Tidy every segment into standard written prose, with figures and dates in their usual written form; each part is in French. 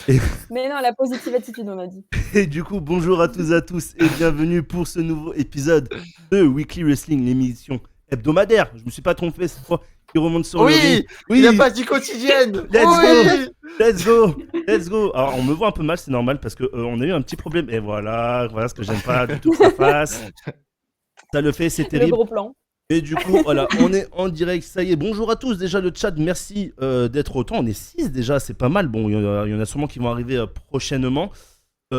Et, Mais non, la positive attitude, on a dit. et du coup, bonjour à tous et bienvenue pour ce nouveau épisode de Weekly Wrestling, l'émission hebdomadaire. Je me suis pas trompé cette fois, qui remonte sur le ring. Oui, il a Oui, pas dit quotidienne. let's go, Oui. let's go, let's go. Alors, on me voit un peu mal, c'est normal parce que on a eu un petit problème. Et voilà ce que j'aime pas du tout que ça fasse. Ça le fait, c'est Le terrible. gros plan. Et du coup, voilà, on est en direct, ça y est. Bonjour à tous, déjà le chat, merci d'être autant. On est 6 déjà, c'est pas mal. Bon, il y en a sûrement qui vont arriver prochainement.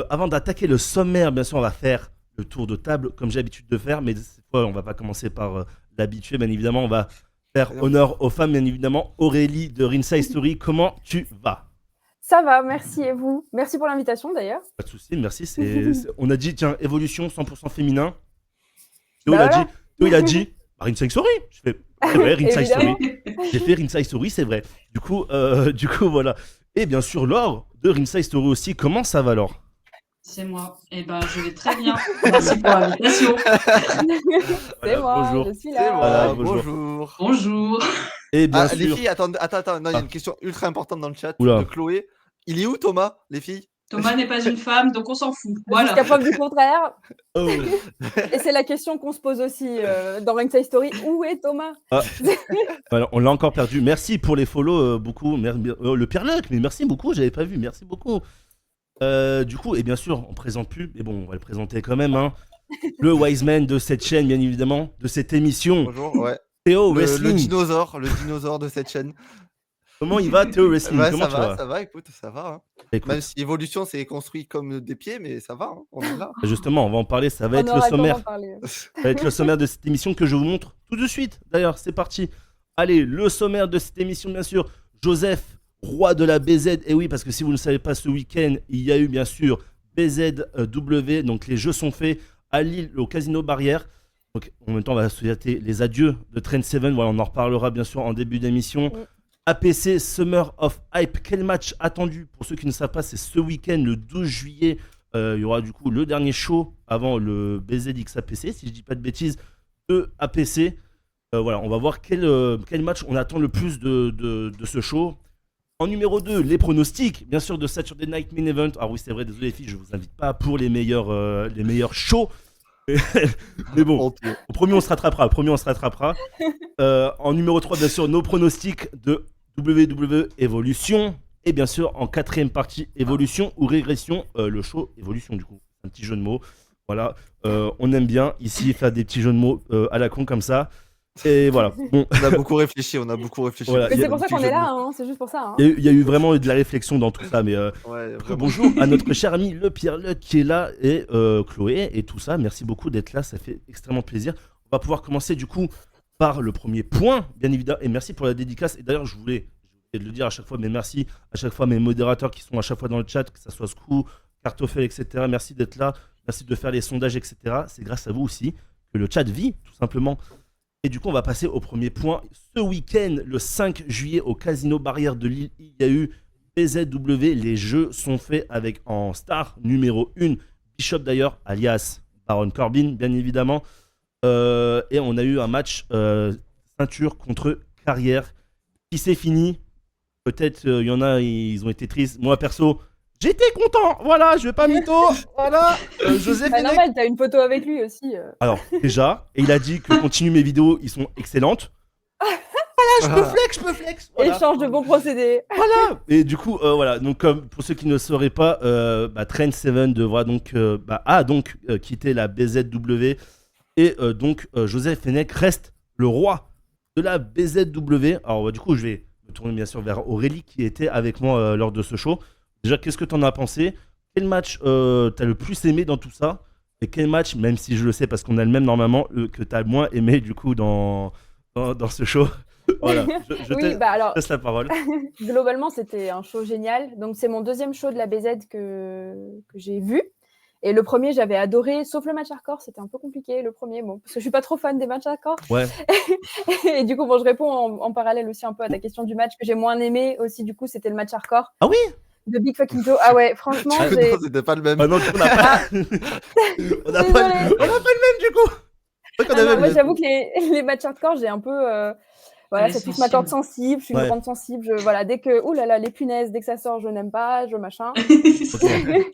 Avant d'attaquer le sommaire, bien sûr, on va faire le tour de table, comme j'ai l'habitude de faire. Mais cette fois, on va pas commencer par l'habitué, bien évidemment. On va faire honneur aux femmes, bien évidemment. Aurélie de Ringside Story, comment tu vas? Ça va, merci et vous? Merci pour l'invitation d'ailleurs. Pas de soucis, merci. On a dit, tiens, évolution 100% féminin. Théo, Bah il a voilà. dit, Ringside Story. Je fais, c'est vrai, Ringside Story. Évidemment. J'ai fait Ringside Story, c'est vrai. Du coup, voilà. Et bien sûr, Laure de Ringside Story aussi. Comment ça va, Laure? C'est moi. Eh ben, je vais très bien. Merci pour l'invitation. C'est Voilà, moi, bonjour. je suis C'est là. moi. Voilà, bonjour. Bonjour. Et bien Les sûr, filles, attends. Non, il y a Ah. une question ultra importante dans le chat Oula. de Chloé. Il est où Thomas, les filles? Thomas n'est pas une femme, donc on s'en fout. Voilà. Jusqu'à preuve du contraire. oh, Et c'est la question qu'on se pose aussi dans Ringside Story. Où est Thomas? voilà, on l'a encore perdu. Merci pour les follow, beaucoup. Le Pierre-Luc, mais merci beaucoup, j'avais pas vu. Merci beaucoup. Du coup, et bien sûr, on présente plus, mais bon, on va le présenter quand même. Hein. Le Wiseman de cette chaîne, bien évidemment, de cette émission. Bonjour, ouais. Théo Le Wrestling. dinosaure de cette chaîne. Comment il va, Théo Wrestling? Bah, Comment tu vas? ça va, écoute, ça va. Hein. Écoute, Même si Evolution c'est construit comme des pieds, mais ça va, hein, on est là. justement, on va en parler. Ça va On être le aura le temps sommaire. d'en parler. Ça va être le sommaire de cette émission que je vous montre tout de suite. D'ailleurs, c'est parti. Allez, le sommaire de cette émission, bien sûr. Joseph, roi de la BZ. Et oui, parce que si vous ne le savez pas, ce week-end, il y a eu bien sûr BZW. Donc les jeux sont faits à Lille, au Casino Barrière. Donc en même temps, on va souhaiter les adieux de Trent Seven. Voilà, on en reparlera bien sûr en début d'émission. APC Summer of Hype. Quel match attendu? Pour ceux qui ne savent pas, c'est ce week-end, le 12 juillet. Il y aura du coup le dernier show avant le BZX APC, si je dis pas de bêtises, de APC. Voilà, on va voir quel match on attend le plus de ce show. En numéro 2, les pronostics, bien sûr, de Saturday Night Main Event. Ah oui, c'est vrai, désolé les filles, je vous invite pas pour les meilleurs shows. Mais bon, au premier on se rattrapera. En numéro 3, bien sûr, nos pronostics de WWE Evolution. Et bien sûr, en quatrième partie, Evolution ou Régression, le show Evolution du coup. Un petit jeu de mots. Voilà, on aime bien ici faire des petits jeux de mots à la con comme ça. Et voilà. Bon. On a beaucoup réfléchi. Voilà, Mais c'est pour ça qu'on est là, hein, c'est juste pour ça. Hein. Il y a eu vraiment de la réflexion dans tout ça. Mais Ouais, bonjour à notre cher ami le Pierre-Luc qui est là et Chloé et tout ça. Merci beaucoup d'être là, ça fait extrêmement plaisir. On va pouvoir commencer du coup par le premier point, bien évidemment. Et merci pour la dédicace. Et d'ailleurs, je voulais le dire à chaque fois, mais merci à chaque fois mes modérateurs qui sont à chaque fois dans le chat, que ça soit Screw, Cartoffel, etc. Merci d'être là, merci de faire les sondages, etc. C'est grâce à vous aussi que le chat vit, tout simplement. Et du coup, on va passer au premier point. Ce week-end, le 5 juillet, au Casino Barrière de Lille, il y a eu BZW. Les jeux sont faits avec en star numéro 1, Bishop d'ailleurs, alias Baron Corbin, bien évidemment. Et on a eu un match ceinture contre carrière qui s'est fini. Peut-être il y en a, ils ont été tristes. Moi, perso, j'étais content. Voilà, je vais pas mytho. Voilà, Joseph. C'est normal, t'as une photo avec lui aussi. Alors, déjà, et il a dit que continue mes vidéos, ils sont excellentes. Voilà, je peux flex. Voilà. Échange de bons procédés. Voilà. Et du coup, voilà. Donc, comme pour ceux qui ne sauraient pas, Trent Seven devra donc quitter la BZW et donc Joseph Fenech reste le roi de la BZW. Alors, du coup, je vais me tourner bien sûr vers Aurélie qui était avec moi lors de ce show. Déjà, qu'est-ce que t'en as pensé? Quel match t'as le plus aimé dans tout ça? Et quel match, même si je le sais parce qu'on a le même normalement, que t'as moins aimé du coup dans ce show? Voilà, je Oui, bah alors, laisse la parole. globalement, c'était un show génial. Donc, c'est mon deuxième show de la BZ que j'ai vu. Et le premier, j'avais adoré, sauf le match hardcore, c'était un peu compliqué, le premier, bon, parce que je suis pas trop fan des matchs hardcore. Ouais. Et du coup, bon, je réponds en parallèle aussi un peu à ta question du match que j'ai moins aimé aussi, du coup, c'était le match hardcore. Ah oui? De Big Fucking Joe. Ah ouais, franchement, j'ai... Non, c'était pas le même. Ah non, du coup, on n'a pas le même du coup. Moi, j'avoue que les matchs hardcore, j'ai un peu... Voilà, Elle est c'est plus ma corde sensible. sensible, je suis une Ouais. grande sensible, voilà, dès que ouh là là, les punaises, dès que ça sort, je n'aime pas, je machin. Ok.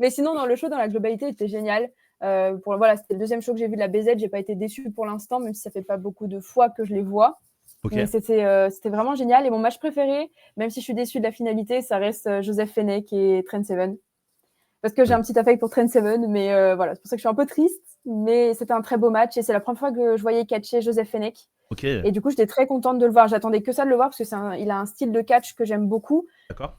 Mais sinon, le show dans la globalité était génial. Voilà, c'était le deuxième show que j'ai vu de la BZ, j'ai pas été déçue pour l'instant, même si ça fait pas beaucoup de fois que je les vois. Ok. Mais c'était vraiment génial. Et mon match préféré, même si je suis déçue de la finalité, ça reste Joseph Fenech et Trent Seven. Parce que j'ai Ouais. un petit affect pour Trent Seven, mais voilà, c'est pour ça que je suis un peu triste. Mais c'était un très beau match et c'est la première fois que je voyais catcher Joseph Fenech. Ok. Et du coup, j'étais très contente de le voir. J'attendais que ça de le voir parce que il a un style de catch que j'aime beaucoup. D'accord.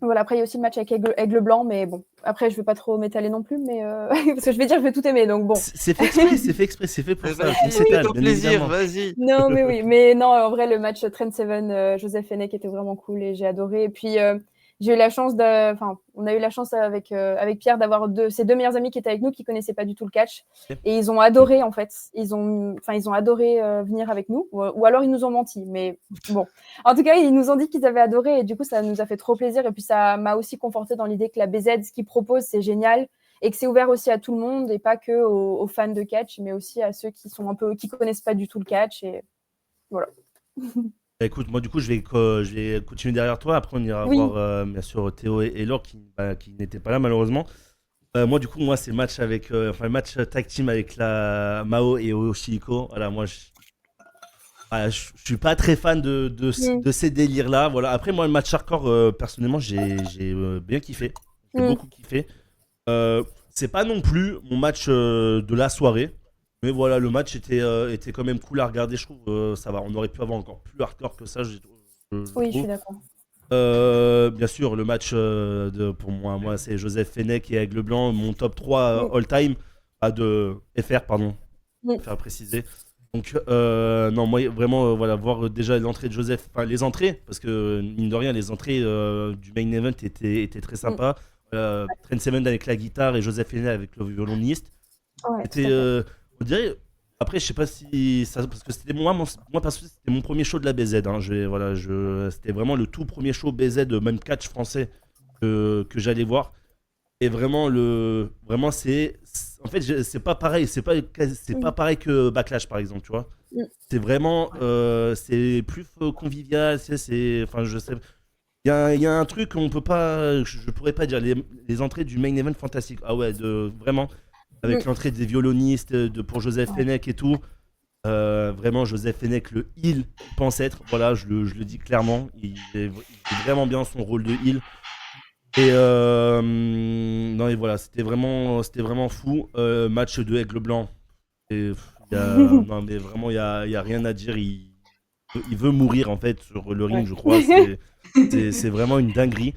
Voilà, après, il y a aussi le match avec Aigle Blanc, mais bon, après, je ne vais pas trop m'étaler non plus, mais parce que je vais dire que je vais tout aimer, donc bon. C'est fait exprès, c'est fait exprès, c'est fait pour ça. Vas-y, On s'étale, fais-toi bien plaisir, évidemment. vas-y. Non, mais oui, mais non, en vrai, le match Trent Seven, Joseph Fenech était vraiment cool et j'ai adoré. Et puis, j'ai eu la chance on a eu la chance avec Pierre d'avoir ses deux meilleurs amis qui étaient avec nous, qui connaissaient pas du tout le catch. Ok. Et ils ont adoré, en fait. Ils ont adoré venir avec nous, ou alors ils nous ont menti. Mais bon, en tout cas, ils nous ont dit qu'ils avaient adoré et du coup, ça nous a fait trop plaisir. Et puis, ça m'a aussi conforté dans l'idée que la BZ, ce qu'ils proposent, c'est génial. Et que c'est ouvert aussi à tout le monde et pas que aux fans de catch, mais aussi à ceux qui connaissent pas du tout le catch. Et voilà. Bah, écoute, moi du coup, je vais continuer derrière toi. Après, on ira Oui. voir bien sûr Théo et Laure qui n'étaient pas là malheureusement. Moi, du coup, c'est le match le match tag team avec la Mao et Oshiko. Voilà, moi, je suis pas très fan de ces délires-là. Voilà. Après, moi, le match hardcore, personnellement, j'ai bien kiffé. J'ai beaucoup kiffé. C'est pas non plus mon match de la soirée. Mais voilà, le match était quand même cool à regarder, je trouve. Ça va, on aurait pu avoir encore plus hardcore que ça, je Oui, je trouve. suis d'accord. Bien sûr, le match pour moi c'est Joseph Fenech et Aigle Blanc, mon top 3 all-time. De FR, pardon. Faire préciser. Donc, non, moi, vraiment, voilà, voir déjà l'entrée de Joseph, enfin, les entrées, parce que, mine de rien, les entrées du main event étaient très sympas. Trent Seven avec la guitare et Joseph Fenech avec le violoniste. Ouais, C'était, on dirait. Après, je sais pas si ça. Parce que c'était moi, parce que c'était mon premier show de la BZ. Hein. C'était vraiment le tout premier show BZ, même catch français, que j'allais voir. Et vraiment, en fait, c'est pas pareil. C'est pas pareil que Backlash, par exemple, tu vois. C'est vraiment. C'est plus convivial. Enfin, je sais. Il y a un truc qu'on peut pas. Je pourrais pas dire. Les entrées du main event fantastique. Ah ouais, vraiment. Avec l'entrée des violonistes pour Joseph Fenech et tout. Vraiment, Joseph Fenech, le heel, il pense être. Voilà, je le dis clairement. Il fait vraiment bien son rôle de heel. Et non, et voilà, c'était vraiment fou. Match de Aigle Blanc. Non, mais vraiment, il y a rien à dire. Il veut mourir en fait sur le ring, je crois. C'est vraiment une dinguerie.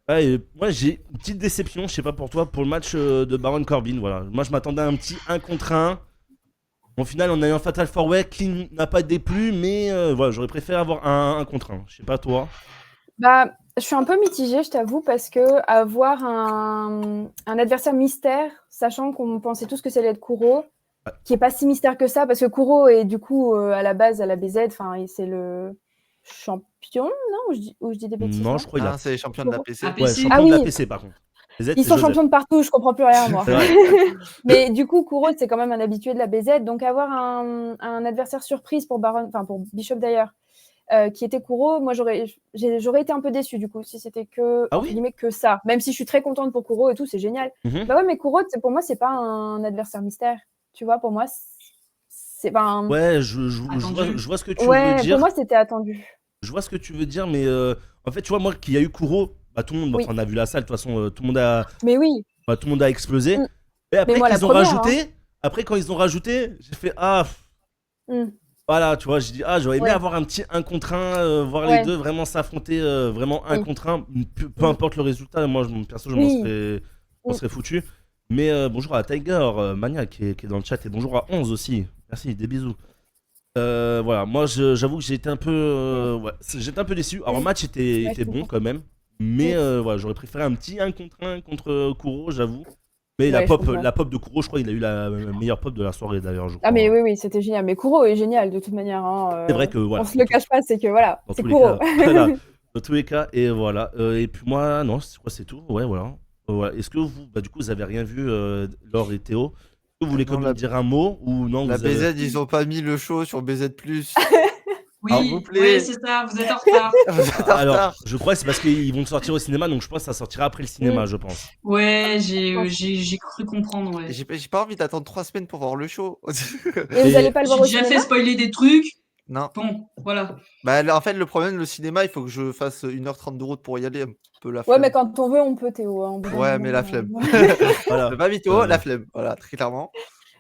Et moi j'ai une petite déception, je sais pas pour toi, pour le match de Baron Corbin. Voilà. Moi je m'attendais à un petit 1 contre 1. Au final, on a eu un Fatal 4-Way qui n'a pas déplu, mais voilà, j'aurais préféré avoir un 1 contre 1. Je sais pas toi. Bah, je suis un peu mitigée, je t'avoue, parce que avoir un adversaire mystère, sachant qu'on pensait tous que ça allait être Kuro, qui est pas si mystère que ça, parce que Kuro est du coup à la base à la BZ, c'est le champion, non, ou je dis des bêtises. Non, je crois qu'il a. C'est les champions de la PC. Ah, Ouais, PC. champion de la PC par contre. BZ, Ils c'est sont Joseph. champions de partout, je comprends plus rien moi. C'est vrai. Mais du coup, Kuro, c'est quand même un habitué de la BZ, donc avoir un adversaire surprise pour Bishop d'ailleurs, qui était Kuro, moi j'aurais été un peu déçue du coup si c'était que Ah entre oui guillemets que ça, même si je suis très contente pour Kuro et tout, c'est génial. Bah ouais, mais Kuro, pour moi c'est pas un adversaire mystère, tu vois, pour moi c'est pas un... Ouais, je vois ce que tu veux Ouais, dire. pour moi c'était attendu. Je vois ce que tu veux dire, mais en fait, tu vois, moi, qu'il y a eu Kuro, bah, tout le monde, Oui. on a vu la salle, de toute façon, tout le monde a, Mais oui, bah, tout le monde a explosé. Et après, Mais moi, la qu'ils ont première, rajouté, après, quand ils ont rajouté, j'ai fait, voilà, tu vois, j'ai dit, j'aurais aimé Ouais. avoir un petit 1 contre 1, voir Ouais. les deux vraiment s'affronter, vraiment 1 contre 1, peu importe le résultat, moi, perso, je m'en serais foutu. Mais bonjour à Tiger Mania qui est dans le chat, et bonjour à 11 aussi. Merci, des bisous. Voilà, moi j'avoue que j'étais un peu déçu. Alors le match était bon quand même, mais voilà, j'aurais préféré un petit 1 contre 1 contre Kuro, j'avoue. Mais Ouais, je comprends. la pop de Kuro, je crois qu'il a eu la meilleure pop de la soirée d'ailleurs, je crois. Ah mais oui, c'était génial. Mais Kuro est génial de toute manière. Hein, C'est vrai que voilà. On se le cache pas, c'est que voilà, Dans c'est tous les Kuro. cas, voilà. Dans tous les cas, et voilà. Et puis moi, non, c'est tout. Ouais, voilà. Voilà. Est-ce que vous, bah, du coup, vous avez rien vu, Laure et Théo, Vous voulez quand Non, même dire un mot ou non la vous avez... BZ, ils ont pas mis le show sur BZ+. Oui, vous plaît. oui, c'est ça, vous êtes en retard. Vous êtes en Alors, retard. je crois que c'est parce qu'ils vont sortir au cinéma, donc je pense que ça sortira après le cinéma, je pense. Ouais, j'ai cru comprendre, ouais. J'ai pas envie d'attendre 3 semaines pour voir le show. Et vous Et- allez pas le voir J'ai au déjà fait cinéma? spoiler des trucs. Non. Bon, voilà. Bah, en fait, le problème, le cinéma, il faut que je fasse 1h30 de route pour y aller, un peu la Ouais, flemme. mais quand on veut, on peut, Théo. Hein, au bout d'un Ouais, moment, mais la flemme. Voilà. Pas mytho, Euh. la flemme. Voilà, très clairement.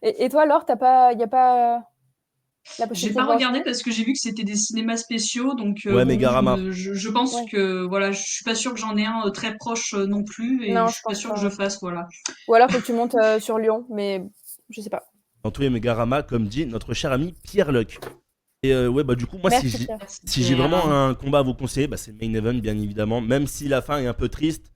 Et toi, Laure, y a pas la J'ai possibilité pas de voir au regardé cinéma? parce que j'ai vu que c'était des cinémas spéciaux, donc Ouais, bon, Megarama. je pense Ouais. que voilà, je suis pas sûre que j'en ai un très proche non plus, et Non, je je suis pas pense sûre que pas. je fasse, voilà. Ou alors, faut que tu montes sur Lyon, mais je sais pas. Dans tous les Megarama, comme dit notre cher ami Pierre Luc. Et ouais, bah du coup, moi, Merci, si j'ai Pierre. si j'ai vraiment un combat à vous conseiller, bah, c'est le main event, bien évidemment. Même si la fin est un peu triste.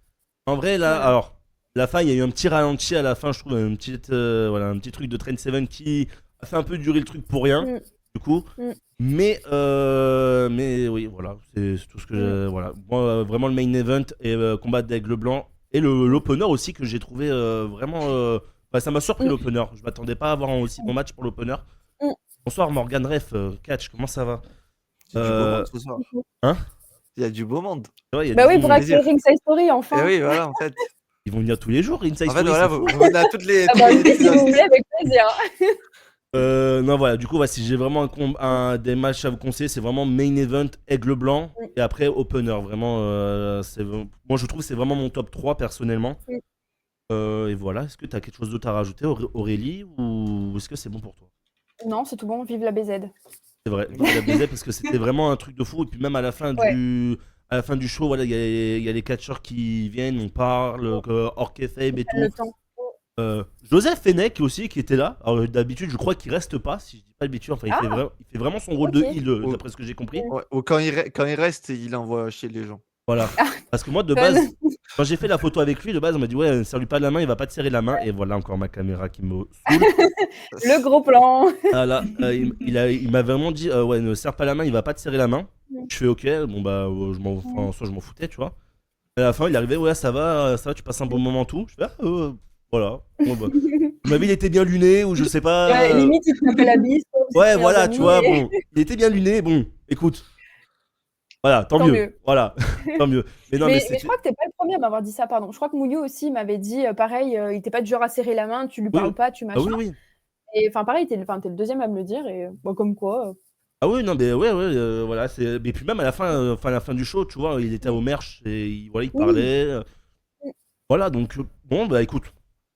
En vrai, là, Voilà. alors, la fin, il y a eu un petit ralenti à la fin, je trouve, voilà, un petit truc de Train 7 qui a fait un peu durer le truc pour rien, Mm. du coup. Mm. Mais oui, voilà, c'est tout ce que voilà. Moi, vraiment, le main event et combat d'Aigle Blanc. Et l'opener aussi, que j'ai trouvé vraiment. Bah, ça m'a surpris Mm. l'opener. Je m'attendais pas à avoir un aussi bon match pour l'opener. Mm. Bonsoir Morgan Ref, catch, comment ça va? Il y a du beau monde ce soir. Hein? Il y a du beau monde. C'est vrai, il y a Bah du oui, monde. pour plaisir. accueillir Ringside Story, Et enfin. oui, voilà, en fait. Ils vont venir tous les jours, Inside En fait, Story, voilà, c'est vous fou. venez à toutes les. Ah bah toutes les oui, si vous épisodes. voulez, avec plaisir. Non, voilà, du coup, si j'ai vraiment des matchs à vous conseiller, c'est vraiment main event, Aigle Blanc, Oui. et après opener. Vraiment, moi je trouve que c'est vraiment mon top 3 personnellement. Oui. Et voilà, est-ce que tu as quelque chose d'autre à rajouter, Aurélie, ou est-ce que c'est bon pour toi? Non, c'est tout bon, vive la BZ. C'est vrai, vive la BZ, parce que c'était vraiment un truc de fou. Et puis même à la fin à la fin du show, voilà, il y a les catcheurs qui viennent, on parle, Orc et Fabe et Le tout. temps. Joseph Fennec aussi qui était là. Alors d'habitude, je crois qu'il reste pas, si je dis pas de bêtises. Enfin, il fait vraiment son rôle de Ok. heal, d'après ce que j'ai compris. Ouais, ou quand il reste, il envoie chez les gens. Voilà. Parce que moi, de Fun. base, quand j'ai fait la photo avec lui, de base, on m'a dit ouais, serre-lui pas la main, il va pas te serrer la main. Et voilà encore ma caméra qui me saoule. Le gros plan. Voilà, il m'a vraiment dit ouais, ne serre pas la main, il va pas te serrer la main. Je fais ok, bon bah, en soi, je m'en foutais, tu vois. Et à la fin, il est arrivé, ouais, ça va, tu passes un bon moment, tout. Je fais voilà. Bon, bah. Ma vie, il était bien luné, ou je sais pas. Ouais, limite, il te tapait la bise. Ouais, voilà, tu vois, bon, il était bien luné, bon, écoute. Voilà, tant mieux. Voilà, tant mieux. Mais non, mais je crois que t'es pas le premier à m'avoir dit ça, pardon. Je crois que Mouillou aussi m'avait dit pareil, il était pas du genre à serrer la main, tu lui parles pas, tu machin. Ah oui. Et enfin, pareil, t'es le deuxième à me le dire, et bon, comme quoi. Ah oui, non, mais ouais, voilà. Mais puis même à la fin du show, tu vois, il était au merch et il parlait. Voilà, donc bon, bah écoute,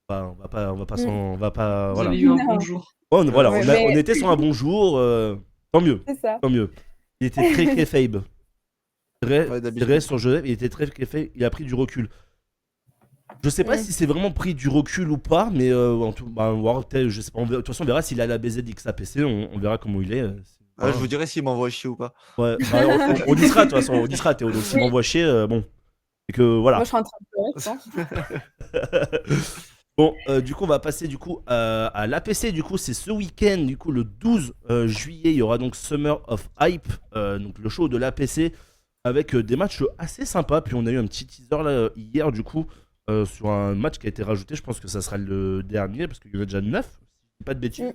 on va pas, Vous voilà. avez eu un bon jour. Ouais, voilà, Ouais, on était sur un bon jour, tant mieux, C'est ça. tant mieux. Il était très kayfabe. Ouais, C'est d'habitude. vrai, sur Joseph, il était très kayfabe, il a pris du recul. Je sais pas si c'est vraiment pris du recul ou pas, mais je sais pas, de toute façon, on verra s'il a la BZX APC, on verra comment il est. Je vous dirai s'il m'envoie chier ou pas. Ouais, on disera, de toute façon, on disera, Théo. Donc s'il m'envoie chier, bon. Et que voilà. Moi, je suis en train de pleurer, je pense. Bon, du coup, on va passer du coup à l'APC. Du coup, c'est ce week-end, du coup, le 12 juillet, il y aura donc Summer of Hype, donc le show de l'APC, avec des matchs assez sympas. Puis on a eu un petit teaser là hier, du coup, sur un match qui a été rajouté. Je pense que ça sera le dernier, parce qu'il y en a déjà 9, si je dis pas de bêtises.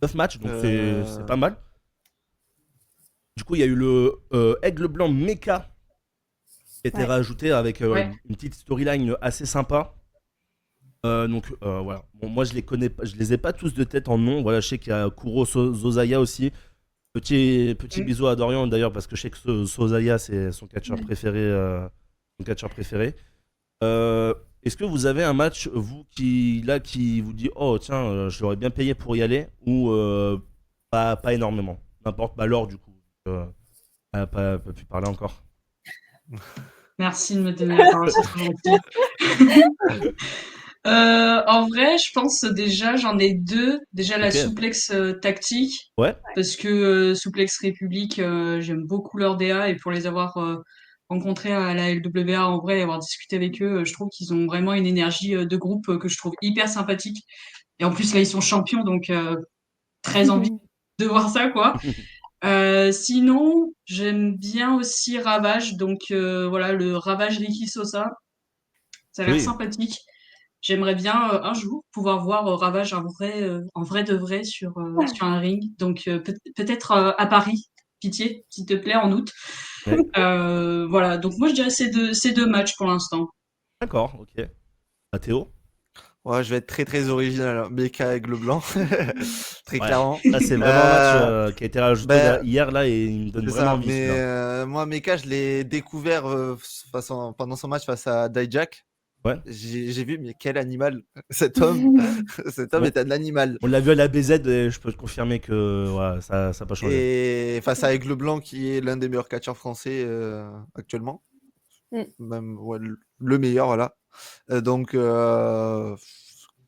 9 matchs, donc c'est pas mal. Du coup, il y a eu le Aigle Blanc Mecha qui a été rajouté avec une petite storyline assez sympa. Donc voilà. Bon, moi je les connais pas, je les ai pas tous de tête en nom. Voilà, je sais qu'il y a Kuro Zozaya aussi. Petit bisou à Dorian d'ailleurs parce que je sais que Zozaya c'est son catcheur préféré. Est-ce que vous avez un match vous qui vous dit oh tiens je l'aurais bien payé pour y aller ou pas énormément. N'importe. Bah Laure du coup. Elle n'a pas pu parler encore. Merci de me donner la parole, c'est très gentil. En vrai, je pense déjà, j'en ai deux. Déjà la Souplex tactique. Ouais. Parce que Souplex République, j'aime beaucoup leur DA et pour les avoir rencontrés à la LWA en vrai et avoir discuté avec eux, je trouve qu'ils ont vraiment une énergie de groupe que je trouve hyper sympathique. Et en plus là, ils sont champions, donc très envie de voir ça, quoi. Sinon, j'aime bien aussi Ravage, donc voilà, le Ravage Ricky Sosa. Ça a l'air sympathique. j'aimerais bien un jour pouvoir voir Ravage en vrai de vrai sur un ring. Donc peut-être à Paris, pitié, s'il te plaît, en août. Ouais. Voilà, donc moi je dirais ces deux matchs pour l'instant. D'accord, ok. Théo? Ouais, je vais être très très original, hein. Mecha Aigle Blanc, très Ouais. clairement. Là, c'est vraiment un match qui a été rajouté bah, hier, là, et il me donne C'est vraiment ça, envie, mais celui-là. moi, Mecha, je l'ai découvert pendant son match face à Dijak. Ouais. J'ai vu, mais quel animal cet homme. Cet homme Bon. est un animal. On l'a vu à la BZ, et je peux te confirmer que voilà, ça n'a pas changé. Et face à Aigle Blanc, qui est l'un des meilleurs catcheurs français actuellement. Même le meilleur, voilà. Donc,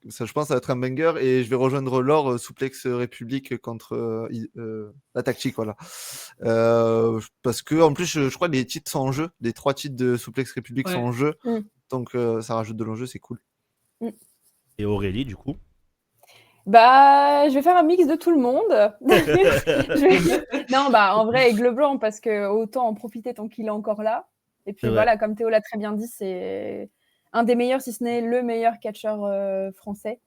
ça, je pense, ça va être un banger. Et je vais rejoindre Laure, Souplex République contre la tactique, voilà. Parce que, en plus, je crois que les titres sont en jeu. Les 3 titres de Souplex République sont en jeu. Donc, ça rajoute de l'enjeu, c'est cool. Et Aurélie, du coup? Bah, je vais faire un mix de tout le monde. Non, bah, en vrai, Aigle Blanc, parce que autant en profiter tant qu'il est encore là. Et puis voilà, comme Théo l'a très bien dit, c'est un des meilleurs, si ce n'est le meilleur catcheur français.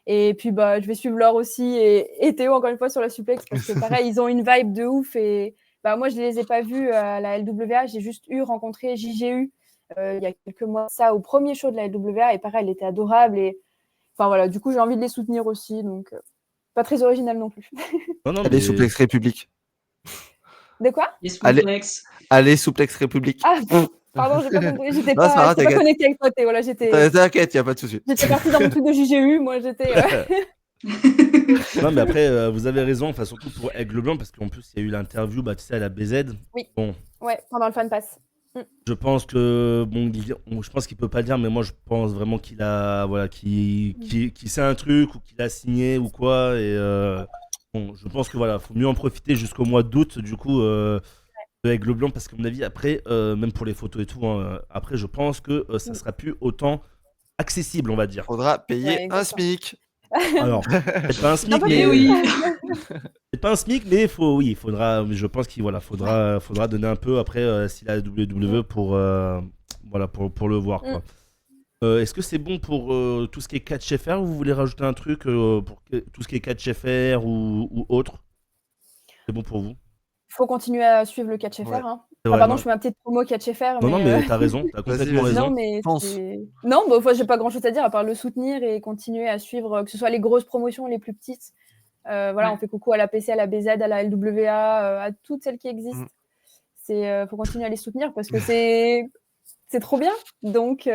Et puis, bah, je vais suivre Laure aussi et Théo, encore une fois, sur la suplex, parce que pareil, ils ont une vibe de ouf. Et bah, moi, je ne les ai pas vus à la LWA, j'ai juste rencontré JGU il y a quelques mois, ça, au premier show de la LWA. Et pareil, elle était adorable. Et enfin, voilà, du coup, j'ai envie de les soutenir aussi. Donc, pas très original non plus. Non, Allez, Souplex République. De quoi? Les Souplex. Allez, Souplex République. Ah, pardon, j'ai pas compris. J'étais Non, c'est pas pas grave, connectée avec toi, Théo. Là, T'inquiète, y a pas de souci. j'étais partie dans mon truc de JGU. Moi, j'étais. Non, mais après, vous avez raison, enfin, surtout pour Aigle Blanc, parce qu'en plus, il y a eu l'interview, bah, tu sais, à la BZ. Oui. Bon, Ouais, pendant le fan pass. je pense que, bon, je pense qu'il peut pas le dire, mais moi, je pense vraiment qu'il a, voilà, qu'il sait un truc, ou qu'il a signé, ou quoi, et bon, je pense que, voilà, faut mieux en profiter jusqu'au mois d'août, du coup, de Aigle Blanc, parce qu'à mon avis, après, même pour les photos et tout, hein, après, je pense que ça sera plus autant accessible, on va dire. Faudra payer Ouais, un exactement. SMIC. Alors, peut-être pas un SMIC, peu mais Mais oui. c'est pas un SMIC, mais il faudra, je pense qu'il faudra donner un peu après s'il a la WWE pour, voilà, pour le voir, quoi. Est-ce que c'est bon pour tout ce qui est catch FR, ou vous voulez rajouter un truc pour tout ce qui est catch FR ou autre? C'est bon pour vous? Il faut continuer à suivre le catch FR. Ouais. Hein. C'est Enfin, vrai, pardon, non. je fais ma petite promo catch FR. Non, mais t'as raison, t'as complètement vas-y. raison. Non, mais pense. non, bah, enfin, j'ai pas grand chose à dire à part le soutenir et continuer à suivre, que ce soit les grosses promotions, les plus petites. Voilà, on fait coucou à la PC, à la BZ, à la LWA, à toutes celles qui existent. Faut continuer à les soutenir parce que c'est trop bien. Donc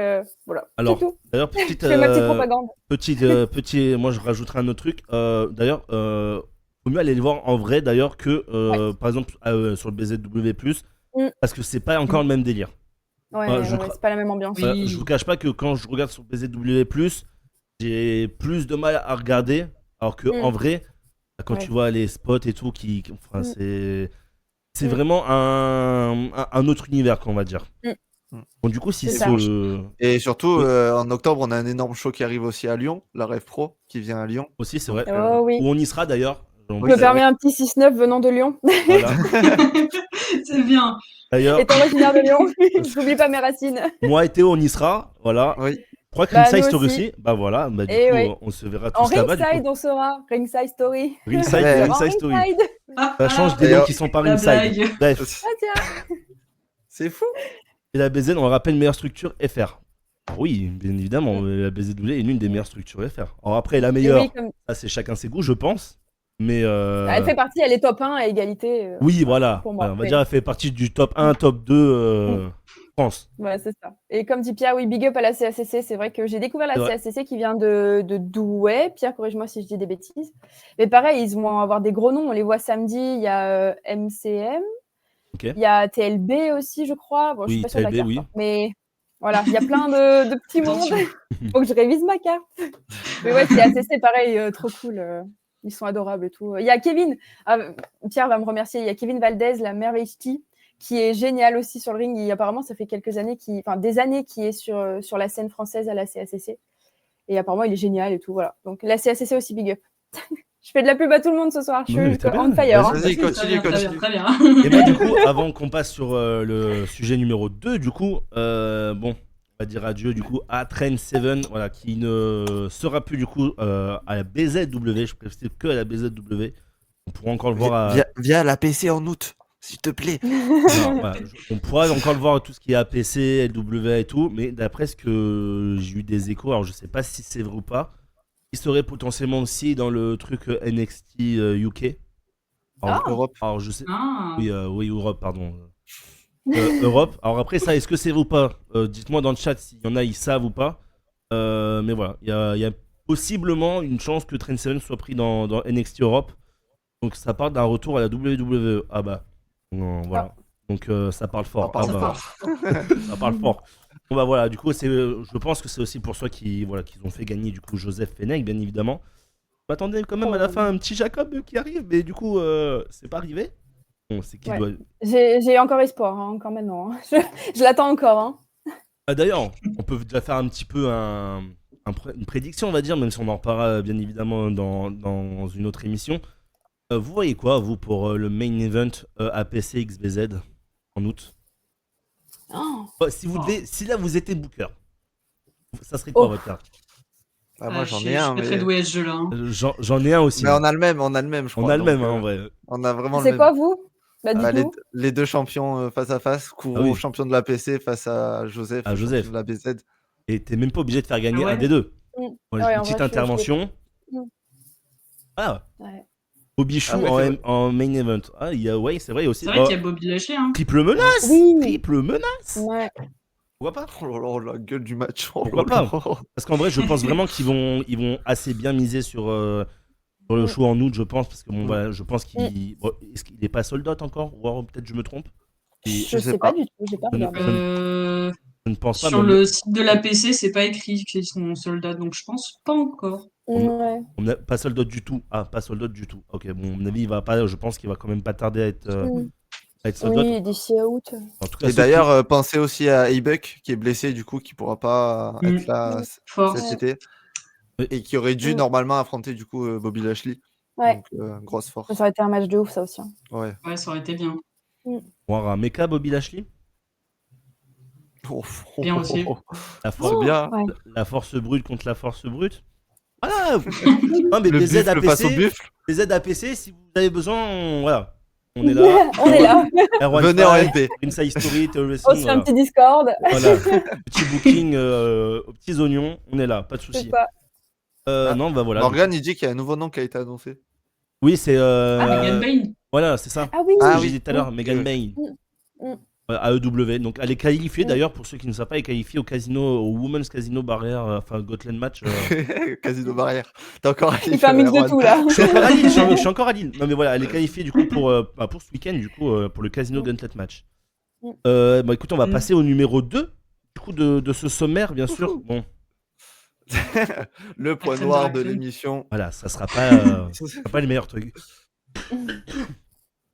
voilà. Alors, c'est tout. d'ailleurs, Je fais ma petite propagande. moi je rajouterai un autre truc. D'ailleurs, faut mieux aller le voir en vrai, d'ailleurs, que par exemple sur le BZW+, parce que c'est pas encore le même délire. Ouais, c'est pas la même ambiance. Oui. Je vous cache pas que quand je regarde sur BZW+, j'ai plus de mal à regarder, alors que en vrai, quand tu vois les spots et tout, enfin, c'est vraiment un autre univers, qu'on va dire. Bon, du coup, si C'est ça. Et surtout, en octobre, on a un énorme show qui arrive aussi à Lyon, la Rêve Pro, qui vient à Lyon. aussi, c'est vrai, Oh oui. où on y sera d'ailleurs. Donc, Je me permets un petit 6-9 venant de Lyon. voilà. C'est bien. D'ailleurs, Étant originaire de Lyon, j'oublie pas mes racines. moi et Théo, on y sera. Voilà. Oui. Je crois que Bah, Ringside nous Story aussi. aussi. Bah voilà, bah, du Et coup, oui. on se verra En tous là-bas. du ringside, coup. on sera. Ringside Story. Ringside, Ouais. Ringside Story. Ringside. Ça change des D'ailleurs, noms qui sont pas la Ringside. blague. Bref. Ah tiens. C'est fou. Et la BZ, on rappelle, meilleure structure FR. Oui, bien évidemment, la BZW est l'une des meilleures structures FR. Alors après, la Et meilleure, oui, comme- ça c'est chacun ses goûts, je pense. Mais Elle fait partie, elle est top 1 à égalité. oui, voilà. pour moi, On va oui. dire, elle fait partie du top 1, top 2 France. Ouais, c'est ça. Et comme dit Pierre, oui, big up à la CACC. C'est vrai que j'ai découvert la C'est vrai. CACC qui vient de Douai. Pierre, corrige-moi si je dis des bêtises. Mais pareil, ils vont avoir des gros noms. On les voit samedi. Il y a MCM. Ok. Il y a TLB aussi, je crois. Bon, je suis Oui, pas sûre de la TLB, carte, oui. hein. Mais voilà, il y a plein de petits mondes. Attention. Faut que je révise ma carte. Mais ouais, CACC, pareil, trop cool. Ils sont adorables et tout. Il y a Kevin. Pierre va me remercier. Il y a Kevin Valdez, la Merveille qui est génial aussi sur le ring. Apparemment, ça fait des années qu'il est sur la scène française à la CACC. Et apparemment, il est génial et tout. Voilà. Donc, la CACC aussi, big up. Je fais de la pub à tout le monde ce soir. Je Oui, mais suis très bien. on fire. Hein. Vas-y, Très continue. bien. Et bah, du coup, avant qu'on passe sur le sujet numéro 2, du coup, bon, on va dire adieu du coup à Train 7, voilà, qui ne sera plus du coup à la BZW. Je précise que à la BZW. On pourra encore le voir à. Viens à la PC en août, s'il te plaît. Non, voilà, on pourra encore le voir tout ce qui est APC, LWA et tout, mais d'après ce que j'ai eu des échos, alors je sais pas si c'est vrai ou pas, il serait potentiellement aussi dans le truc NXT UK. Alors, Europe. alors je sais. Ah. Oui, Europe, pardon. Europe. Alors après ça, est-ce que c'est vrai ou pas? Dites-moi dans le chat s'il y en a, ils savent ou pas. Mais voilà, il y a possiblement une chance que Trent Seven soit pris dans NXT Europe. Donc ça parle d'un retour à la WWE. Ah bah, non, voilà. Donc ça parle fort. Ça parle Ah bah, ça parle fort. Bon bah voilà, du coup, je pense que c'est aussi pour ça qu'ils ont fait gagner du coup Joseph Fenech, bien évidemment. Je m'attendais quand même à la fin un petit Jacob qui arrive, mais du coup, c'est pas arrivé. Bon, c'est qui Ouais. doit. J'ai encore espoir, hein, encore maintenant. Hein. Je l'attends encore. Hein. Ah, d'ailleurs, on peut déjà faire un petit peu une prédiction, on va dire, même si on en reparlera bien évidemment dans une autre émission. Vous voyez quoi, vous, pour le main event APC XBZ en août? Oh. Si là vous étiez booker, ça serait quoi votre carte? Ah, moi, Je j'en suis ai un. pas très doué à ce jeu-là. Hein. J'en ai un aussi. Mais on a le même, je crois. On a le même, donc, hein, en vrai. On a vraiment le C'est même. quoi, vous? Bah, Ah, dites-nous. les deux champions face à face, Kouro, oui. champion de la PC, face à Joseph, À Joseph. champion de la BZ. Et t'es même pas obligé de faire gagner Ah ouais. un des deux. Mm. Moi, Ouais, une en petite vrai, intervention. Mm. Ah, Ouais. Bobichou Après, en main event. Ah, ouais, c'est vrai aussi. C'est vrai qu'il y a Bobby Lashley. Hein. Triple menace. Oui. Triple menace. Ouais. Pourquoi pas? Oh là là, la gueule du match. Pourquoi pas? Parce qu'en vrai, je pense vraiment qu'ils vont assez bien miser sur le show en août, je pense. Parce que bon, voilà, je pense qu'il. Bon, est-ce qu'il est pas sold out encore? Ou alors peut-être je me trompe? Je sais pas du tout, j'ai pas regardé. Je ne pense pas. Sur le site de la PC, c'est pas écrit qu'ils sont soldats, donc je pense pas encore. Ouais. Pas sold out du tout. Ah, pas sold out du tout. Ok, bon, à mon avis, il va pas. Je pense qu'il va quand même pas tarder à être sold out. Oui, d'ici à août. En tout cas, Et d'ailleurs, pensez aussi à Ebuck qui est blessé, du coup, qui pourra pas être là Fort. cet été. Oui. Et qui aurait dû normalement affronter, du coup, Bobby Lashley. Ouais. Donc, grosse force. Ça aurait été un match de ouf, ça aussi. Hein. Ouais. Ouais, ça aurait été bien. On aura un mecha Bobby Lashley. Bien aussi. La force, bien. Ouais. La force brute contre la force brute. Voilà. Non, mais Le buffle face au buffle. les APC, si vous avez besoin, voilà. On est là. On est là. Venez en MP. Inside Story, Tell Wrestling, Aussi voilà. un petit Discord. Voilà. Petit booking aux petits oignons, on est là, pas de C'est soucis. pas. Non, bah voilà. Morgan, il dit qu'il y a un nouveau nom qui a été annoncé. Oui, c'est. Megan Bayne. Voilà, c'est ça. Ah oui. Ah J'ai oui. dit tout à l'heure, Megan Bayne. Mm. AEW. Donc, elle est qualifiée d'ailleurs, pour ceux qui ne savent pas, elle est qualifiée au casino, au Women's Casino Barrière, enfin, Gotland Match. Casino barrière. T'es encore à Lille. Il fait un mix de tout là. Je suis encore à Lille, je suis encore à Lille. Non, mais voilà, elle est qualifiée du coup pour ce week-end, du coup, pour le Casino Gauntlet Match. Bah écoute, on va passer au numéro 2 du coup, de ce sommaire, bien sûr. Bon, Le point noir de l'émission. voilà, ça sera pas les meilleurs trucs.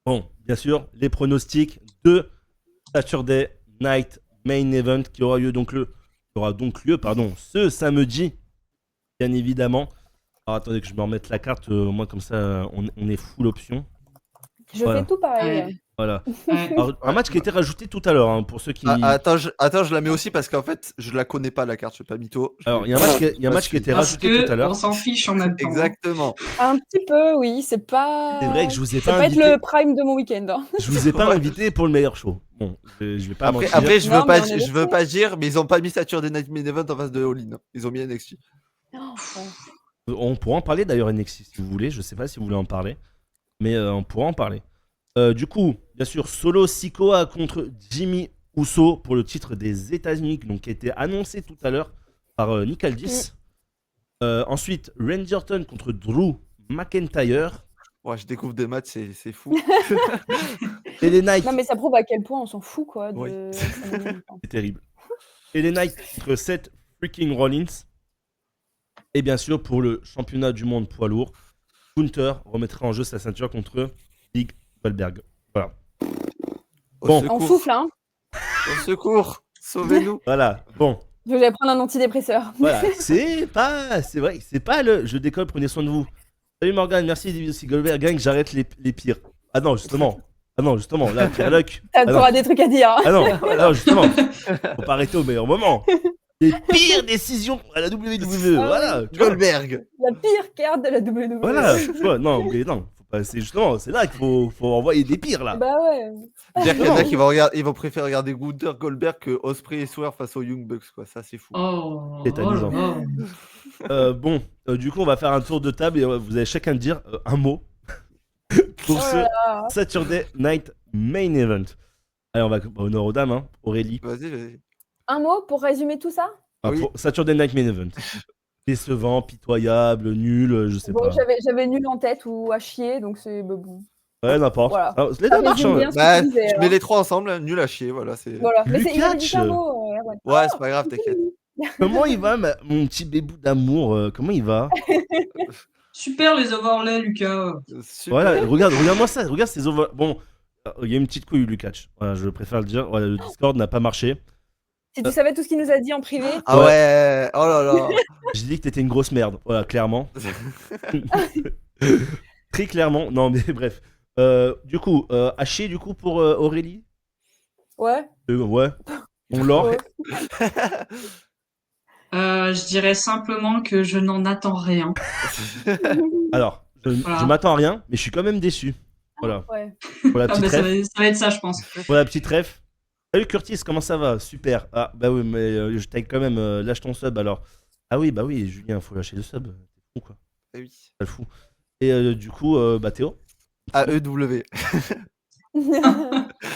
Bon, bien sûr, les pronostics de Saturday Night Main Event qui aura lieu ce samedi, bien évidemment. Alors attendez que je me remette la carte, moi comme ça on est full option. Je Voilà. fais tout pareil. Ouais. Voilà. Ouais. Alors, un match qui a été rajouté tout à l'heure, hein, pour ceux qui. Attends, je la mets aussi parce qu'en fait, je la connais pas la carte, je suis pas mytho. Alors, il y a un match qui a été Parce rajouté tout à que l'heure. on s'en fiche en même temps. Exactement. Un petit peu, oui. C'est pas. C'est vrai que je vous ai Ça pas peut être invité. le prime de mon week-end. Hein. Je vous ai pas invité pour le meilleur show. Bon, je vais pas mentir. Après, je Non, veux mais pas, on est je veux pas dire, mais ils ont pas mis Saturday Night Main Event en face de All In. Ils ont mis NXT. Oh, ouais. On pourra en parler d'ailleurs NXT si vous voulez. Je sais pas si vous voulez en parler, mais on pourra en parler. Du coup, bien sûr, Solo Sikoa contre Jimmy Uso pour le titre des États-Unis, donc qui a été annoncé tout à l'heure par Nick Aldis. Ensuite, Randy Orton contre Drew McIntyre. Ouais, je découvre des matchs, c'est fou. Et les Knights, Non, mais ça prouve à quel point on s'en fout, quoi. Oui. c'est terrible. Et les Knights contre Seth freaking Rollins. Et bien sûr, pour le championnat du monde poids lourd, Gunther remettra en jeu sa ceinture contre Big Goldberg. Voilà. Au Bon. On secours, souffle, hein. au secour, sauvez-nous. Voilà. Bon. Je vais prendre un antidépresseur. Voilà. C'est vrai, c'est pas le. Je décolle, prenez soin de vous. Salut Morgan, merci aussi Goldberg, gang, j'arrête les pires. Ah non, justement, là, Pierre Luck. T'auras des trucs à dire. Hein. Ah non, justement. Faut pas arrêter au meilleur moment. les pires décisions à la WWE. Voilà. Tu vois. Goldberg. La pire carte de la WWE. Voilà. Tu vois, non, mais non. C'est justement, c'est là qu'il faut envoyer des pires là. Bah ouais. Dire qu'il y en Non. a qui ils vont préférer regarder Gunther Goldberg que Ospreay et Swerve face aux Young Bucks, quoi. Ça, c'est fou. Oh, Tétanisant. oh là là. Bon, du coup, on va faire un tour de table et vous allez chacun dire un mot pour Oh ce là là. Saturday Night Main Event. Allez, on va honneur aux dames, hein. Aurélie. Vas-y. Un mot pour résumer tout ça? Oui. Pour Saturday Night Main Event. Décevant, pitoyable, nul, je sais Bon, pas. j'avais nul en tête ou à chier, donc c'est bon. Ouais, n'importe. Voilà. Ah, les Ça deux marchent. résume Hein. bien ce que Bah, tu disais, je mets hein. les trois ensemble, hein, nul à chier, voilà. Voilà. Mais il avait dit Lukács. qu'un mot, Erwan. Ouais, c'est pas grave, t'inquiète. Comment il va, mon petit bébou d'amour comment il va? Super les overlays, Lucas. Super. Voilà, regarde-moi ça, regarde ces over... Bon, il y a une petite couille, Lukács. Voilà, je préfère le dire. Voilà, le Discord n'a pas marché. Si tu savais tout ce qu'il nous a dit en privé. Ah ouais, oh là là. J'ai dit que t'étais une grosse merde. Voilà, clairement. Très clairement. Non, mais bref. Du coup, haché du coup pour Aurélie. Ouais. Ouais. On l'or. Ouais. Je dirais simplement que je n'en attends rien. Alors, Voilà. je m'attends à rien, mais je suis quand même déçu. Voilà. Ouais. Pour la Ah petite bah, ça ref. va être ça, je pense. Pour la petite ref. Salut Curtis, comment ça va? Super. Ah, bah oui, mais je t'aille quand même. Lâche ton sub alors. Ah oui, bah oui, Julien, faut lâcher le sub. C'est fou quoi. Eh oui. Pas le fou. Et du coup, bah Théo. AEW.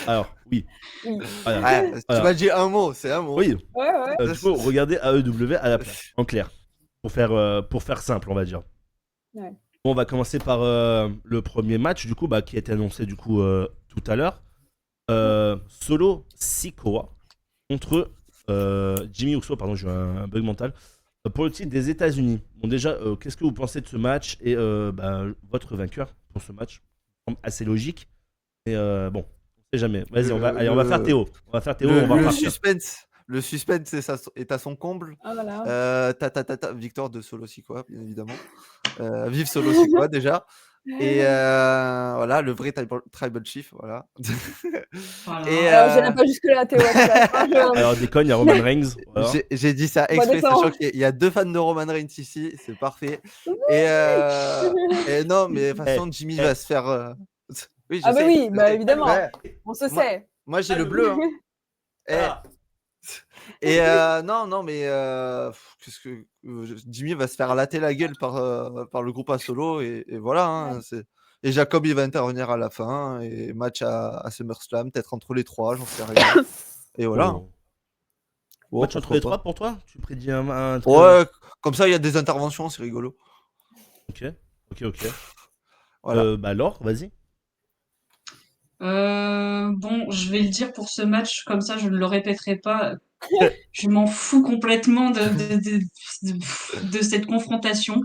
Alors, oui. Oui. Voilà. Ouais, tu Voilà. m'as dit un mot, c'est un mot. Oui. Ouais. Du coup, regardez AEW à la place, en clair. Pour faire simple, on va dire. Ouais. Bon, on va commencer par le premier match, du coup, bah, qui a été annoncé du coup tout à l'heure. Solo Sikoa contre Jimmy Uso, pardon, j'ai eu un bug mental. Pour le titre des États-Unis. Bon, déjà, qu'est-ce que vous pensez de ce match et bah, votre vainqueur pour ce match? Ça semble assez logique, mais bon, on sait jamais. Vas-y, on va faire Théo. On va faire Théo, on va Le repartir. suspense est à son comble. Ah voilà. Victoire de Solo Sikoa, bien évidemment. Vive Solo Sikoa déjà. Et voilà, le vrai tribal chief, voilà. Voilà. Et Alors, j'irai pas jusque-là, Théo. Alors, déconne, il y a Roman Reigns. Voilà. j'ai dit ça exprès, d'accord. sachant qu'il y a 2 fans de Roman Reigns ici, c'est parfait. Et non, mais de toute façon, Jimmy va se faire. Oui, je Ah bah sais, oui, je bah sais. évidemment. Ouais. On se sait. Moi, j'ai le bleu. Hein. Ah. Et non, mais qu'est-ce que Jimmy va se faire latter la gueule par le groupe à solo et voilà. Hein, et Jacob il va intervenir à la fin et match à SummerSlam, peut-être entre les trois, j'en sais rien. Et voilà. Bon. Bon, Match entre pourquoi les pas. trois pour toi? Tu prédis un truc? Ouais, comme ça il y a des interventions, c'est rigolo. Ok. Voilà. Bah Laure, vas-y. Bon, je vais le dire pour ce match, comme ça je ne le répéterai pas. Je m'en fous complètement de cette confrontation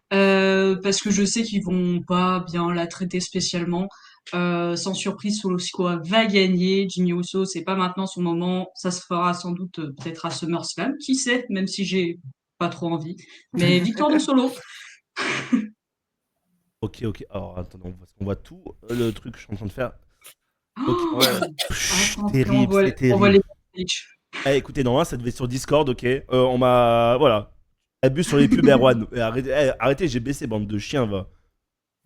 parce que je sais qu'ils vont pas bien la traiter spécialement. Sans surprise, Solo Sikoa va gagner. Jimmy Uso, c'est pas maintenant son moment. Ça se fera sans doute peut-être à SummerSlam, qui sait, même si j'ai pas trop envie. Mais victoire de Solo. Ok. Alors, attends, parce qu'on voit tout le truc que je suis en train de faire. Ok. Ouais. Attends, Terrible, c'est on voit terrible. les Ah, écoutez, non, ça devait être sur Discord, ok. On m'a. Voilà. Abuse sur les pubs, Erwan. Arrêtez, j'ai baissé, bande de chiens, va.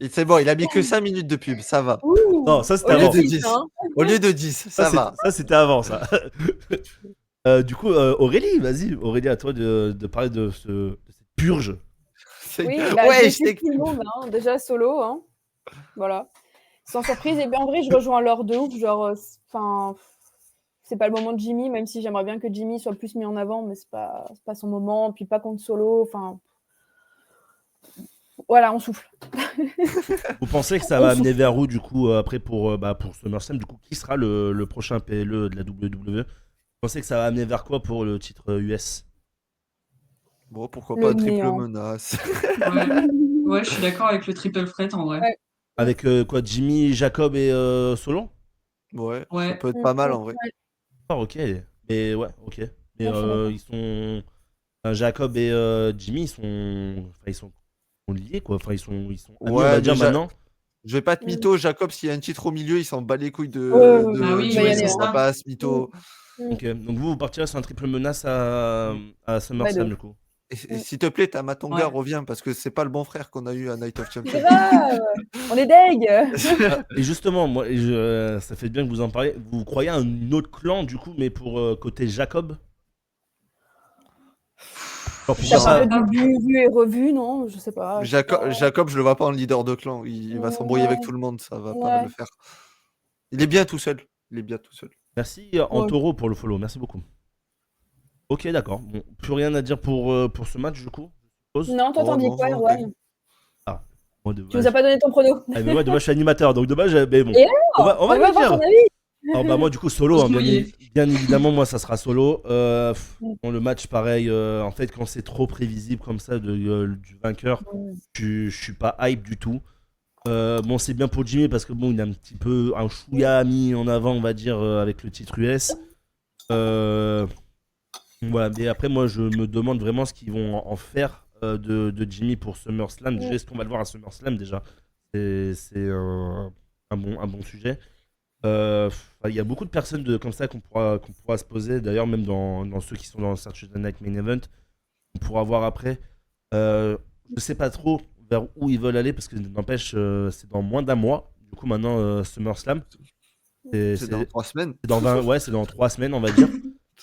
Et c'est bon, il a mis que 5 minutes de pub, ça va. Ouh. Non, ça c'était Au lieu avant. de de 10, 10. hein. Au lieu de 10, ça va. Ça, c'était avant, ça. Du coup, Aurélie, vas-y. Aurélie, à toi de parler de cette purge. Oui, bah, Ouais, j'ai je suivi tout le monde, hein. Déjà Solo, hein. Voilà. Sans surprise. Et bien en vrai, je rejoins l'heure de ouf. Genre, enfin, c'est pas le moment de Jimmy, même si j'aimerais bien que Jimmy soit plus mis en avant, mais c'est pas son moment. Puis pas contre Solo. Enfin, voilà, on souffle. Vous pensez que ça va amener vers où, du coup, après pour SummerSlam, du coup, qui sera le prochain PLE de la WWE? Vous pensez que ça va amener vers quoi pour le titre US? Bon, pourquoi Le pas triple néant. menace. Ouais, je suis d'accord avec le triple threat en vrai. Ouais. Avec quoi, Jimmy, Jacob et Solo? Ouais, ça Ouais. peut être pas mal en vrai. Ah, ok. Mais ouais, ok. Mais Ouais, je suis d'accord. ils sont. Jacob et Jimmy, ils sont liés, quoi. Enfin, ils sont amis, on Ouais, va dire déjà- maintenant. Je vais pas te mytho, Jacob, s'il y a un titre au milieu, il s'en bat les couilles de. Ouais, bah oui, Jimmy, ouais, on c'est va ça. pas se mytho. Ok, donc vous partirez sur un triple menace à Bah, SummerSlam, de du coup. Et Mm. s'il te plaît, Tamatonga Ouais. revient parce que c'est pas le bon frère qu'on a eu à Night of C'est Champions. grave. On est deg. Et justement, moi, ça fait bien que vous en parlez. Vous croyez à un autre clan, du coup, mais pour côté Jacob? Genre, Ça pourquoi fait pas? un peu du vu et revu, non? Je sais pas. Jacob, je le vois pas en leader de clan. Il va s'embrouiller avec Ouais. tout le monde, ça va pas Ouais. le faire. Il est bien tout seul. Il est bien tout seul. Merci Ouais. Antoro pour le follow, merci beaucoup. Ok, d'accord. Bon, plus rien à dire pour ce match, du coup, je suppose. Non, toi, t'en Oh dis non, quoi, non, Erwan? Ah, moi, Tu nous dommage. as pas donné ton prono. Ah, mais ouais, dommage, je suis animateur, donc dommage, mais bon. Et On va on le veut avoir dire. ton avis. Alors, bah, moi, du coup, solo, Faut hein, se mouiller. bien évidemment, moi, ça sera solo. Mm. Bon, le match, pareil, en fait, quand c'est trop prévisible comme ça du vainqueur, je suis pas hype du tout. Bon, c'est bien pour Jimmy parce que bon, il a un petit peu un chouïa mis en avant, on va dire, avec le titre US. Euh, voilà, mais après, moi, je me demande vraiment ce qu'ils vont en faire de Jimmy pour SummerSlam. Déjà, est-ce qu'on va le voir à SummerSlam déjà? C'est un bon sujet. Il y a beaucoup de personnes comme ça qu'on pourra se poser, d'ailleurs, même dans ceux qui sont dans le Saturday Night Main Event, on pourra voir après. Je sais pas trop vers où ils veulent aller parce que n'empêche, c'est dans moins d'un mois. Du coup, maintenant, SummerSlam, C'est dans 3 semaines. c'est dans 20, ouais, c'est dans 3 semaines, on va dire.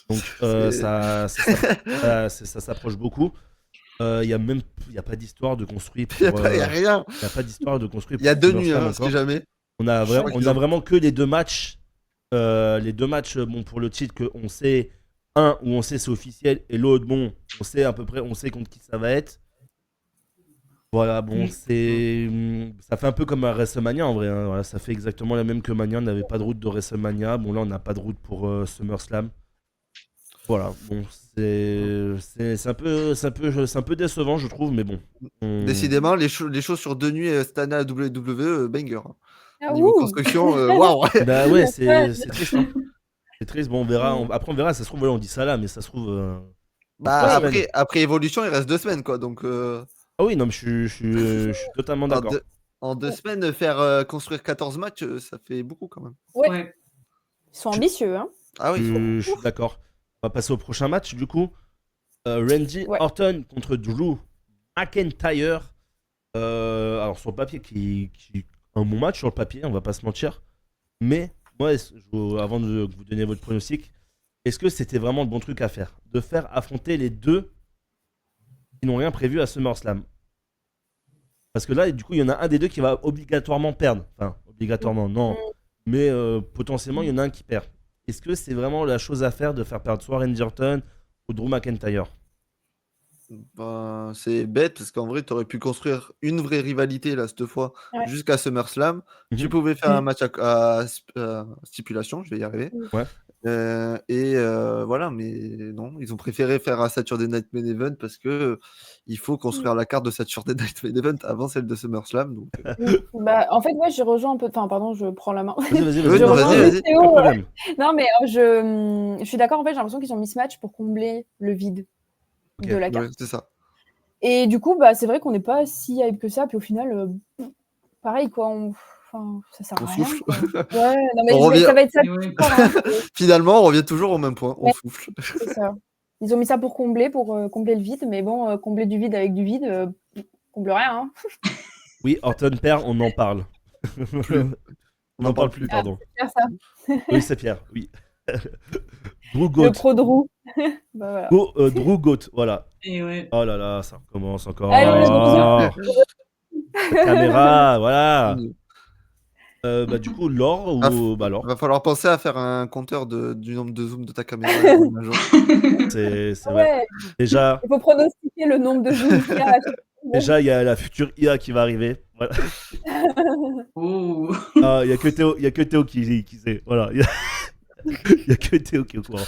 Donc, C'est- ça s'approche beaucoup. Il y a pas d'histoire de construit Il y a, pour. pas- y a rien. Y a pas d'histoire de construit Il y a pour 2 nuits, SummerSlam hein, encore. si jamais. On a, Je crois on qu'ils a ont- vraiment que les deux matchs. Les deux matchs, bon, pour le titre, qu'on sait, un où on sait c'est officiel, et l'autre, bon, on sait à peu près, on sait contre qui ça va être. Voilà, bon, ça fait un peu comme à WrestleMania en vrai, hein. Voilà, ça fait exactement la même que Mania. On n'avait pas de route de WrestleMania. Bon, là, on n'a pas de route pour SummerSlam. Voilà, bon, c'est un peu décevant, je trouve, mais bon. Décidément, les choses sur 2 nuits cette année à WWE, banger. Hein. Ah, Niveau ouh. construction, waouh. Bah ouais, c'est triste, hein. C'est triste. Bon, on verra. Mm. Après, on verra. Ça se trouve, voilà, on dit ça là, mais ça se trouve. Bah, 3 semaines. après Evolution, il reste 2 semaines, quoi. Donc, Ah oui, non, mais je suis totalement d'accord. en 2 semaines, faire construire 14 matchs, ça fait beaucoup quand même. Ouais. Ouais. Ils sont ambitieux, hein. Ah oui, Je suis d'accord. On va passer au prochain match, du coup. Randy Ouais. Orton contre Drew McIntyre. Alors, sur le papier, qui un bon match sur le papier, on va pas se mentir. Mais, moi, avant de vous donner votre pronostic, est-ce que c'était vraiment le bon truc à faire? De faire affronter les deux qui n'ont rien prévu à SummerSlam? Parce que là, du coup, il y en a un des deux qui va obligatoirement perdre. Enfin, obligatoirement, non. Mais potentiellement, il y en a un qui perd. Est-ce que c'est vraiment la chose à faire de faire perdre soit Randy Orton ou Drew McIntyre? ben, c'est bête parce qu'en vrai, tu aurais pu construire une vraie rivalité là cette fois Ouais. jusqu'à SummerSlam. Tu Mhm. pouvais faire un match à stipulation, je vais y arriver. Ouais. Voilà, mais non, ils ont préféré faire un Saturday Night Main Event parce que il faut construire la carte de Saturday Night Main Event avant celle de SummerSlam. Donc, Bah, en fait, moi, je rejoins un peu. Enfin, pardon, je prends la main. Vas-y, Oui, Je non, rejoins vas-y, un peu vas-y. Théo. Pas de problème. Non, mais je suis d'accord. En fait, j'ai l'impression qu'ils ont mis ce match pour combler le vide Ok. de la ouais, carte. c'est ça. Et du coup, bah, c'est vrai qu'on n'est pas si hype que ça. Puis au final, pareil, quoi. Enfin, ça sert On à rien. souffle. Quoi. Ouais, non, mais On revient- ça va être ça. Et ouais. Finalement, on revient toujours au même point. On Ouais. souffle. C'est ça. Ils ont mis ça pour combler le vide. Mais bon, combler du vide avec du vide, comble rien. Hein. Oui, Orton perd, on en parle. On n'en parle plus, Ah, pardon. c'est ça. Oui, c'est Pierre, oui. Drew Le Goat. pro Drew. Bah, voilà. Drew Goat, voilà. Et ouais. Oh là là, ça recommence encore. Allez, La caméra, voilà. Bah, du coup, Laure ou. Bah, Laure. Va falloir penser à faire un compteur du nombre de zooms de ta caméra. un jour. C'est Ah vrai. ouais, Déjà, il faut pronostiquer le nombre de jours qu'il y a. déjà, il y a la future IA qui va arriver. Voilà. Oh. Ah, il y a que Théo qui sait. Voilà. Il y a que Théo qui est au courant.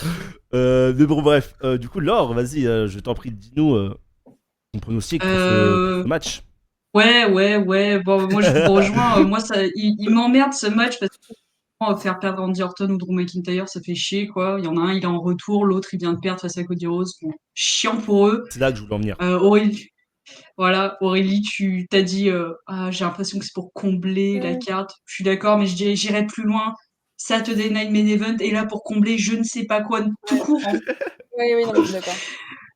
Mais bon, bref. Du coup, Laure, vas-y, je t'en prie, dis-nous ton pronostic pour ce match. Ouais. Bon, moi, je vous rejoins. Moi, il m'emmerde ce match parce que faire perdre Randy Orton ou Drew McIntyre, ça fait chier, quoi. Il y en a un, il est en retour, l'autre, il vient de perdre face à Cody Rhodes. Bon, chiant pour eux. C'est là que je voulais en venir. Aurélie, tu t'as dit, j'ai l'impression que c'est pour combler la carte. Je suis d'accord, mais j'irai plus loin. Saturday Night Main Event est là pour combler je ne sais pas quoi tout court. Oui, non, mais je suis d'accord.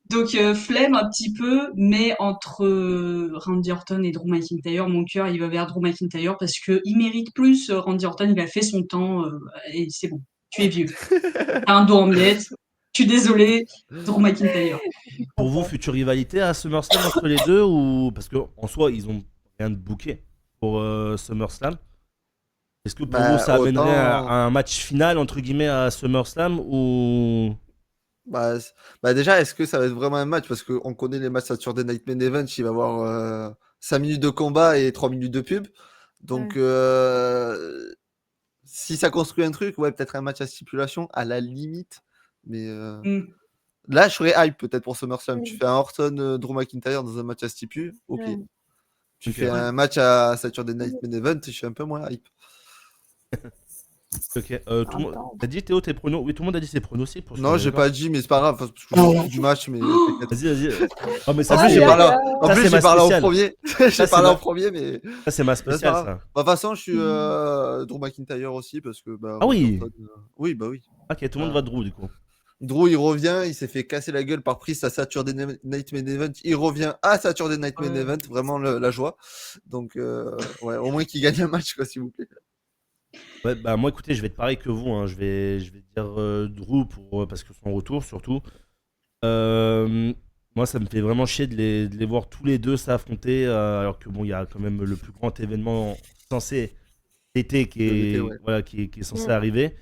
Donc flemme un petit peu, mais entre Randy Orton et Drew McIntyre, mon cœur il va vers Drew McIntyre parce que il mérite plus. Randy Orton il a fait son temps et c'est bon. Tu es vieux, t'as un dos en miettes. Je suis désolée, Drew McIntyre. Pour vous, future rivalité à SummerSlam entre les deux ou parce qu'en soi, ils ont rien de booké pour SummerSlam. Est-ce que pour vous, ça amènerait à un match final entre guillemets à SummerSlam ou Déjà, est-ce que ça va être vraiment un match? Parce qu'on connaît les matchs Saturday Night Main Event, il va y avoir 5 minutes de combat et 3 minutes de pub. Donc, si ça construit un truc, ouais, peut-être un match à stipulation, à la limite. Mais là, je serais hype peut-être pour SummerSlam. Tu fais un Orton, Drew McIntyre dans un match à stipu, ok. Tu fais un match à Saturday Night Main Event, je suis un peu moins hype. Ok, tout le monde. T'as dit Théo tes pronos? Oui, tout le monde a dit ses pronostics pour Non, j'ai pas dit, mais c'est pas grave, parce que je m'en fous du match, mais Vas-y. Oh, mais En ça, plus, j'ai c'est parlé en ça, plus, c'est j'ai ma parlé en spéciale. premier. Ça, J'ai c'est parlé ma- en premier, mais ça, c'est ma c'est pas spéciale, grave. ça. De toute façon, je suis Drew McIntyre aussi, parce que Ah oui. Orton, oui, bah oui. Ok, tout le monde va Drew du coup. Drew, il revient, il s'est fait casser la gueule par Priest à Saturday Night Main Event. Il revient à Saturday Night Main Ouais. Event, vraiment la joie. Donc, ouais, au moins qu'il gagne un match, quoi, s'il vous plaît. Ouais, bah moi écoutez, je vais être pareil que vous, hein. Je vais dire Drew parce que son retour surtout. Moi ça me fait vraiment chier de les voir tous les deux s'affronter alors que bon il y a quand même le plus grand événement censé l'été qui est, l'été, ouais. voilà, qui est censé arriver.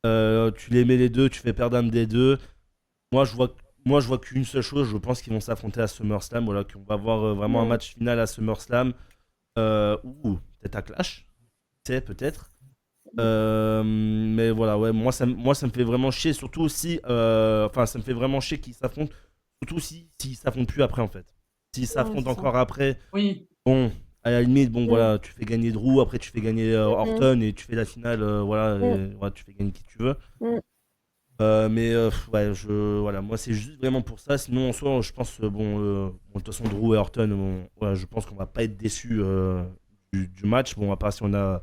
Tu les mets les deux, tu fais perdre un des deux. Moi je vois qu'une seule chose, je pense qu'ils vont s'affronter à SummerSlam, voilà, qu'on va avoir vraiment un match final à SummerSlam ou peut-être à Clash, tu sais, peut-être. Mais voilà, ouais, moi ça me fait vraiment chier, surtout si. Enfin, ça me fait vraiment chier qu'ils s'affrontent, surtout s'ils s'affrontent plus après en fait. S'ils s'affrontent c'est ça. encore après, Oui. bon, à la limite, bon voilà, tu fais gagner Drew, après tu fais gagner Orton et tu fais la finale, voilà, et, voilà, tu fais gagner qui tu veux. Mais ouais, voilà, moi c'est juste vraiment pour ça. Sinon, en soi, je pense, bon, de toute façon, Drew et Orton, bon, voilà, je pense qu'on va pas être déçus du match. Bon, à part si on a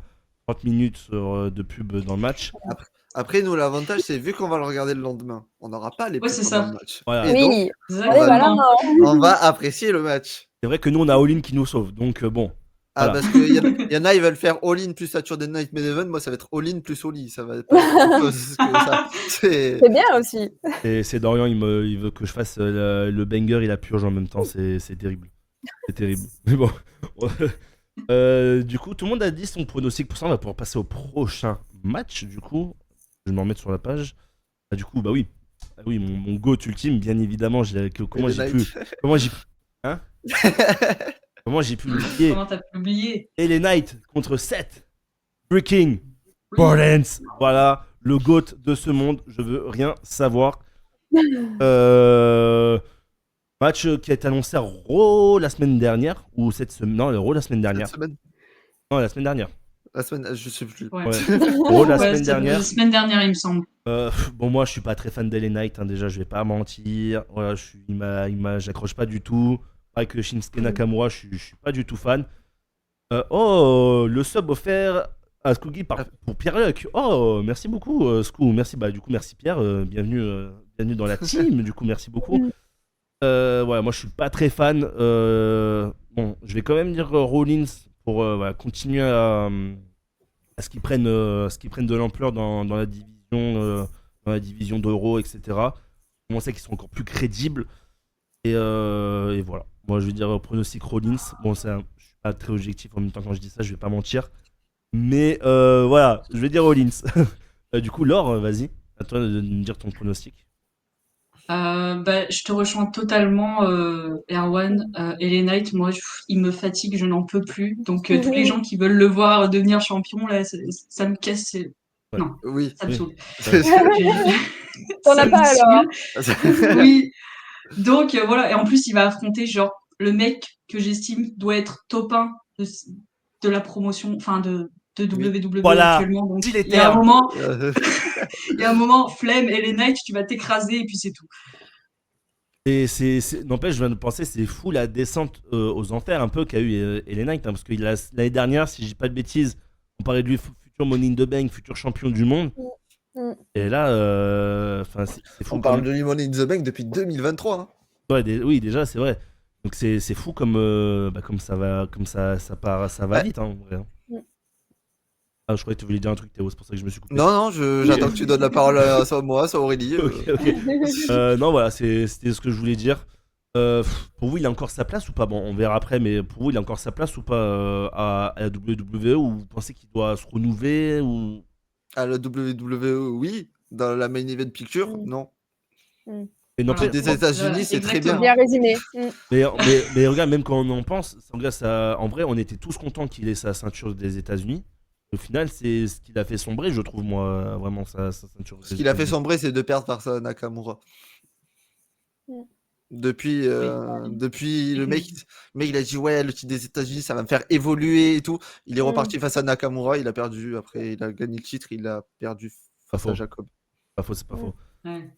30 minutes de pub dans le match. Après, nous, l'avantage, c'est vu qu'on va le regarder le lendemain, on n'aura pas les pubs c'est pendant ça. le match. Voilà. Et donc, Oui, Exactement. on va apprécier le match. C'est vrai que nous, on a All-In qui nous sauve. Donc, bon. Ah, Voilà. parce qu'il y en a, ils veulent faire all-in plus Saturday Night Main Event. Moi, ça va être all-in plus all-in. Ça va pas être autre chose que ça. c'est bien aussi. Et c'est Dorian, il veut que je fasse le banger et la purge en même temps. C'est terrible. C'est terrible. Mais bon. Du coup, tout le monde a dit son pronostic. Pour ça, on va pouvoir passer au prochain match. Du coup, je vais m'en remettre sur la page. Ah, du coup, bah oui. Ah oui, mon GOAT ultime, bien évidemment. Comment j'ai pu. Hein Comment j'ai pu l'oublier? Comment t'as pu l'oublier? LA Knight contre Seth freaking Rollins. Voilà, le GOAT de ce monde. Je veux rien savoir. Match qui a été annoncé à Raw la semaine dernière. Ou cette semaine. Non, le Raw la semaine dernière. Non, la semaine dernière. La semaine, je sais plus. Ouais. Raw la semaine c'est dernière. La semaine dernière, il me semble. Bon, moi, je suis pas très fan d'LA Knight. Hein, déjà, je vais pas mentir. Voilà, j'accroche pas du tout. Avec Shinsuke Nakamura, je suis pas du tout fan. Le sub offert à Skoogie pour Pierre-Luc. Oh, merci beaucoup, Skoo. Merci, du coup, merci Pierre. Bienvenue dans la team. Du coup, merci beaucoup. Ouais, moi, je suis pas très fan. Bon, je vais quand même dire Rollins pour voilà, continuer à ce qu'ils prennent de l'ampleur dans la division d'Euro, etc. On sait qu'ils sont encore plus crédibles. Et voilà. Moi, je vais dire pronostic Rollins. Bon, je suis pas très objectif en même temps quand je dis ça, je vais pas mentir. Mais voilà, je vais dire Rollins. Du coup, Laure, vas-y. À toi de me dire ton pronostic. Je te rejoins totalement, Erwan. LA Knight, moi, il me fatigue, je n'en peux plus. Donc, tous les gens qui veulent le voir devenir champion, là, ça me casse. Ouais. Non, Oui. ça me saoule. T'en Ça as me pas alors. saoule. Oui. Donc, voilà. Et en plus, il va affronter, genre, le mec que j'estime doit être top 1 de la promotion, enfin, de WWE Voilà. actuellement. Donc, Dis les il y a un termes. moment, flemme, LA Knight, tu vas t'écraser et puis c'est tout. Et n'empêche, je viens de penser, c'est fou la descente aux enfers un peu qu'a eu LA Knight. Hein, parce que l'année dernière, si je dis pas de bêtises, on parlait de lui futur futur Money in the Bank, futur champion du monde. Mm. Et là, c'est fou. On parle de Money in the Bank depuis 2023. Hein. Ouais, oui, déjà, c'est vrai. Donc c'est fou comme ça va, ça va vite. Hein, en vrai. Ah, je croyais que tu voulais dire un truc, Théo, c'est pour ça que je me suis coupé. Non, j'attends que tu donnes la parole à moi, soit Aurélie. Ok. Non, voilà, c'était ce que je voulais dire. Pour vous, il a encore sa place ou pas? Bon, on verra après, mais pour vous, il a encore sa place ou pas à la WWE, ou vous pensez qu'il doit se renouveler ou... À la WWE, oui. Dans la main event picture, non. Et non, Voilà. Des États-Unis, c'est très bien. Bien résumé. mais regarde, même quand on en pense, en vrai, on était tous contents qu'il ait sa ceinture des États-Unis. Au final, c'est ce qu'il a fait sombrer, je trouve, moi, vraiment, sa ceinture. Ce qu'il a fait sombrer, c'est de perdre face à Nakamura. Depuis, le mec, il a dit ouais, le titre des États-Unis, ça va me faire évoluer et tout. Il est reparti face à Nakamura, il a perdu. Après, il a gagné le titre, il a perdu face à Jacob. Pas faux, c'est pas faux. Ouais.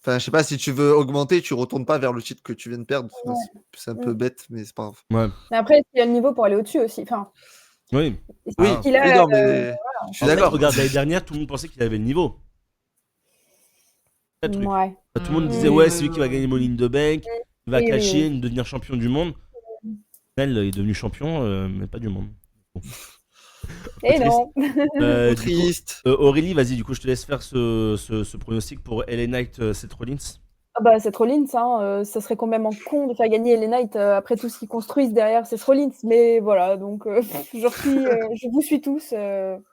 Enfin, je sais pas, si tu veux augmenter, tu retournes pas vers le titre que tu viens de perdre. Enfin, c'est un peu bête, mais c'est pas grave. Ouais. Mais après, il y a le niveau pour aller au-dessus aussi. Enfin, Oui. Oui, il a, non, mais je suis En fait, d'accord. regarde, l'année dernière, tout le monde pensait qu'il avait le niveau. C'est le truc. ouais. Tout le monde disait ouais, c'est lui qui va gagner Money in the Bank, il va cacher, devenir champion du monde. Elle est devenu champion, mais pas du monde. Bon. Et non. Triste. Aurélie, vas-y, du coup, je te laisse faire ce pronostic pour LA Knight, Seth Rollins. Ah bah, Seth Rollins, ça serait complètement con de faire gagner LA Knight après tout ce qu'ils construisent derrière Seth Rollins. Mais voilà, donc je vous suis tous.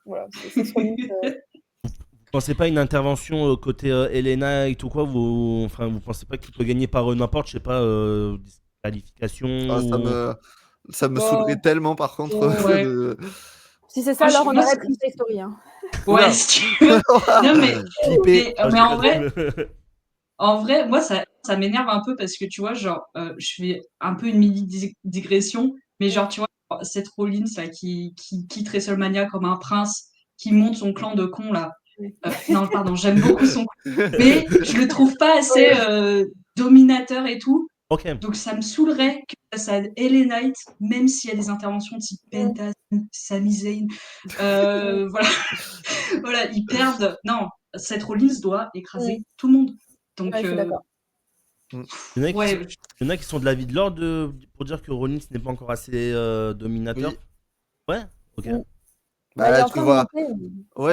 Voilà, Seth Rollins. Vous pensez pas une intervention côté LA Knight ou quoi? Vous pensez pas qu'il peut gagner par n'importe, je sais pas, qualification Ça me saoulerait tellement, par contre. Ouais. Si c'est ça, alors on arrête Insta Story. Hein. Ouais, si tu veux. Non, mais en vrai, moi, ça m'énerve un peu parce que tu vois, genre, je fais un peu une mini digression, mais genre, tu vois, Seth Rollins là, qui quitte WrestleMania comme un prince, qui monte son clan de cons là. Non, pardon, j'aime beaucoup son clan, mais je le trouve pas assez dominateur et tout. Ok. Donc ça me saoulerait que face à LA Knight, même s'il y a des interventions type Penta, Sami Zayn, voilà, ils perdent. Non, Seth Rollins doit écraser tout le monde. Donc, je suis d'accord. Il y en a qui sont de l'avis de l'ordre pour dire que Rollins n'est pas encore assez dominateur. Oui. Ouais, ok. Bah, tu vois,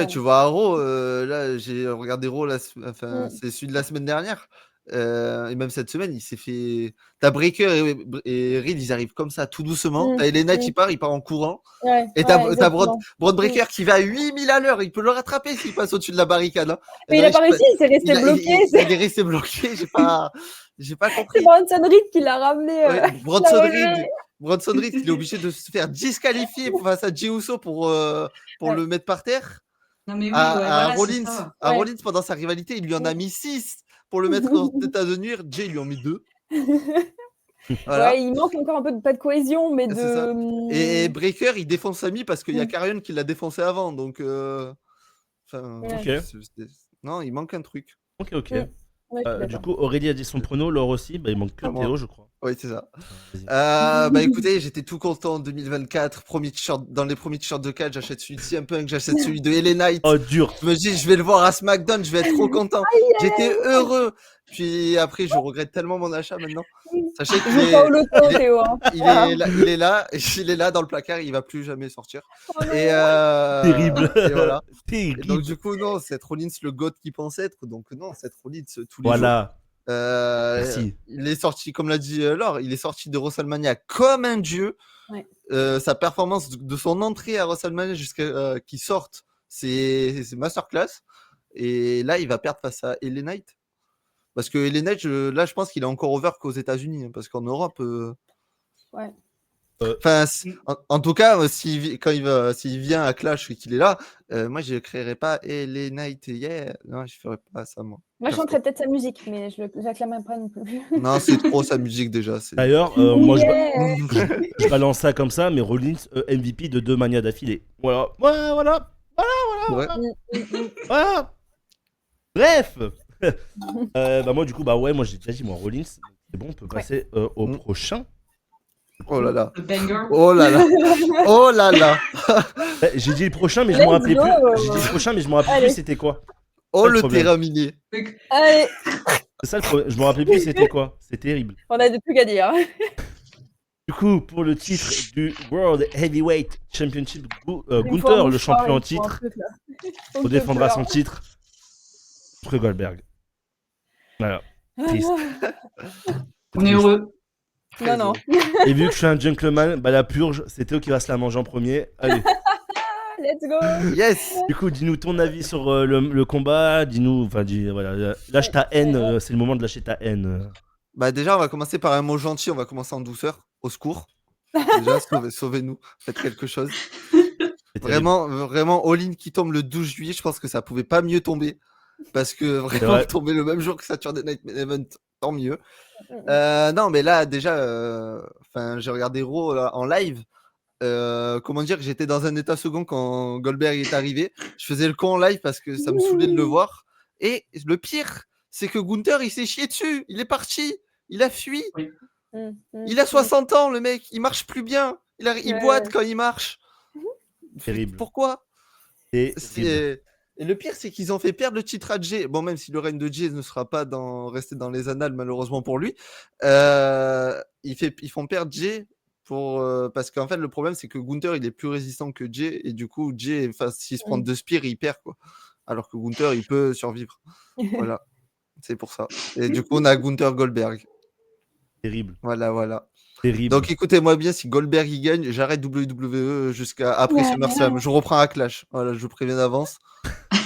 tu vois à Raw, là j'ai regardé Raw, c'est celui de la semaine dernière, et même cette semaine, il s'est fait. T'as Breaker et Reed, ils arrivent comme ça, tout doucement. T'as LA Knight qui part en courant. Et t'as Bron Breaker qui va à 8000 à l'heure, il peut le rattraper s'il passe au-dessus de la barricade. Hein. Mais il a pas réussi, il s'est resté bloqué. Il est resté bloqué, j'ai pas compris. C'est Bronson Reed qui l'a ramené. Bronson Reed, il est obligé de se faire disqualifier face à Jey Uso pour le mettre par terre. Non, mais oui, Rollins, pendant sa rivalité, il lui en a mis 6 pour le mettre en état de nuire. Jey, il lui en mis 2. Voilà. Ouais, il manque encore un peu pas de cohésion, mais de. Et Breaker, il défonce Sami parce qu'il y a Carrion qui l'a défoncé avant. Donc, non, il manque un truc. Ok. Du coup, Aurélie a dit son prono, Laure aussi. Bah, il manque que Théo, je crois. Oui, c'est ça. Bah écoutez, j'étais tout content en 2024. Dans les premiers t-shirts de 4, j'achète celui de CM Punk, j'achète celui de LA Knight. Oh, dur. Je me dis, je vais le voir à SmackDown, je vais être trop content. J'étais heureux. Puis après, je regrette tellement mon achat maintenant. Sachez qu'il il est là dans le placard, il va plus jamais sortir. Terrible. Et voilà. Terrible. Et donc du coup, non, Seth Rollins, le GOAT qu'il pense être. Donc non, Seth Rollins tous les jours. Merci. Il est sorti, comme l'a dit Laure, il est sorti de WrestleMania comme un dieu. Sa performance de son entrée à WrestleMania jusqu'à qu'il sorte, c'est masterclass. Et là, il va perdre face à LA Knight. Parce que LA Knight, là, je pense qu'il est encore over qu'aux États-Unis. Parce qu'en Europe. En tout cas, s'il vient à Clash et qu'il est là, moi je ne créerai pas LA Knight. Non, je ne ferai pas ça, moi. Moi, je chanterais peut-être sa musique, mais je ne l'acclame pas non plus. Non, c'est trop sa musique déjà. D'ailleurs, moi je balance ça comme ça, mais Rollins MVP de 2 Mania d'affilée. Voilà. Bref. Moi du coup, moi j'ai déjà dit, moi Rollins, c'est bon, on peut passer au prochain. Oh là là. Le banger. Oh là là. Oh là là. J'ai dit le prochain, mais je Let's me rappelais go. plus. J'ai dit le prochain, mais je me rappelais Allez. plus c'était quoi. Oh Pas le le problème. terrain miné. Allez, C'est ça le problème. Je me rappelais plus c'était quoi. C'est terrible. on a des trucs à dire. Du coup, pour le titre du World Heavyweight Championship, Il me faut un Gunther, le mouchoir, champion en il me faut un titre, truc, là. on défendra son titre contre Goldberg. Voilà. Triste. On est heureux. Non, non. Et vu que je suis un gentleman, bah la purge, c'est Théo qui va se la manger en premier. Allez. Let's go. Yes. Du coup, dis-nous ton avis sur le combat. Dis-nous, enfin, voilà, lâche ta haine. C'est le moment de lâcher ta haine. Bah déjà, on va commencer par un mot gentil. On va commencer en douceur. Au secours. Déjà, sauvez-nous. Faites quelque chose. C'est terrible. Vraiment, All-In qui tombe le 12 juillet. Je pense que ça pouvait pas mieux tomber. Parce que vraiment, vrai. tomber le même jour que Saturday Night Main Event, tant mieux. Non, mais là, déjà, j'ai regardé Raw en live. Comment dire, j'étais dans un état second quand Goldberg est arrivé. Je faisais le con en live parce que ça me saoulait de le voir. Et le pire, c'est que Gunther, il s'est chié dessus. Il est parti. Il a fui. Il a 60 ans, le mec. Il marche plus bien. Il boite quand il marche. Terrible. Pourquoi? C'est terrible. Et le pire, c'est qu'ils ont fait perdre le titre à Jay. Bon, même si le règne de Jay ne sera pas resté dans les annales, malheureusement pour lui. Ils font perdre Jay parce qu'en fait, le problème, c'est que Gunther, il est plus résistant que Jay. Et du coup, Jay, s'il se prend 2 spires, il perd, quoi. Alors que Gunther, il peut survivre. Voilà. C'est pour ça. Et du coup, on a Gunther Goldberg. Terrible. Voilà. Terrible. Donc écoutez-moi bien, si Goldberg il gagne, j'arrête WWE jusqu'à après SummerSlam. Je reprends à Clash. Voilà, je vous préviens d'avance.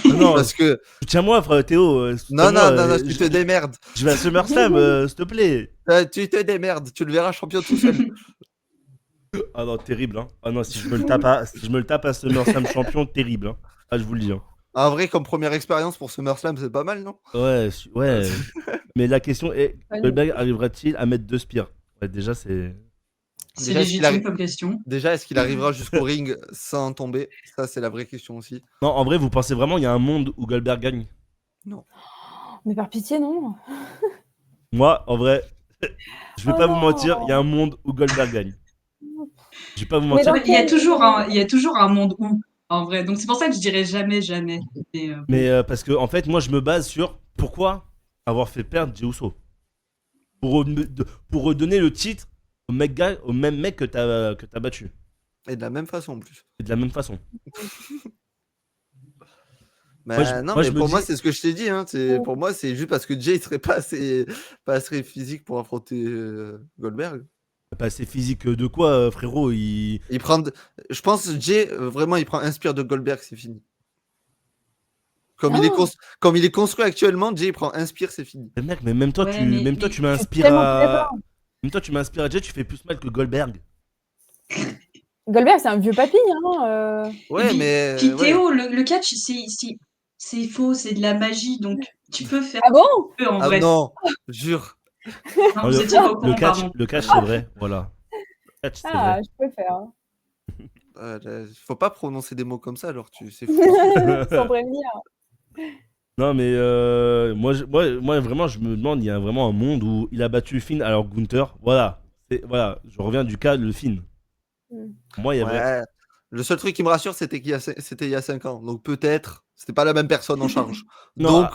Non, Parce que soutiens-moi, frère Théo. non, soutiens-moi, tu te démerdes. Je vais à SummerSlam, s'il te plaît. Tu te démerdes. Tu le verras champion tout seul. Ah non, terrible. Hein. Ah non, si je me le tape à SummerSlam champion, terrible. Hein. Ah, je vous le dis. Hein. En vrai, comme première expérience pour SummerSlam, c'est pas mal, non? Ouais. Mais la question est, Goldberg arrivera-t-il à mettre 2 spires? Ouais, déjà, c'est... C'est Déjà, légitime comme question. Déjà, est-ce qu'il arrivera jusqu'au ring sans tomber? Ça, c'est la vraie question aussi. Non, en vrai, vous pensez vraiment qu'il y a un monde où Goldberg gagne? Non. Mais par pitié, non. Moi, en vrai, je vais pas vous non. mentir, il y a un monde où Goldberg gagne. Je vais pas vous Mais mentir. dans Il y a toujours un monde où, en vrai. Donc c'est pour ça que je dirais jamais. Et, Mais parce que, en fait, moi, je me base sur pourquoi avoir fait perdre Jey Uso. Pour redonner le titre au même mec que t'as battu. Et de la même façon, en plus. Et de la même façon. Bah, Moi, je me pour moi, dis- c'est ce que je t'ai dit. Hein. Pour moi, c'est juste parce que Jay il serait pas assez physique pour affronter Goldberg. Pas assez physique de quoi, frérot? Je pense que Jay, vraiment, il prend inspire de Goldberg, c'est fini. Comme il est construit actuellement, Jay il prend inspire, c'est fini. Mais mec, mais même toi, Ouais, tu m'inspires tellement à... Même toi, tu m'inspires à Jay, tu fais plus mal que Goldberg. Goldberg, c'est un vieux papy. Hein. Ouais, mais. Puis ouais. Théo, le catch, c'est faux, c'est de la magie. Donc tu peux faire Ah bon? un peu en Ah vrai. non, jure. Non, vous étiez pas au courant, pardon. Le catch, c'est vrai. Voilà. Le catch, c'est Ah, vrai. je peux le faire. Faut pas prononcer des mots comme ça, alors c'est fou. Sans prévenir. Non, mais moi, vraiment, je me demande, il y a vraiment un monde où il a battu Finn alors Gunther. Voilà. Je reviens du cas de Finn. Pour moi, il y avait... Ouais. Le seul truc qui me rassure, c'était il y a 5 ans. Donc peut-être, c'était pas la même personne en charge. Non, Donc,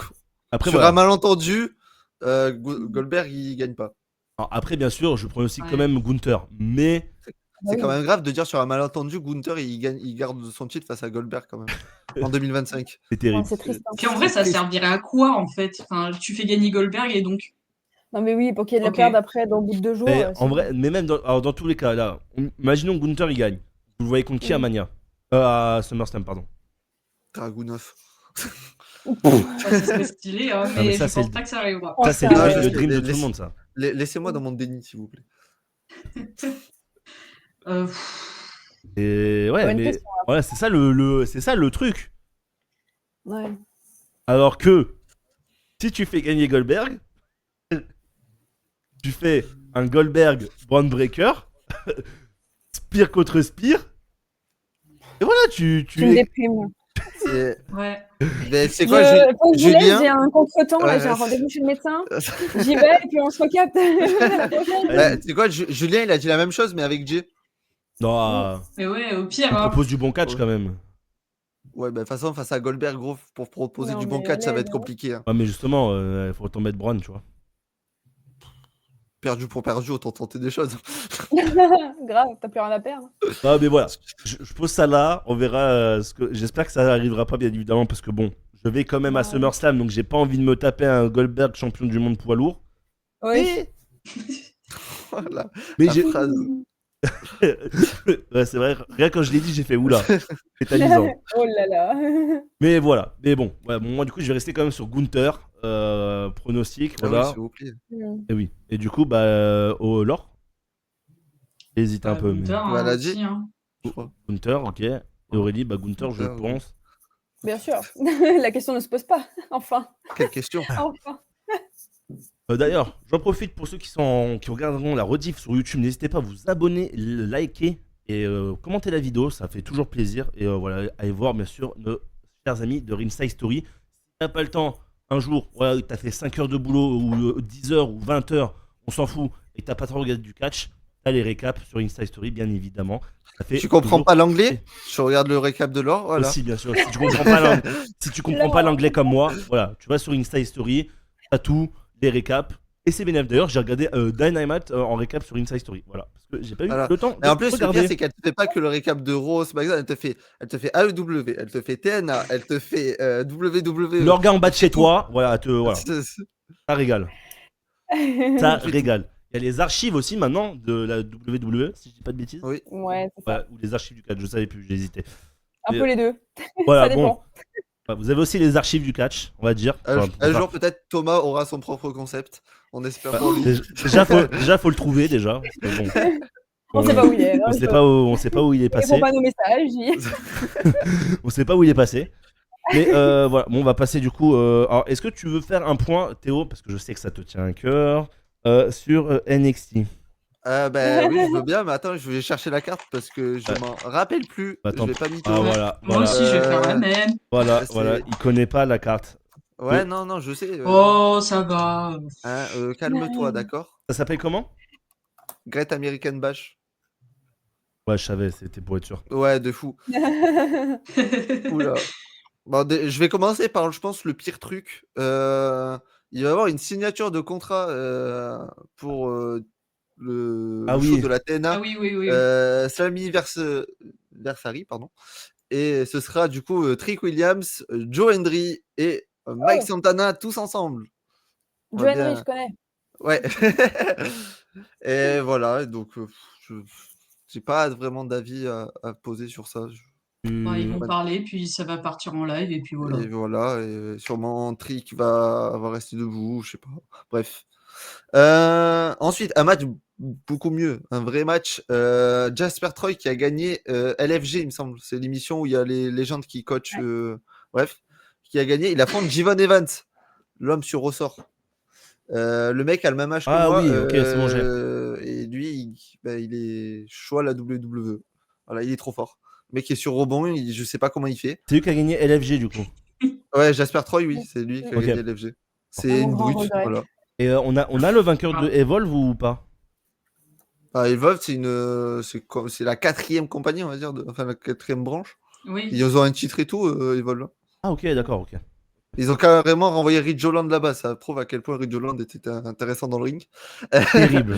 après, sur voilà. un malentendu, Goldberg, il gagne pas. Alors, après, bien sûr, je prends aussi Ouais. quand même Gunther. Mais C'est quand même grave de dire sur un malentendu, Gunther, il garde son titre face à Goldberg quand même. En 2025. c'est terrible. C'est triste. Hein. Puis en vrai, ça servirait à quoi en fait? Enfin, tu fais gagner Goldberg et donc. Non, mais oui, pour qu'il y ait de la Ok. perte après, au bout de 2 jours. Mais c'est en bon. vrai, mais même dans tous les cas, là, imaginons que Gunther il gagne. Vous le voyez contre qui à Mania? À SummerSlam, pardon. Dragunov. Ça serait stylé, hein, mais mais ça, je c'est pense le- pas que ça arrivera. Oh, Ça, c'est ça, le dream de tout laisse- le monde, ça. Laissez-moi dans mon déni, s'il vous plaît. Et ouais, Bonne mais question, voilà, c'est ça c'est ça le truc. Ouais. Alors que si tu fais gagner Goldberg, tu fais un Goldberg Braun Breaker, Spear contre Spear. Et voilà, tu Tu me es... déprimes. C'est- Ouais. Mais c'est quoi, Faut que je vous laisse, j'ai Julien? un contretemps, là, Ouais, j'ai un rendez-vous chez le médecin. J'y vais et puis on se recapte. À la prochaine. Bah, tu sais quoi, Julien, il a dit la même chose, mais avec Jay. Non, Mais ouais, au pire, on hein. propose du bon catch Ouais. quand même. Ouais, bah, de toute façon, face à Goldberg, gros, pour proposer Non, du bon mais catch, ça va allez, être non. compliqué. Hein. Ouais, mais justement, il faut tomber de Braun, tu vois. Perdu pour perdu, autant tenter des choses. Grave, t'as plus rien à perdre. Non, mais voilà. Je pose ça là, on verra j'espère que ça arrivera pas, bien évidemment, parce que bon, je vais quand même à Ouais. SummerSlam, donc j'ai pas envie de me taper un Goldberg champion du monde poids lourd. Oui. Mais voilà, Mais la j'ai. phrase. Ouais, c'est vrai, rien quand je l'ai dit, j'ai fait oula. Pétalisant. Oh là là. Mais voilà, mais bon, ouais, bon, moi du coup, je vais rester quand même sur Gunther, pronostic, Ah oui, voilà. s'il vous plaît. Et oui. Et du coup, au Lore, j'hésite un Bah, peu, mais. Gunther, Bah, elle a aussi, dit. hein. Je crois. Gunther, ok. Et Aurélie, bah Gunther, je Gunther, oui. pense. Bien sûr. La question ne se pose pas. Enfin. Quelle question. Enfin. D'ailleurs, j'en profite pour ceux qui regarderont la rediff sur YouTube. N'hésitez pas à vous abonner, liker et commenter la vidéo. Ça fait toujours plaisir. Et voilà, allez voir bien sûr nos chers amis de Ringside Story. Si t'as pas le temps, un jour, voilà, t'as fait 5 heures de boulot ou 10 heures ou 20 heures, on s'en fout, et t'as pas trop regardé du catch, t'as les récaps sur Ringside Story, bien évidemment. Ça fait Tu comprends toujours pas l'anglais? Je regarde le récap de l'or, voilà. aussi, bien sûr. Si tu comprends pas l'anglais comme moi, voilà, tu vas sur Insta Story, t'as tout, les récaps. Et c'est bénéfique. D'ailleurs, j'ai regardé Dynamite en récap sur Insta Story. Voilà. Parce que j'ai pas eu Voilà. le temps Et en de plus, le regarder. pire, c'est qu'elle te fait pas que le récap de Raw, SmackDown, elle te fait AEW, elle te fait TNA, elle te fait WWE. L'organe en bas de chez toi, voilà, voilà. C'est- Ça régale. Ça régale. Il y a les archives aussi maintenant de la WWE, si je dis pas de bêtises. Oui. Ouais, c'est ça. Ouais, ou les archives du catch, je savais plus, j'ai hésité. Un peu les deux. Voilà, Ça dépend. bon. Bah, vous avez aussi les archives du catch, on va dire. Enfin, pour Un faire- jour, peut-être Thomas aura son propre concept. On espère Bah, pour lui. déjà, faut le trouver déjà. Parce que bon, On sait pas où il est. on sait pas où, on sait pas où il est Il passé. répond pas à nos messages. On sait pas où il est passé. Mais voilà, bon, on va passer du coup. Alors, est-ce que tu veux faire un point, Théo, parce que je sais que ça te tient à cœur, sur NXT? Ben oui, je veux bien, mais attends, je vais chercher la carte parce que je m'en rappelle plus. Attends. Je vais pas mytho. Ah, Ouais. voilà, Moi voilà. aussi, je vais faire la même. Voilà, c'est- voilà, il connaît pas la carte. Ouais, non, je sais. Oh, ça va. Hein, calme-toi, d'accord? Ça s'appelle comment? Great American Bash. Ouais, je savais, c'était pour être sûr. Ouais, de fou. Oula. Bon, je vais commencer par, je pense, le pire truc. Il va y avoir une signature de contrat pour le Ah show oui. de la TNA. Ah oui, oui, oui. Slammiversary, pardon. Et ce sera du coup Trick Williams, Joe Hendry et Mike Santana tous ensemble. On va Joe bien- Henry, je connais. Ouais. Et voilà, donc je j'ai pas vraiment d'avis à poser sur ça. Bah, ils vont Ouais. parler, puis ça va partir en live, et puis voilà. Et voilà, et sûrement Trick va rester debout, je sais pas. Bref. Ensuite, un match beaucoup mieux, un vrai match. Jasper Troy qui a gagné LFG, il me semble. C'est l'émission où il y a les légendes qui coachent. Bref, qui a gagné. Il affronte Jivon Evans, l'homme sur ressort. Le mec a le même âge que Ah moi. oui, ok, c'est bon, j'ai. Et lui, il est chaud à la WWE. Voilà, il est trop fort. Le mec est sur rebond, je sais pas comment il fait. C'est lui qui a gagné LFG du coup. Ouais, Jasper Troy, oui, c'est lui qui a Ok. gagné LFG. C'est Un une grand brute, regret. voilà. Et on a le vainqueur de Evolve ou pas? Ah, Evolve, c'est la 4e compagnie, on va dire, enfin la 4e branche. Oui. Ils ont un titre et tout, Evolve. Ah ok, d'accord, ok. Ils ont carrément renvoyé Ridge Holland là-bas. Ça prouve à quel point Ridge Holland était intéressant dans le ring. Terrible.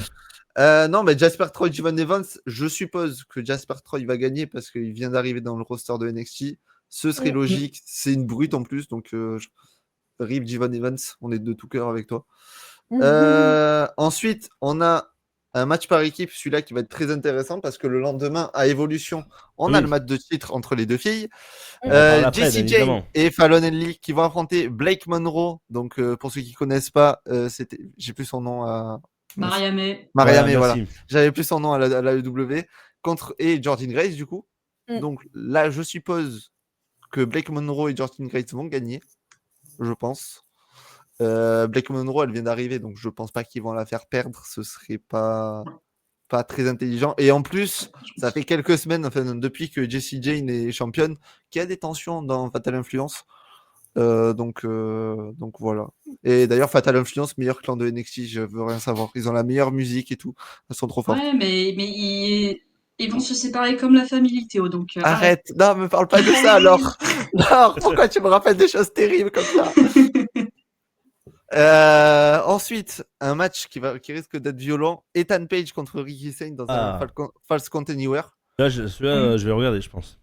Non, mais Jasper Troy, Jivon Evans, je suppose que Jasper Troy va gagner parce qu'il vient d'arriver dans le roster de NXT. Ce serait logique. C'est une brute en plus, donc RIP Jivon Evans, on est de tout cœur avec toi. Ensuite, on a un match par équipe, celui-là qui va être très intéressant parce que le lendemain, à Evolution, on a le match de titre entre les deux filles. Jessie Jane et Fallon Henley qui vont affronter Blake Monroe. Donc, pour ceux qui ne connaissent pas, j'ai plus son nom à. Maria May. Voilà. J'avais plus son nom à la EW. Et Jordynne Grace, du coup. Donc là, je suppose que Blake Monroe et Jordynne Grace vont gagner. Je pense. Blake Monroe, elle vient d'arriver, donc je pense pas qu'ils vont la faire perdre. Ce serait pas très intelligent. Et en plus, ça fait quelques semaines, enfin, depuis que Jessie Jane est championne, qu'il y a des tensions dans Fatal Influence. Donc voilà. Et d'ailleurs, Fatal Influence, meilleur clan de NXT, je veux rien savoir. Ils ont la meilleure musique et tout. Elles sont trop fortes. Ouais, mais ils vont se séparer comme la famille, Théo, donc arrête. Arrête, non, me parle pas de ça alors. Non, pourquoi tu me rappelles des choses terribles comme ça? Ensuite, un match qui risque d'être violent. Ethan Page contre Ricky Sane dans un False Count Anywhere. Là, celui-là, je vais regarder, je pense.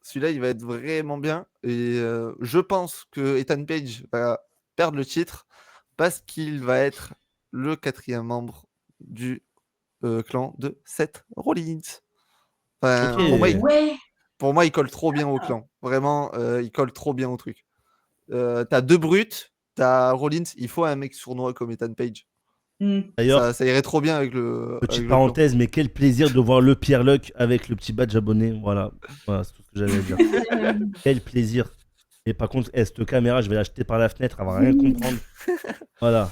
Celui-là, il va être vraiment bien. Et je pense que Ethan Page va perdre le titre parce qu'il va être le 4e membre du clan de Seth Rollins. Enfin, Ok. pour moi, il colle trop bien au clan. Vraiment, il colle trop bien au truc. T'as 2 brutes, t'as Rollins, il faut un mec sournois comme Ethan Page. D'ailleurs, ça irait trop bien avec le. petite avec le parenthèse, mais quel plaisir de voir le Pierre Luck avec le petit badge abonné. Voilà, c'est tout ce que j'avais à dire. Quel plaisir. Et par contre, cette caméra, je vais l'acheter par la fenêtre, elle va rien comprendre. Voilà.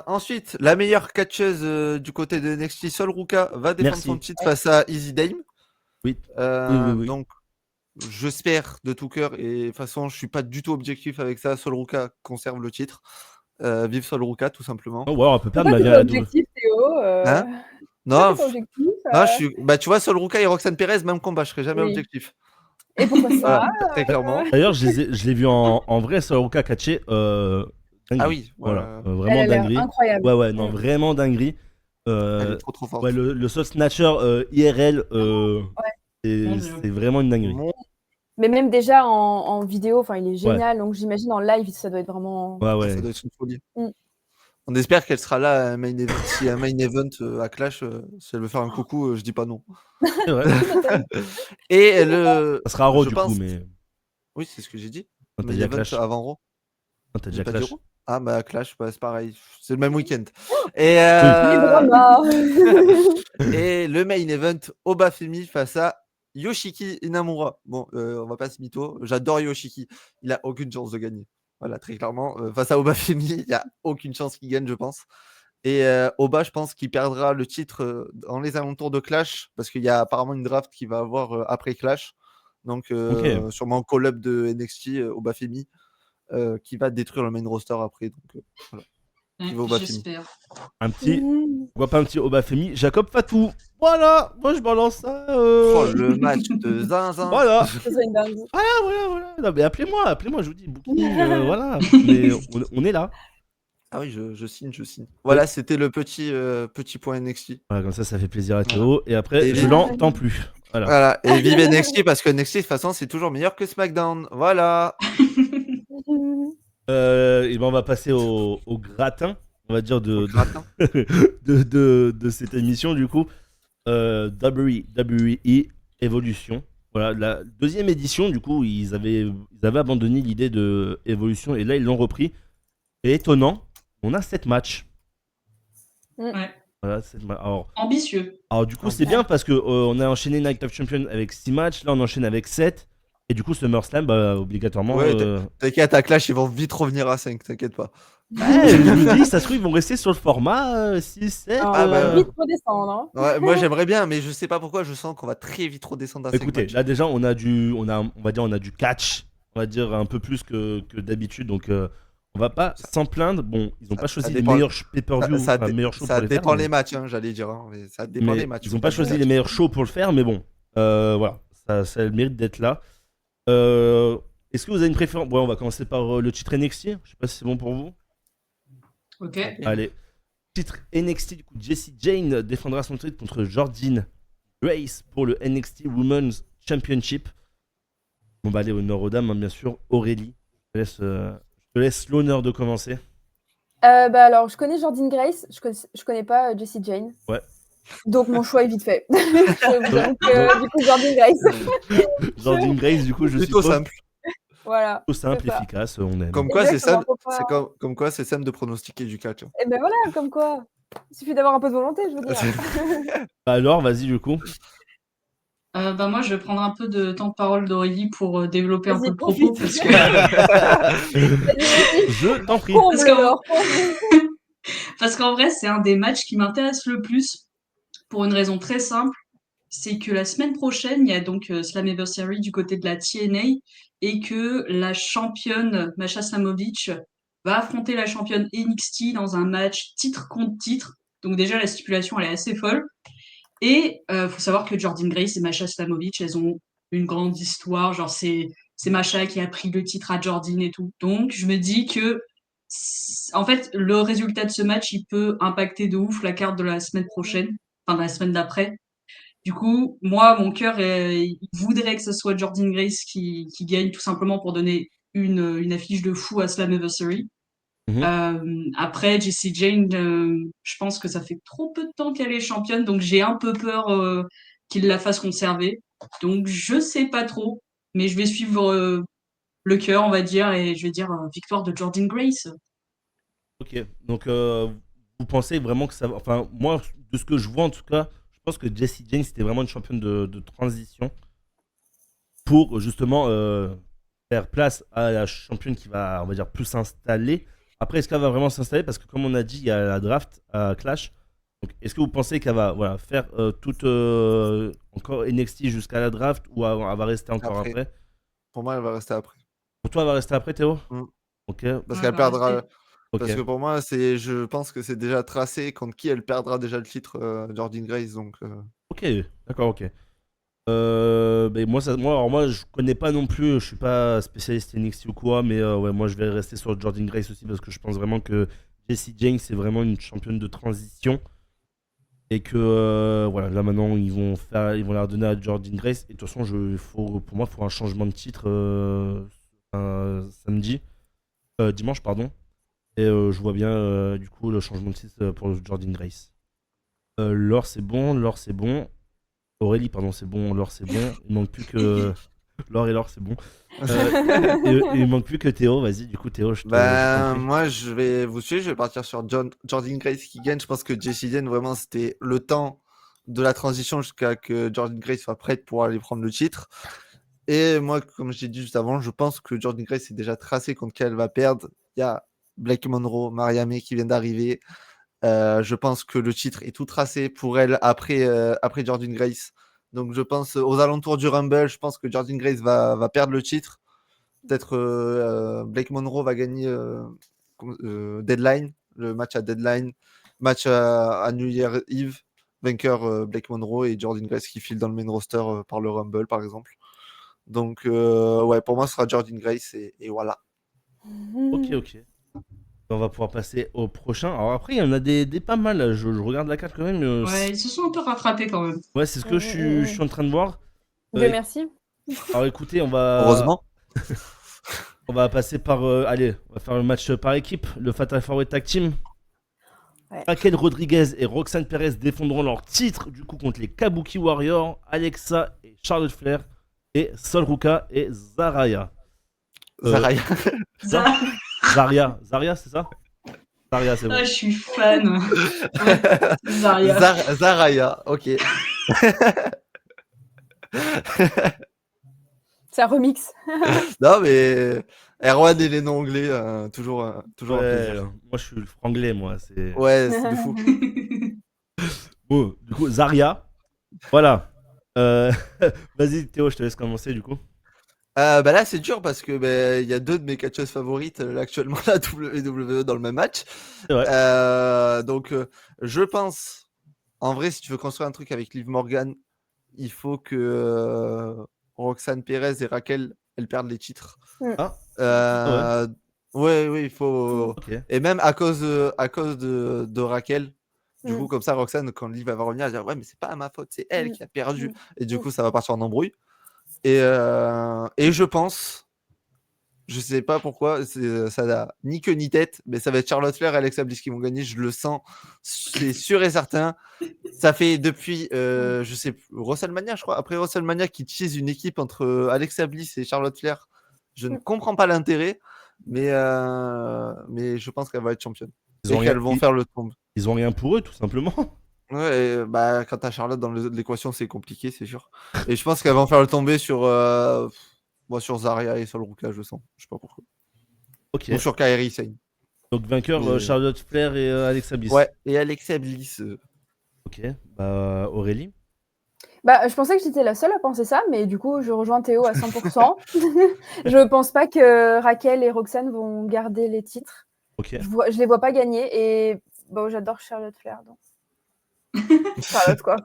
Ensuite, la meilleure catcheuse du côté de NXT, Sol Ruka, va défendre son titre face à Easy Dame. Oui. Oui. Donc, j'espère de tout cœur, et de toute façon, je suis pas du tout objectif avec ça. Sol Ruka conserve le titre. Vive Sol Ruka, tout simplement. Oh, wow, on peut perdre Pourquoi ma t'es pas objectif, Théo Hein Pourquoi Non, t'es pas objectif, je suis... bah, tu vois, Sol Ruka et Roxane Perez, même combat, je serai jamais objectif. Et pourquoi ça Voilà, très clairement. D'ailleurs, je l'ai vu en vrai, Sol Ruka catcher. Ah oui, voilà, vraiment elle a l'air dinguerie. incroyable. Ouais, non, vraiment dinguerie. Elle est trop forte. Ouais, le Soul Snatcher IRL, c'est vraiment une dinguerie. Mais même déjà en vidéo, il est génial. Donc j'imagine en live, ça doit être vraiment. Ouais. Ça doit être une folie. On espère qu'elle sera là à un main event. Si un main event à Clash, si elle veut faire un coucou, je dis pas non. C'est vrai. Et ça sera Raw du coup, mais. Oui, c'est ce que j'ai dit. T'as dit à Clash avant Raw. T'as dit à Clash. Ah bah Clash, c'est pareil. C'est le même week-end. Et, et le main event, Obafemi face à Yoshiki Inamura. Bon, on va pas se mytho. J'adore Yoshiki. Il a aucune chance de gagner. Voilà, très clairement. Face à Obafemi, il n'y a aucune chance qu'il gagne, je pense. Et Oba, je pense qu'il perdra le titre dans les alentours de Clash, parce qu'il y a apparemment une draft qui va avoir après Clash. Donc, sûrement call-up de NXT, Obafemi, qui va détruire le main roster après. Donc, voilà. J'espère. Pourquoi pas un petit Obafemi, Jacob Fatou. Voilà, moi je balance ça. Le match de Zinzin. Voilà. Voilà. Non, mais appelez-moi, je vous dis, Booking, voilà. Mais on est là. Ah oui, je signe. Voilà, c'était le petit point NXT. Voilà, comme ça fait plaisir à Théo. Et après, je l'entends plus. Voilà. Et vive NXT, parce que NXT, de toute façon, c'est toujours meilleur que SmackDown. Voilà. Et ben on va passer au gratin, on va dire, de cette émission, du coup. WWE Evolution. Voilà, la deuxième édition, du coup, ils avaient abandonné l'idée de Evolution et là, ils l'ont repris. Et étonnant, on a 7 matchs. Ouais. Voilà, ambitieux. Alors, du coup, c'est bien parce qu'on a enchaîné Night of Champions avec 6 matchs. Là, on enchaîne avec 7. Et du coup, SummerSlam, obligatoirement. Ouais, t'inquiète, à Clash, ils vont vite revenir à 5, t'inquiète pas. Je me dis, ça se trouve, ils vont rester sur le format 6, 7. Vite redescendre. Hein. Ouais, moi, j'aimerais bien, mais je sais pas pourquoi, je sens qu'on va très vite redescendre à 5. Écoutez, là, déjà, on a du catch, on va dire un peu plus que d'habitude. Donc, on va pas s'en plaindre. Bon, ils n'ont pas choisi les meilleurs pay-per-view, les meilleurs shows pour les faire. Ça dépend les matchs, j'allais dire. Mais ça dépend les matchs. Ils n'ont pas choisi les meilleurs shows pour le faire, mais bon, voilà, ça a le mérite d'être là. Est-ce que vous avez une préférence? Ouais, on va commencer par le titre NXT. Je sais pas si c'est bon pour vous. Ok. Allez, titre NXT, du coup, Jessie Jane défendra son titre contre Jordynne Grace pour le NXT Women's Championship. Bon, bah, allez, honneur aux dames, bien sûr. Aurélie, je te laisse l'honneur de commencer. Alors, je connais Jordynne Grace, je connais pas Jessie Jane. Ouais. Donc, mon choix est vite fait. Donc, du coup, Jordynne Grace. Jordynne Grace, du coup, je suis plutôt simple. Voilà. Plutôt simple, efficace, on aime. Comme quoi, c'est simple. Comme quoi, c'est simple de pronostiquer du catch. Et ben voilà, comme quoi. Il suffit d'avoir un peu de volonté, je veux dire. Alors, vas-y, du coup. Moi, je vais prendre un peu de temps de parole d'Aurélie pour développer un peu le propos. Parce que... Je t'en prie. Parce qu'en vrai, c'est un des matchs qui m'intéresse le plus pour une raison très simple. c'est que la semaine prochaine, il y a donc Slammiversary du côté de la TNA et que la championne Masha Slamovich va affronter la championne NXT dans un match titre contre titre. Donc déjà, la stipulation, elle est assez folle. Et faut savoir que Jordynne Grace et Masha Slamovich, elles ont une grande histoire. Genre, c'est Masha qui a pris le titre à Jordynne et tout. Donc, je me dis que, en fait, le résultat de ce match, il peut impacter de ouf la carte de la semaine prochaine, enfin de la semaine d'après. Du coup, moi, mon cœur, il voudrait que ce soit Jordynne Grace qui gagne, tout simplement pour donner une affiche de fou à Slammiversary. Après, Jessie Jane, je pense que ça fait trop peu de temps qu'elle est championne, donc j'ai un peu peur qu'il la fasse conserver. Donc je sais pas trop, mais je vais suivre le cœur, on va dire, et je vais dire victoire de Jordynne Grace. Ok, donc vous pensez vraiment que ça va. Enfin, moi, de ce que je vois en tout cas, je pense que Jessie Jane c'était vraiment une championne de transition pour justement faire place à la championne qui va, on va dire, plus s'installer. Après, est-ce qu'elle va vraiment s'installer? Parce que comme on a dit, il y a la draft à Clash. Donc, est-ce que vous pensez qu'elle va voilà, faire toute encore NXT jusqu'à la draft ou elle va rester encore après? Pour moi, elle va rester après. Pour toi, elle va rester après, Théo? Mm. Ok, Parce Ouais, qu'elle bah, perdra. rester. ok. Parce que pour moi, je pense que c'est déjà tracé contre qui elle perdra déjà le titre, Jordynne Grace. Donc, Ok, d'accord, ok. Mais moi, je connais pas non plus, je suis pas spécialiste NXT ou quoi, mais ouais, moi je vais rester sur Jordynne Grace aussi parce que je pense vraiment que Jessie Jane c'est vraiment une championne de transition et que voilà, là maintenant ils vont la redonner à Jordynne Grace et de toute façon pour moi il faut un changement de titre un dimanche pardon et je vois bien du coup le changement de titre pour Jordynne Grace. Laure c'est bon, Laure c'est bon. Aurélie, pardon, c'est bon. Laure, c'est bon. Il manque plus que. Laure et Laure, c'est bon. Il manque plus que Théo. Vas-y, du coup, Théo, je t'en prie. moi, je vais vous suivre. Je vais partir sur Jordynne Grace qui gagne. Je pense que Jessie Jane, vraiment, c'était le temps de la transition jusqu'à que Jordynne Grace soit prête pour aller prendre le titre. Et moi, comme j'ai dit juste avant, je pense que Jordynne Grace est déjà tracé contre qui elle va perdre. Il y a Blake Monroe, Maria May qui vient d'arriver. Je pense que le titre est tout tracé pour elle après Jordynne Grace. Donc je pense aux alentours du Rumble, je pense que Jordynne Grace va perdre le titre. Peut-être Blake Monroe va gagner Deadline, le match à Deadline, match à New Year Eve, vainqueur Blake Monroe et Jordynne Grace qui file dans le main roster par le Rumble par exemple. Donc ouais, pour moi ce sera Jordynne Grace et voilà. Ok. On va pouvoir passer au prochain. Alors après, il y en a des pas mal. Je regarde la carte quand même. Ouais, ils se sont un peu rattrapés quand même. Ouais, c'est ce que je suis en train de voir. Dieu merci. Alors écoutez, Heureusement. on va passer par. Allez, on va faire le match par équipe. Le Fatal 4-Way Tag Team. Ouais. Raquel Rodriguez et Roxanne Perez défendront leur titre du coup contre les Kabuki Warriors, Alexa et Charlotte Flair et Sol Ruka et Zaraya. Zaraya. Zaria, c'est ça? Zaria, c'est bon. Ah, je suis fan. Ouais, Zarya. Zaraya, ok. C'est un remix. Non, mais Erwan et les noms anglais, toujours un Ouais, plaisir. moi je suis le franglais, moi. C'est... Ouais, c'est de fou. Bon, du coup, Zaria. Voilà. Vas-y, Théo, je te laisse commencer du coup. Bah là, c'est dur parce que il y a deux de mes catcheuses favorites là, actuellement la WWE dans le même match. C'est vrai. Donc, je pense, en vrai, si tu veux construire un truc avec Liv Morgan, il faut que Roxanne Perez et Raquel, elles perdent les titres. Ah, ah Ouais, il faut. ok. Et même à cause de Raquel, du coup, Mm. comme ça, Roxane, quand Liv va revenir, elle va dire ouais, mais c'est pas ma faute, c'est elle Mm. qui a perdu. Mm. Et du coup, ça va partir en embrouille. Et je pense, je sais pas pourquoi, ça n'a ni queue ni tête, mais ça va être Charlotte Flair et Alexa Bliss qui vont gagner. Je le sens, c'est sûr et certain. Ça fait depuis, je sais plus, WrestleMania, je crois, après WrestleMania, qui tease une équipe entre Alexa Bliss et Charlotte Flair. Je ne comprends pas l'intérêt, mais je pense qu'elle va être championne. Ils ont Et rien, qu'elles vont faire le tombe. ils ont rien pour eux, tout simplement. Ouais, et, quand t'as Charlotte dans l'équation, c'est compliqué, c'est sûr. Et je pense qu'elles vont faire le tomber sur Zarya et Sol Ruka, je sens. Je sais pas pourquoi. Ok. Ou sur Kairi Sane. Donc vainqueur Mais- Charlotte Flair et Alexa Bliss. Ouais, et Alexa Bliss. Ok. Bah Aurélie. Bah, je pensais que j'étais la seule à penser ça, mais du coup, je rejoins Théo à 100%. Je pense pas que Raquel et Roxane vont garder les titres. Ok. Je les vois pas gagner et bon, j'adore Charlotte Flair. Donc. Charlotte, quoi.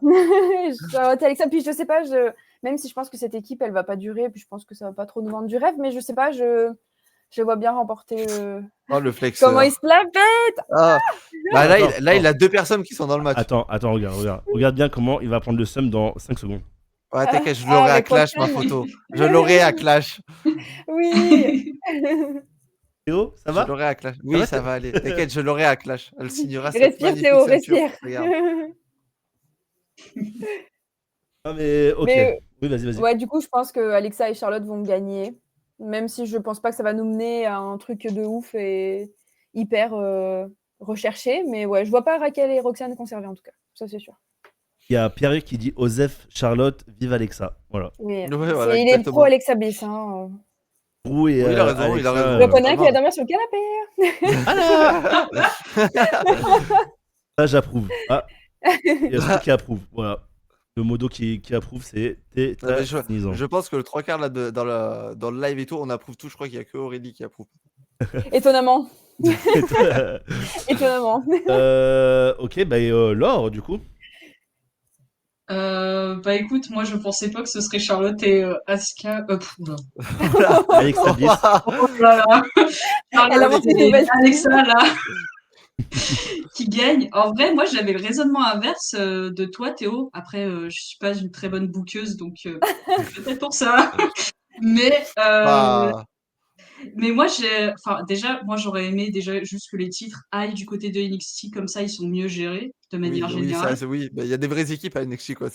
Charlotte et Alexa, puis je sais pas, même si je pense que cette équipe, elle va pas durer, puis je pense que ça va pas trop nous vendre du rêve, mais je sais pas, je vois bien remporter Oh, le flexeur. Comment il se la pète. Ah. Bah, là, Attends, il a 2 personnes qui sont dans le match. Attends, regarde. Regarde bien comment il va prendre le seum dans 5 secondes. Ouais, t'inquiète, je l'aurai à mais Clash, ma prochaine. photo. Je l'aurai à Clash. Oui. Théo, ça Je va? l'aurai à Clash. Oui, va, ça va aller. T'inquiète, je l'aurai à Clash. Elle signera cette Respire, magnifique Théo, ceinture. respire. Regarde. Ah, mais ok. Mais, Oui, vas-y. ouais, du coup, je pense que Alexa et Charlotte vont gagner, même si je pense pas que ça va nous mener à un truc de ouf et hyper recherché. Mais ouais, je vois pas Raquel et Roxane conserver en tout cas, ça c'est sûr. Il y a Pierre qui dit Osef, Charlotte, vive Alexa. Voilà. Oui, Ouais, voilà, il est exactement. pro Alexa Bliss. Hein. Roux et Oui, il a raison, Alexa, il a raison. Je connais totalement. qui a dormi sur le canapé. Ça, j'approuve. Ah, il y a celui qui approuve. Voilà. Le modo qui approuve, c'est tétanisant. Je pense que le 3/4 là, dans le live et tout, on approuve tout. Je crois qu'il y a que Aurélie qui approuve. Étonnamment. Étonnamment. Ok, bah Laure, du coup. Bah écoute, moi je pensais pas que ce serait Charlotte et Asuka. Oula. Alexa Bliss. Oh là là. Elle a inventé une nouvelle Alexa là. Qui gagne. En vrai, moi j'avais le raisonnement inverse de toi, Théo. Après, je suis pas une très bonne bouqueuse, donc peut-être pour ça. Mais Bah, mais moi moi j'aurais aimé déjà juste que les titres aillent du côté de NXT, comme ça ils sont mieux gérés de manière oui, ça, générale. oui. Bah, il y a des vraies équipes à NXT, quoi.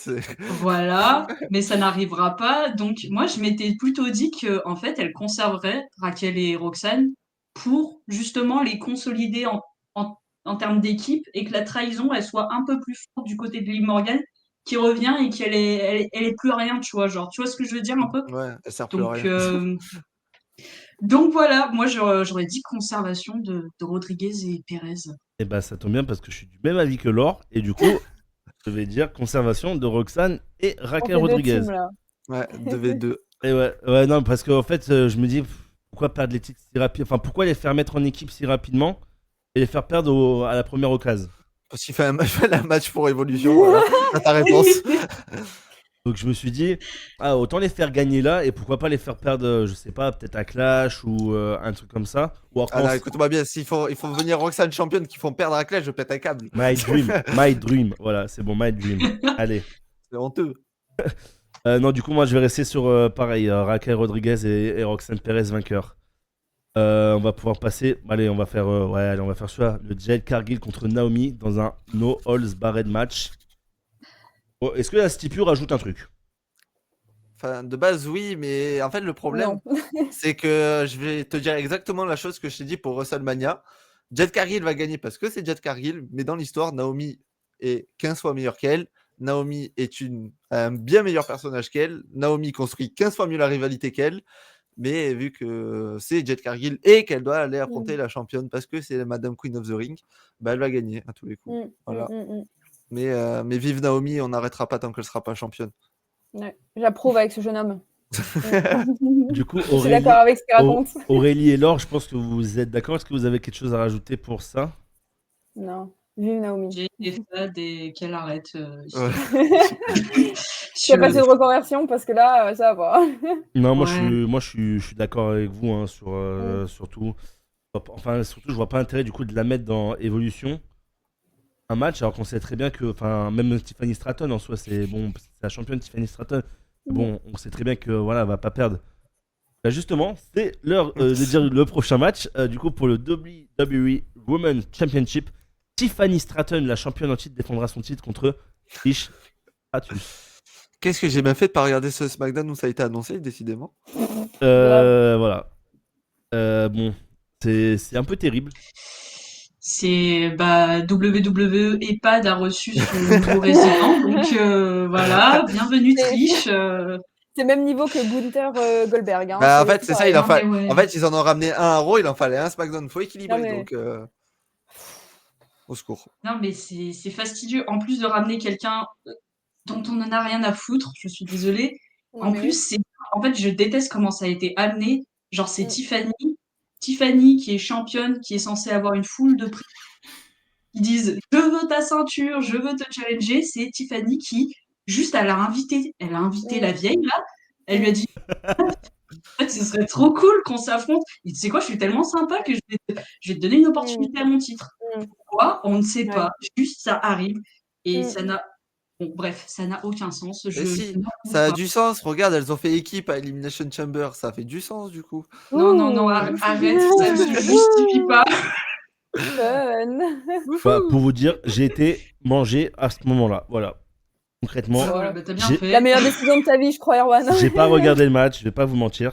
Voilà, mais ça n'arrivera pas. Donc moi je m'étais plutôt dit que en fait elles conserveraient Raquel et Roxane pour justement les consolider en termes d'équipe et que la trahison elle soit un peu plus forte du côté de Liv Morgan qui revient et elle est plus rien, tu vois, genre tu vois ce que je veux dire un peu. Ouais, elle sert plus à Donc rien. donc voilà, moi j'aurais dit conservation de Rodriguez et Perez. Et bah, ça tombe bien parce que je suis du même avis que Laure. Et du coup, je vais dire conservation de Roxane et On Raquel fait deux Rodriguez. teams, là. Ouais, 2v2. Et ouais, non, parce qu'en fait, je me dis, pourquoi perdre les titres si rapidement? Enfin, pourquoi les faire mettre en équipe si rapidement et les faire perdre à la première occasion? Parce qu'il fait un match pour Evolution. Voilà, t'as ta réponse. Donc je me suis dit, autant les faire gagner là et pourquoi pas les faire perdre, je sais pas, peut-être à Clash ou un truc comme ça. Ou alors Alors écoute-moi bien, il faut venir Roxane championne qui font perdre à Clash, je pète un câble. My Dream, voilà, c'est bon, My Dream. Allez. C'est honteux. Non, du coup, moi je vais rester sur pareil, Raquel Rodriguez et Roxane Perez vainqueur. On va pouvoir passer. Allez, on va faire celui-là. Le Jade Cargill contre Naomi dans un No Holds Barred match. Bon, est-ce que la Stipu rajoute un truc? Enfin, de base, oui, mais en fait, le problème, Non. c'est que je vais te dire exactement la chose que je t'ai dit pour WrestleMania. Jade Cargill va gagner parce que c'est Jade Cargill, mais dans l'histoire, Naomi est 15 fois meilleure qu'elle. Naomi est un bien meilleur personnage qu'elle. Naomi construit 15 fois mieux la rivalité qu'elle. Mais vu que c'est Jade Cargill et qu'elle doit aller affronter la championne parce que c'est Madame Queen of the Ring, bah elle va gagner à tous les coups. Voilà. Mais vive Naomi, on n'arrêtera pas tant qu'elle ne sera pas championne. Ouais, j'approuve avec ce jeune homme. Du coup, Je suis d'accord avec ce qu'il raconte. Aurélie et Laure, je pense que vous êtes d'accord. Est-ce que vous avez quelque chose à rajouter pour ça? Non, vive Naomi. J'ai des fades et qu'elle arrête. Tu as passé de reconversion parce que là, ça va. Non, Ouais. moi je suis d'accord avec vous hein, surtout. Enfin, surtout, je vois pas intérêt du coup de la mettre dans Evolution. Un match, alors qu'on sait très bien que, enfin, même Tiffany Stratton en soi, c'est bon, c'est la championne Tiffany Stratton. Bon, on sait très bien que voilà, elle va pas perdre. Bah, justement, c'est l'heure de dire le prochain match. Du coup, pour le WWE Women's Championship, Tiffany Stratton, la championne en titre, défendra son titre contre Trish Stratus. Qu'est-ce que j'ai bien fait de pas regarder ce SmackDown où ça a été annoncé, décidément. Voilà. Bon, c'est un peu terrible. C'est WWE EHPAD a reçu son nouveau résident, donc voilà, bienvenue Trish. C'est même niveau que Gunther Goldberg. Hein. Bah, en fait, c'est ça, Non, mais ouais. en fait, ils en ont ramené un à Raw, il en fallait un SmackDown, faut équilibrer, Non, mais- donc au secours. Non, mais c'est fastidieux. En plus de ramener quelqu'un dont on n'en a rien à foutre, je suis désolée. Non, En mais plus, en fait, je déteste comment ça a été amené. Genre, c'est Mm. Tiffany qui est championne, qui est censée avoir une foule de prix qui disent je veux ta ceinture, je veux te challenger. C'est Tiffany qui, juste, elle a invité la Mm. vieille là. Elle lui a Mm. dit en fait, ce serait trop cool qu'on s'affronte. Et tu sais quoi, je suis tellement sympa que je vais te donner une opportunité à mon titre. Mm. Pourquoi? On ne sait Ouais. pas. Juste, ça arrive. Et Mm. ça n'a. Bon, bref, ça n'a aucun sens. Mais si, n'approuve ça a pas. du sens. Regarde, elles ont fait équipe à Elimination Chamber. Ça fait du sens du coup. Non, non, non, Ouh. arrête, ça ne se justifie pas. Fun. Bah, pour vous dire, j'ai été mangé à ce moment-là. Voilà. Concrètement, Voilà, bah, t'as bien j'ai- fait. La meilleure décision de ta vie, je crois, Erwan. j'ai pas regardé le match, je vais pas vous mentir.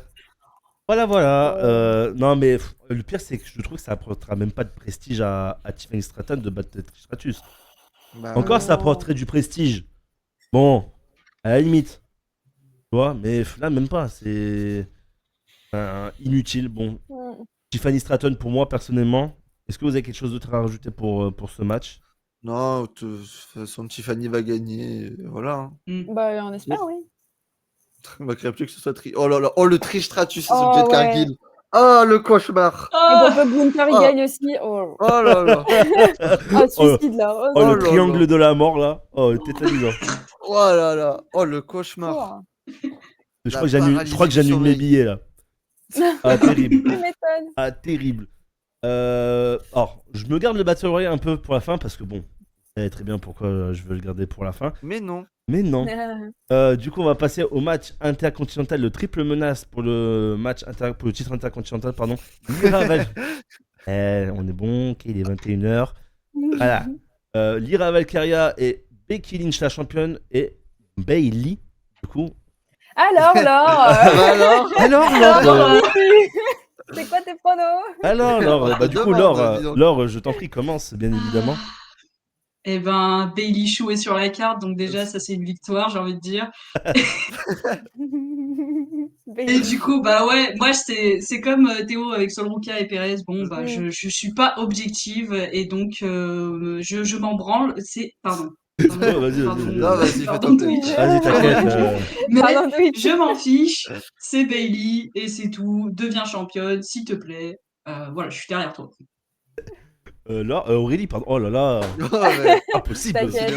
Voilà, voilà. Oh. Non, mais le pire, c'est que je trouve que ça apportera même pas de prestige à Tiffany Stratton de battre Trish Stratus. Bah, Encore, ça non. apporterait du prestige. Bon, à la limite. Tu vois, mais là, même pas. C'est inutile. Bon, Mm. Tiffany Stratton, pour moi, personnellement, est-ce que vous avez quelque chose d'autre à rajouter pour ce match? non, de toute façon, Tiffany va gagner. Et voilà. Hein. Bah, on espère, oui. Il manquerait plus que ce soit Oh là là, oh le Trish Stratus sur Oh, Jet ouais. Cargill. Oh le cauchemar. Et Ah, pour que Gunther il Oh. gagne aussi. Oh, Oh là là. ah, suicide là. Oh, Oh, Oh le là triangle là. de la mort, là. Oh, tétanisant. Oh là là. Oh le cauchemar. oh. Je La crois que j'annule paralysie mes du billets, là. Ah, terrible. Tu m'étonnes. Ah, terrible. Alors, je me garde le Battle Royale un peu pour la fin parce que bon, vous savez très bien pourquoi je veux le garder pour la fin. Mais non. Mais non. Du coup, on va passer au match intercontinental, le triple menace pour le pour le titre intercontinental, pardon. Lyra on est bon, ok, il est 21h. Voilà. Lyra Valkyria et Becky Lynch, la championne, et Bayley, du coup. Alors, Laure. Alors Laure, c'est quoi tes pronos? alors, Laure, bah, du coup, Demande, dis donc. Laure, je t'en prie, commence, bien évidemment. Eh ben, Bailey Chou est sur la carte, donc déjà, ça c'est une victoire, j'ai envie de dire. Et du coup, bah ouais, moi c'est comme Théo avec Solruka et Perez. Bon, bah je suis pas objective et donc je m'en branle. Pardon. Vas-y. Non, vas-y, fais Pardon, ton Twitch. truc. Vas-y, t'inquiète. Mais Pardon, Twitch. je m'en fiche. C'est Bailey et c'est tout. Deviens championne, s'il te plaît. Voilà, je suis derrière toi. Laure, Aurélie, pardon. Oh là là. Oh, mais... Impossible. T'inquiète.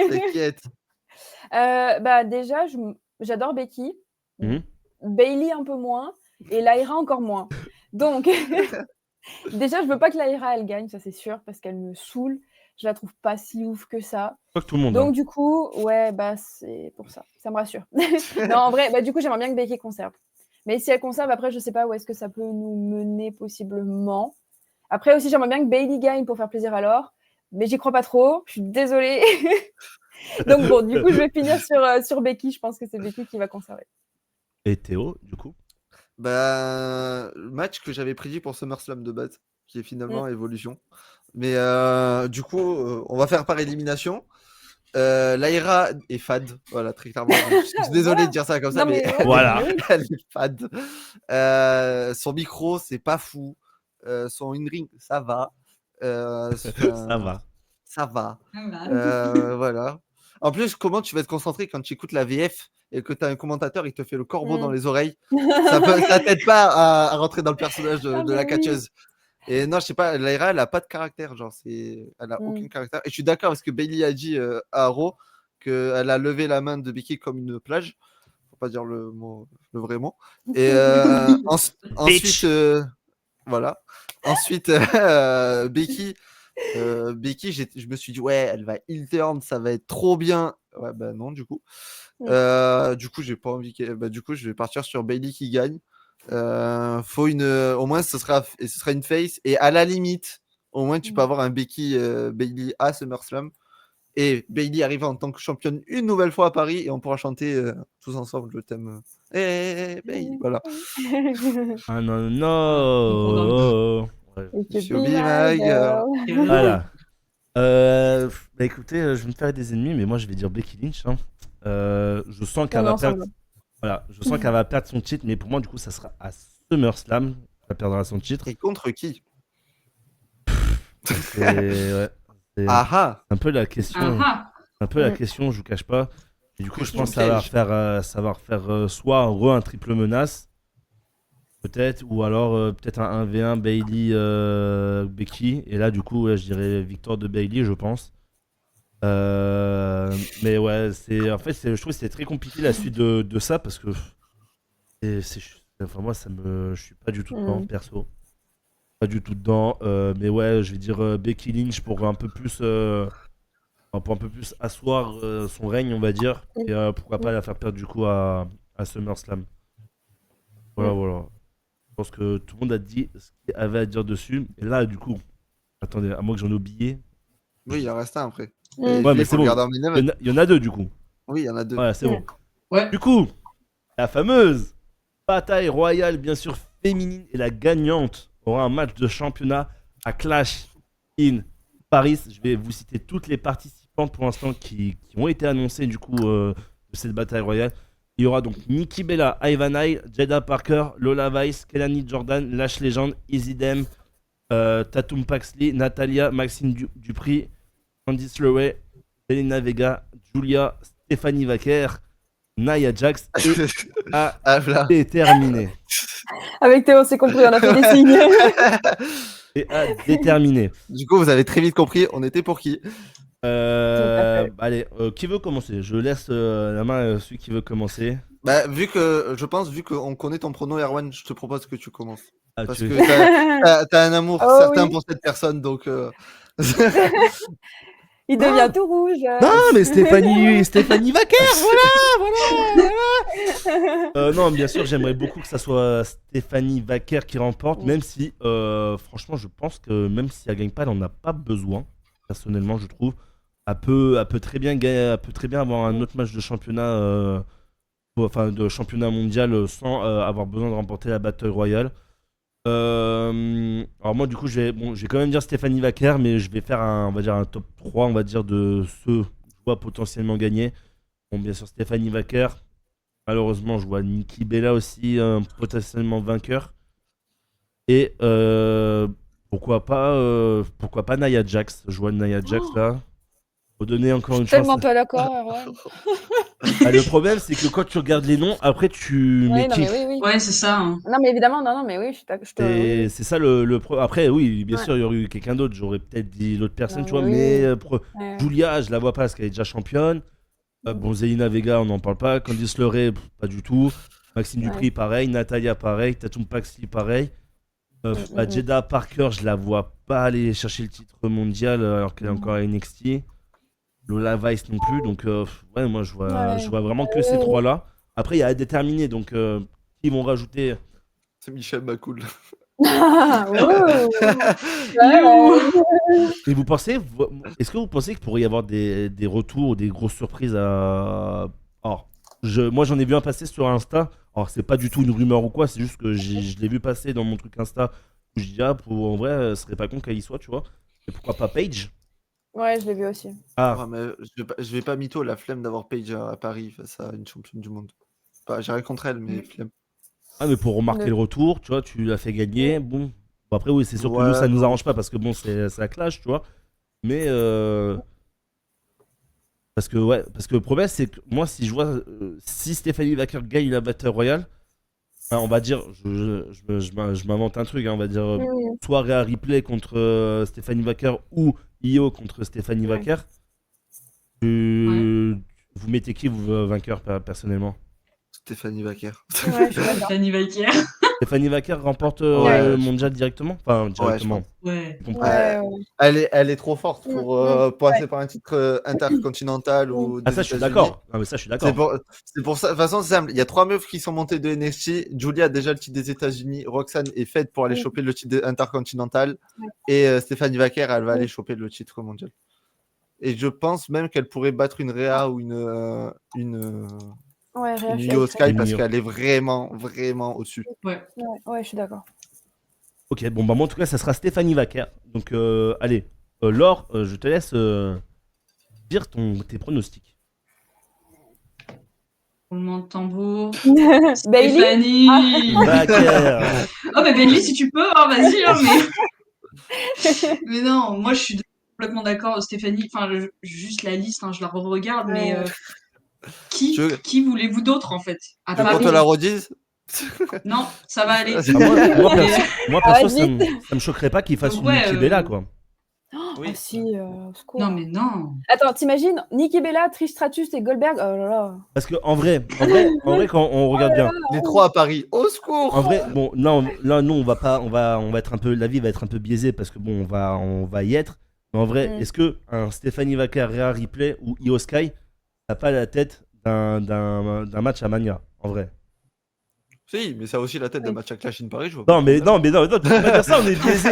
T'inquiète. Bah déjà, j'adore Becky. Mhm. Bailey un peu moins et Lyra encore moins. Donc déjà, je veux pas que Lyra elle gagne, ça c'est sûr, parce qu'elle me saoule. Je la trouve pas si ouf que ça. Pas que tout le monde. Donc du coup, ouais, bah c'est pour ça. Ça me rassure. Non, en vrai, bah du coup, j'aimerais bien que Becky conserve. Mais si elle conserve, après, je sais pas où est-ce que ça peut nous mener possiblement. Après aussi, j'aimerais bien que Bailey gagne pour faire plaisir à Laure. Mais j'y crois pas trop. Je suis désolée. Donc bon, du coup, je vais finir sur Becky. Je pense que c'est Becky qui va conserver. Et Théo, du coup. Bah, le match que j'avais prédit pour SummerSlam de base, qui est finalement Evolution. Mais du coup, on va faire par élimination. Lyra est fade, voilà, très clairement. Je suis désolé de dire ça comme ça, Non, mais mais Voilà. elle est fade. Son micro, c'est pas fou. Son in-ring, ça va. Ça va. Ça va. Voilà. Voilà. En plus, comment tu vas te concentrer quand tu écoutes la VF et que tu as un commentateur, il te fait le corbeau dans les oreilles. Ça t'aide pas à rentrer dans le personnage de la catcheuse. Et non, je sais pas, Lyra, elle a pas de caractère, genre, elle a aucun caractère. Et je suis d'accord parce que Bailey a dit à Raw qu'elle a levé la main de Becky comme une plage. Faut pas dire le vrai mot. Et ensuite, voilà. Ensuite, Becky, je me suis dit, ouais, elle va heel turn, ça va être trop bien. Ouais, bah non, du coup. Du coup, j'ai pas envie du coup, je vais partir sur Bailey qui gagne. Faut au moins ce sera une face et à la limite au moins tu peux avoir un Becky Bailey à SummerSlam et Bailey arrive en tant que championne une nouvelle fois à Paris et on pourra chanter tous ensemble le thème Bailey, voilà. Ah non. Ouais. Show me my girl. Voilà. Bah écoutez, je vais me faire des ennemis, mais moi je vais dire Becky Lynch. Hein. Je sens qu'elle va perdre. Voilà, je sens qu'elle va perdre son titre, mais pour moi, du coup, ça sera à SummerSlam. Elle perdra son titre. Et contre qui? C'est un peu la question. Ah ah. Un peu la question, je vous cache pas. Et du coup, je Question pense que ça va piège. refaire soit un triple menace, peut-être, ou alors peut-être un 1v1 Bailey Becky. Et là, du coup, ouais, je dirais victoire de Bailey, je pense. Mais ouais, je trouve que c'est très compliqué la suite de ça parce que enfin, moi, je suis pas du tout dedans, Mm. perso. Pas du tout dedans. Mais ouais, je vais dire Becky Lynch pour un peu plus asseoir son règne, on va dire. Et pourquoi pas la faire perdre du coup à SummerSlam. Voilà, Mm. voilà. Je pense que tout le monde a dit ce qu'il avait à dire dessus. Et là, du coup, attendez, à moins que j'en ai oublié. Oui, il en reste un après. Mm. Et Ouais, mais Philippe, c'est faut le bon. garder en main event. Il y en a deux, du coup. Oui, il y en a deux. Ouais, c'est Mm. bon. Ouais. Du coup, la fameuse bataille royale, bien sûr, féminine. Et la gagnante aura un match de championnat à Clash in Paris. Je vais vous citer toutes les participantes pour l'instant qui ont été annoncées, du coup, de cette bataille royale. Il y aura donc Nikki Bella, Ivanai, Jada Parker, Lola Vice, Kelani Jordan, Lash Legend, Izzy Dem, Tatum Paxley, Natalia, Maxine Dupri, Candice LeRae, Selena Vega, Julia, Stéphanie Vaquer, Nia Jax et à Ah, voilà. déterminer. Avec Théo, c'est compris, on a fait des signes. Et à déterminer. Du coup, vous avez très vite compris, on était pour qui? Allez, qui veut commencer? Je laisse la main à celui qui veut commencer. Bah, vu qu'on connaît ton prono, Erwan, je te propose que tu commences. Ah, Parce tu- que t'as un amour Oh certain oui. pour cette personne, donc. Il devient tout rouge. Non, mais Stéphanie Vaquer, voilà. Non, bien sûr, j'aimerais beaucoup que ça soit Stéphanie Vaquer qui remporte, même si, franchement, je pense que même si elle gagne pas, elle en a pas besoin. Personnellement, je trouve. Elle peut très bien avoir un autre match de championnat, enfin de championnat mondial sans avoir besoin de remporter la Battle Royale. Alors moi, du coup, je vais quand même dire Stéphanie Vaquer, mais je vais faire on va dire un top 3, on va dire, de ceux que je vois potentiellement gagner. Bon, bien sûr, Stéphanie Vaquer. Malheureusement, je vois Nikki Bella aussi potentiellement vainqueur. Et pourquoi pas Nia Jax. Je vois Nia Jax là. Faut donner encore une chance. Tellement pas d'accord, Erwan. Ah, le problème, c'est que quand tu regardes les noms, après tu Oui, mets non, qui. mais oui, oui. Ouais, c'est ça. Hein. Non, mais évidemment, non, mais oui, je suis d'accord. Oui. C'est ça le problème. Après, oui, bien Ouais. sûr, il y aurait eu quelqu'un d'autre. J'aurais peut-être dit l'autre personne, Non, tu vois. mais Mais Ouais. Julia, je la vois pas parce qu'elle est déjà championne. Bon, Zelina Vega, on n'en parle pas. Candice LeRae, pas du tout. Maxime Ouais. Dupri, pareil. Natalia, pareil. Tatum Paxley, pareil. Jada Parker, je la vois pas aller chercher le titre mondial alors qu'elle est encore à NXT. Lola Vice non plus. Donc, ouais, moi, je vois vraiment que ces trois-là. Après, il y a à déterminer. Donc, ils vont rajouter. C'est Michel Macoul. Et est-ce que vous pensez qu'il pourrait y avoir des retours ou des grosses surprises à. Alors, moi j'en ai vu un passer sur Insta. Alors, c'est pas du tout une rumeur ou quoi, c'est juste que je l'ai vu passer dans mon truc Insta. Où je dis, en vrai, ce serait pas con qu'elle y soit, tu vois. Et pourquoi pas Paige? Ouais, je l'ai vu aussi. Ah, Ouais, mais je vais pas mytho la flemme d'avoir Paige à Paris face à une championne du monde. J'ai rien contre elle, mais flemme. mais pour remarquer Ouais. le retour, tu vois, tu l'as fait gagner. Bon, après, oui, c'est sûr que Ouais, nous, ça nous non. arrange pas parce que bon, c'est la clash, tu vois. Mais. Parce que le problème c'est que moi si je vois si Stéphanie Vaquer gagne la Battle Royale, on va dire je m'invente un truc, hein, on va dire soit Rhea Ripley contre Stéphanie Vaquer ou Io contre Stéphanie Ouais. Vaquer. Vous mettez qui vous vainqueur personnellement? Stéphanie Vaquer. Ouais, je suis d'accord. Stéphanie Vaquer. Stéphanie Vaquer remporte Ouais, le mondial directement? Enfin directement. Ouais. J'ai compris. Ouais. Elle est trop forte pour passer par un titre intercontinental ou Ah des ça je suis États-Unis. d'accord. Ah mais ça je suis d'accord. C'est pour ça. De toute façon, c'est simple. Il y a 3 meufs qui sont montées de NXT. Julia a déjà le titre des États-Unis. Roxane est faite pour aller choper le titre intercontinental. Et Stéphanie Vaquer, elle va aller choper le titre mondial. Et je pense même qu'elle pourrait battre une Rhea ou une Io Sky parce qu'elle est vraiment, vraiment au-dessus. Ouais. Ouais, je suis d'accord. Ok, bon bah moi en tout cas ça sera Stéphanie Vaquer. Donc allez, Laure, je te laisse dire tes pronostics. Roulement de tambour. Bailey. Stéphanie. Vaquer. Oh bah Bailey si tu peux, hein, vas-y, hein, mais non, moi je suis complètement d'accord, Stéphanie. Enfin, juste la liste, hein, je la re-regarde, mais Qui voulez-vous d'autre, en fait? À Tu veux part qu'on te la redise? Non, ça va aller. Moi, perso, ça vite. me choquerait pas qu'il fasse Donc, une ouais, Nikki Bella, quoi. Oui. Ah si, au secours. Non, mais non. Attends, t'imagines Nikki Bella, Trish Stratus et Goldberg? Oh là là. Parce que en vrai, quand on regarde bien, Les 3 à Paris. Au secours! en vrai, bon, là, nous, on va être un peu, la vie va être un peu biaisée parce que bon, on va y être. Mais en vrai, est-ce que un Stephanie Vaquer, Rhea Ripley ou Io Sky n'a pas la tête d'un match à Mania, en vrai? Si, mais ça a aussi la tête d'un Oui. match à Clash in Paris. Je vois Non, pas mais le problème. non, tu peux pas dire ça, on est biaisé.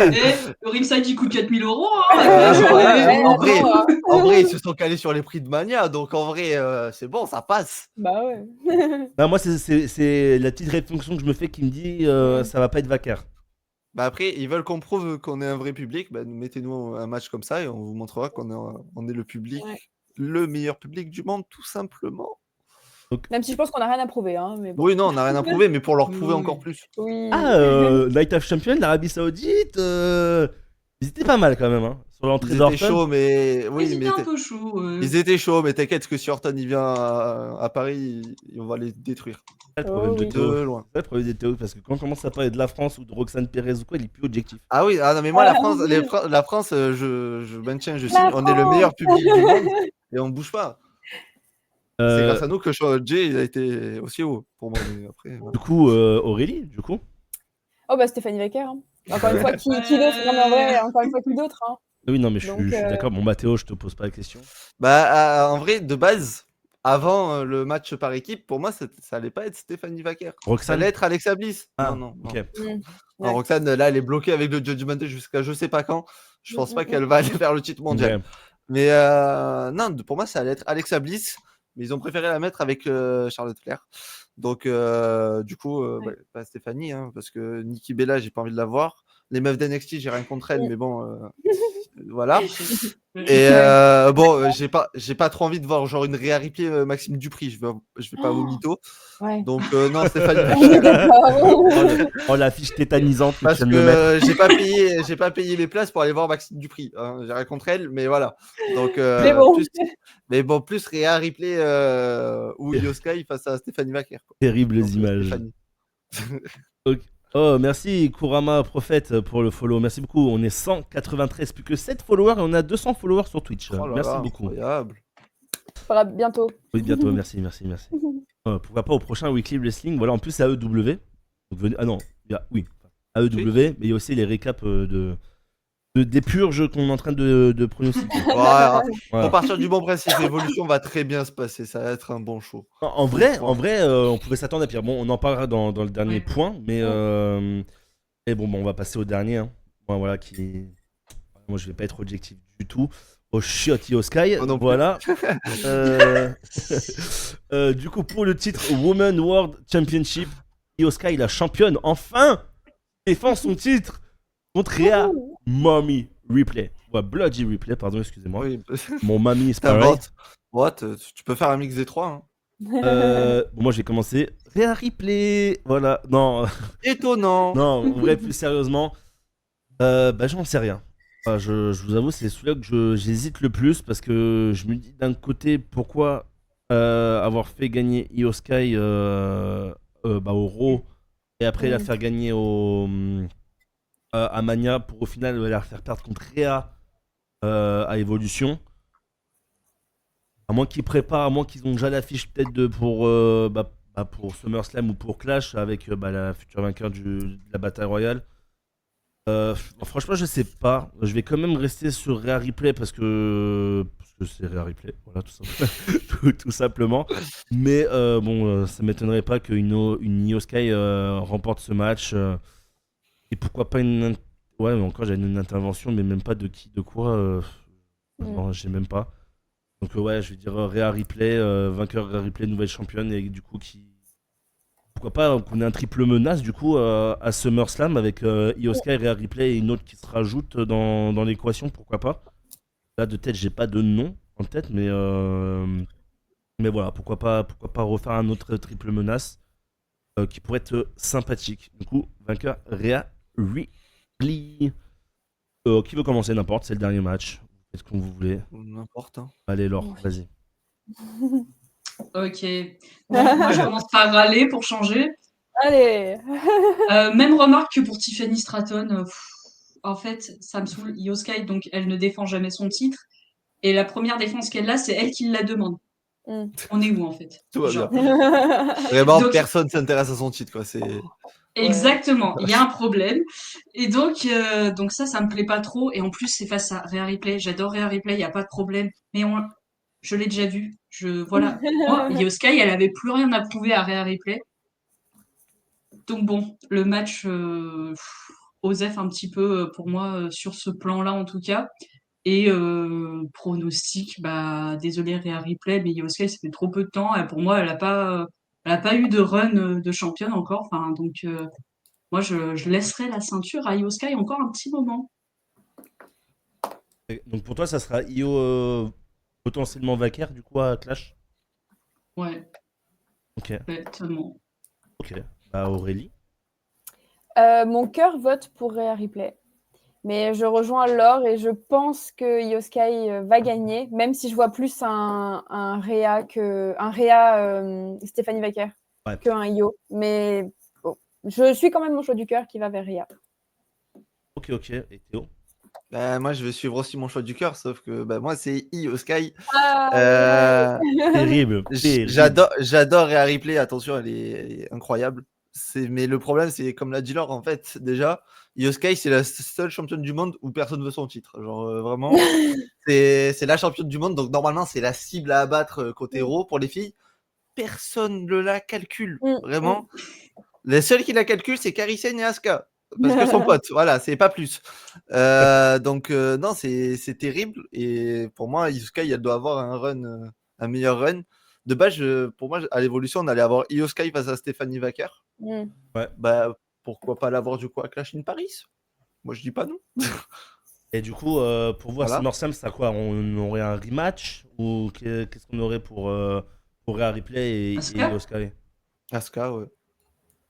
Le ringside, il coûte 4 000 €. En vrai, ils se sont calés sur les prix de Mania, donc en vrai, c'est bon, ça passe. Bah ouais. Non, moi, c'est la petite réflexion que je me fais qui me dit ça va pas être Vaquer. Bah après, ils veulent qu'on prouve qu'on est un vrai public. Bah, mettez-nous un match comme ça et on vous montrera on est le public, Ouais. le meilleur public du monde, tout simplement. Même si je pense qu'on n'a rien à prouver, hein, mais bon. Oui, non, on n'a rien à prouver, mais pour leur prouver Oui. encore plus. Oui. Ah, Night of Champion, l'Arabie Saoudite, ils étaient pas mal quand même, hein, sur l'entrée Ils d'Orton. étaient chauds, mais oui, Ils mais étaient un peu chauds. ils étaient chauds, mais t'inquiète que si Orton il vient à Paris, on va les détruire C'est le problème Oh de oui. Théo. de loin. C'est le problème de Théo, parce que quand on commence à parler de la France ou de Roxane Pérez ou quoi, il est plus objectif. Ah oui, ah non, mais moi la France, la France, je maintiens, je signe, on est le meilleur public du monde et on bouge pas. C'est Euh, grâce à nous que Jay il a été aussi haut pour moi. Mais après, voilà. Du coup, Aurélie, du coup. Oh bah Stéphanie Vaquer. Hein. Encore une fois, qui d'autre? Non mais en vrai, encore une fois, qui d'autre? Hein. Oui, non, mais je Donc, suis d'accord. Bon, Mathéo, je te pose pas la question. Bah en vrai, de base, avant le match par équipe, pour moi, ça allait pas être Stéphanie Vaquer. Ça Roxane. allait être Alexa Bliss. Ah, non. ok. Ouais. Non, Roxane, là, elle est bloquée avec le Judgment Day jusqu'à je sais pas quand. Je pense pas qu'elle va aller faire le titre mondial. Ok. Mais non, pour moi, ça allait être Alexa Bliss. Mais ils ont préféré la mettre avec Charlotte Flair. Donc, du coup, pas Stéphanie, hein, parce que Nikki Bella, j'ai pas envie de la voir. Les meufs d'NXT, j'ai rien contre elles, mais bon, voilà. Et bon, j'ai pas trop envie de voir genre une Rhea Ripley, Maxime Dupri. Je vais pas au mytho. Ouais. Donc, non, Stéphanie. On est d'accord. Oh, la fiche tétanisante que tu Parce viens de me mettre. que j'ai pas payé mes places pour aller voir Maxime Dupri. Hein. J'ai rien contre elle, mais voilà. Donc, Mais bon. plus Rhea Ripley ou Io Sky face à Stéphanie Vaquer. Quoi. Terribles Donc, images. Stéphanie. Oh, merci Kurama Prophète pour le follow. Merci beaucoup. On est 193, plus que 7 followers et on a 200 followers sur Twitch. Oh là Merci là, beaucoup. incroyable. Faudra bientôt. Oui, bientôt. Merci. Pourquoi pas au prochain Weekly Wrestling. Voilà, en plus, c'est AEW. Donc, ah non, oui, AEW, mais il y a aussi les récaps des purges qu'on est en train de pronostiquer. Voilà. Voilà. Pour partir du bon principe, l'évolution va très bien se passer. Ça va être un bon show. En vrai, on pouvait s'attendre à pire. Bon, on en parlera dans le dernier point, mais et bon, on va passer au dernier. Hein. Moi, moi, je vais pas être objectif du tout. Au shot Io Sky, Moi non plus. voilà. Du coup, pour le titre Women World Championship, Io Sky, la championne, enfin défend son titre contre Rhea Mommy Ripley. Ouais, Bloody Ripley, pardon, excusez-moi. Oui. Mon mamie, c'est pareil. T'inventes. What? Tu peux faire un mix des trois. Hein. Bon, moi, j'ai commencé Rhea Ripley. Voilà, non. Étonnant. Non, en vrai, plus sérieusement, j'en sais rien. Enfin, je vous avoue, c'est celui-là que j'hésite le plus parce que je me dis d'un côté pourquoi avoir fait gagner Io Sky au Raw et après la faire gagner à Mania pour au final la faire perdre contre Rhea à Evolution. À moins qu'ils préparent, à moins qu'ils ont déjà l'affiche peut-être pour SummerSlam ou pour Clash avec la future vainqueur de la bataille royale. Franchement, je sais pas. Je vais quand même rester sur Rhea Ripley parce que c'est Rhea Ripley, voilà, tout simplement. Mais ça m'étonnerait pas qu'une Io Sky remporte ce match. Et pourquoi pas ouais, mais encore j'ai une intervention, mais même pas de qui, de quoi. Non, j'ai même pas. Donc ouais, je vais dire Rhea Ripley, vainqueur Rhea Ripley, nouvelle championne et du coup pourquoi pas qu'on ait un triple menace du coup à SummerSlam avec Io Sky, Rhea Ripley et une autre qui se rajoute dans l'équation, pourquoi pas. Là de tête j'ai pas de nom en tête, mais voilà, pourquoi pas refaire un autre triple menace qui pourrait être sympathique. Du coup, vainqueur Rhea Ripley. Qui veut commencer? N'importe, c'est le dernier match. Faites comme vous voulez. N'importe. Hein. Allez Laure, vas-y. Ok. Bon, moi, je commence par râler pour changer. Allez. Même remarque que pour Tiffany Stratton. En fait, ça me saoule. Io Sky, donc elle ne défend jamais son titre. Et la première défense qu'elle a, c'est elle qui la demande. On est où en fait? Tout va bien. Genre. Vraiment, Donc, personne s'intéresse à son titre, quoi. C'est... exactement, il y a un problème. Et donc ça me plaît pas trop. Et en plus, c'est face à Rhea Ripley. J'adore Rhea Ripley, il n'y a pas de problème. Mais je l'ai déjà vu. Voilà. Moi, Io Sky, elle avait plus rien à prouver à Rhea Ripley. Donc bon, le match osef un petit peu pour moi sur ce plan-là en tout cas. Et pronostic, bah désolé Rhea Ripley, mais Io Sky, ça fait trop peu de temps. Et pour moi, elle a pas eu de run de championne encore. Enfin, donc moi, je laisserai la ceinture à Io Sky encore un petit moment. Donc pour toi, ça sera Io potentiellement vainqueur du coup à Clash. Ouais, Ok, complètement. ok. Bah Aurélie. Mon cœur vote pour Rhea Ripley. Mais je rejoins Laure et je pense que Io Sky va gagner, même si je vois plus un Rhea Stephanie Vaquer Ouais. qu'un Io. Mais bon, je suis quand même mon choix du cœur qui va vers Rhea. Ok, ok. Et Théo. Bah, moi, je vais suivre aussi mon choix du cœur, sauf que bah, moi, c'est Io Sky. Ah, Terrible, terrible. J'adore Rhea Ripley, attention, elle est incroyable. Mais le problème, c'est comme l'a dit Laure, en fait, déjà, Io Sky, c'est la seule championne du monde où personne veut son titre. Genre, vraiment, c'est la championne du monde, donc normalement, c'est la cible à abattre côté Raw pour les filles. Personne ne la calcule, vraiment. Les seuls qui la calculent, c'est Kairi Sane et Asuka. Parce que son pote, voilà, c'est pas plus. Donc, non, c'est terrible. Et pour moi, Io Sky, elle doit avoir un meilleur run. De base, pour moi, à l'évolution, on allait avoir Io Sky face à Stephanie Vaquer. Ouais. Bah, pourquoi pas l'avoir du coup à Clash in Paris? Moi, je dis pas non. Et du coup, pour vous à Voilà. SummerSlam, c'est quoi? On aurait un rematch? Ou qu'est-ce qu'on aurait pour Rhea Ripley et Asuka Io Sky? Asuka, ouais.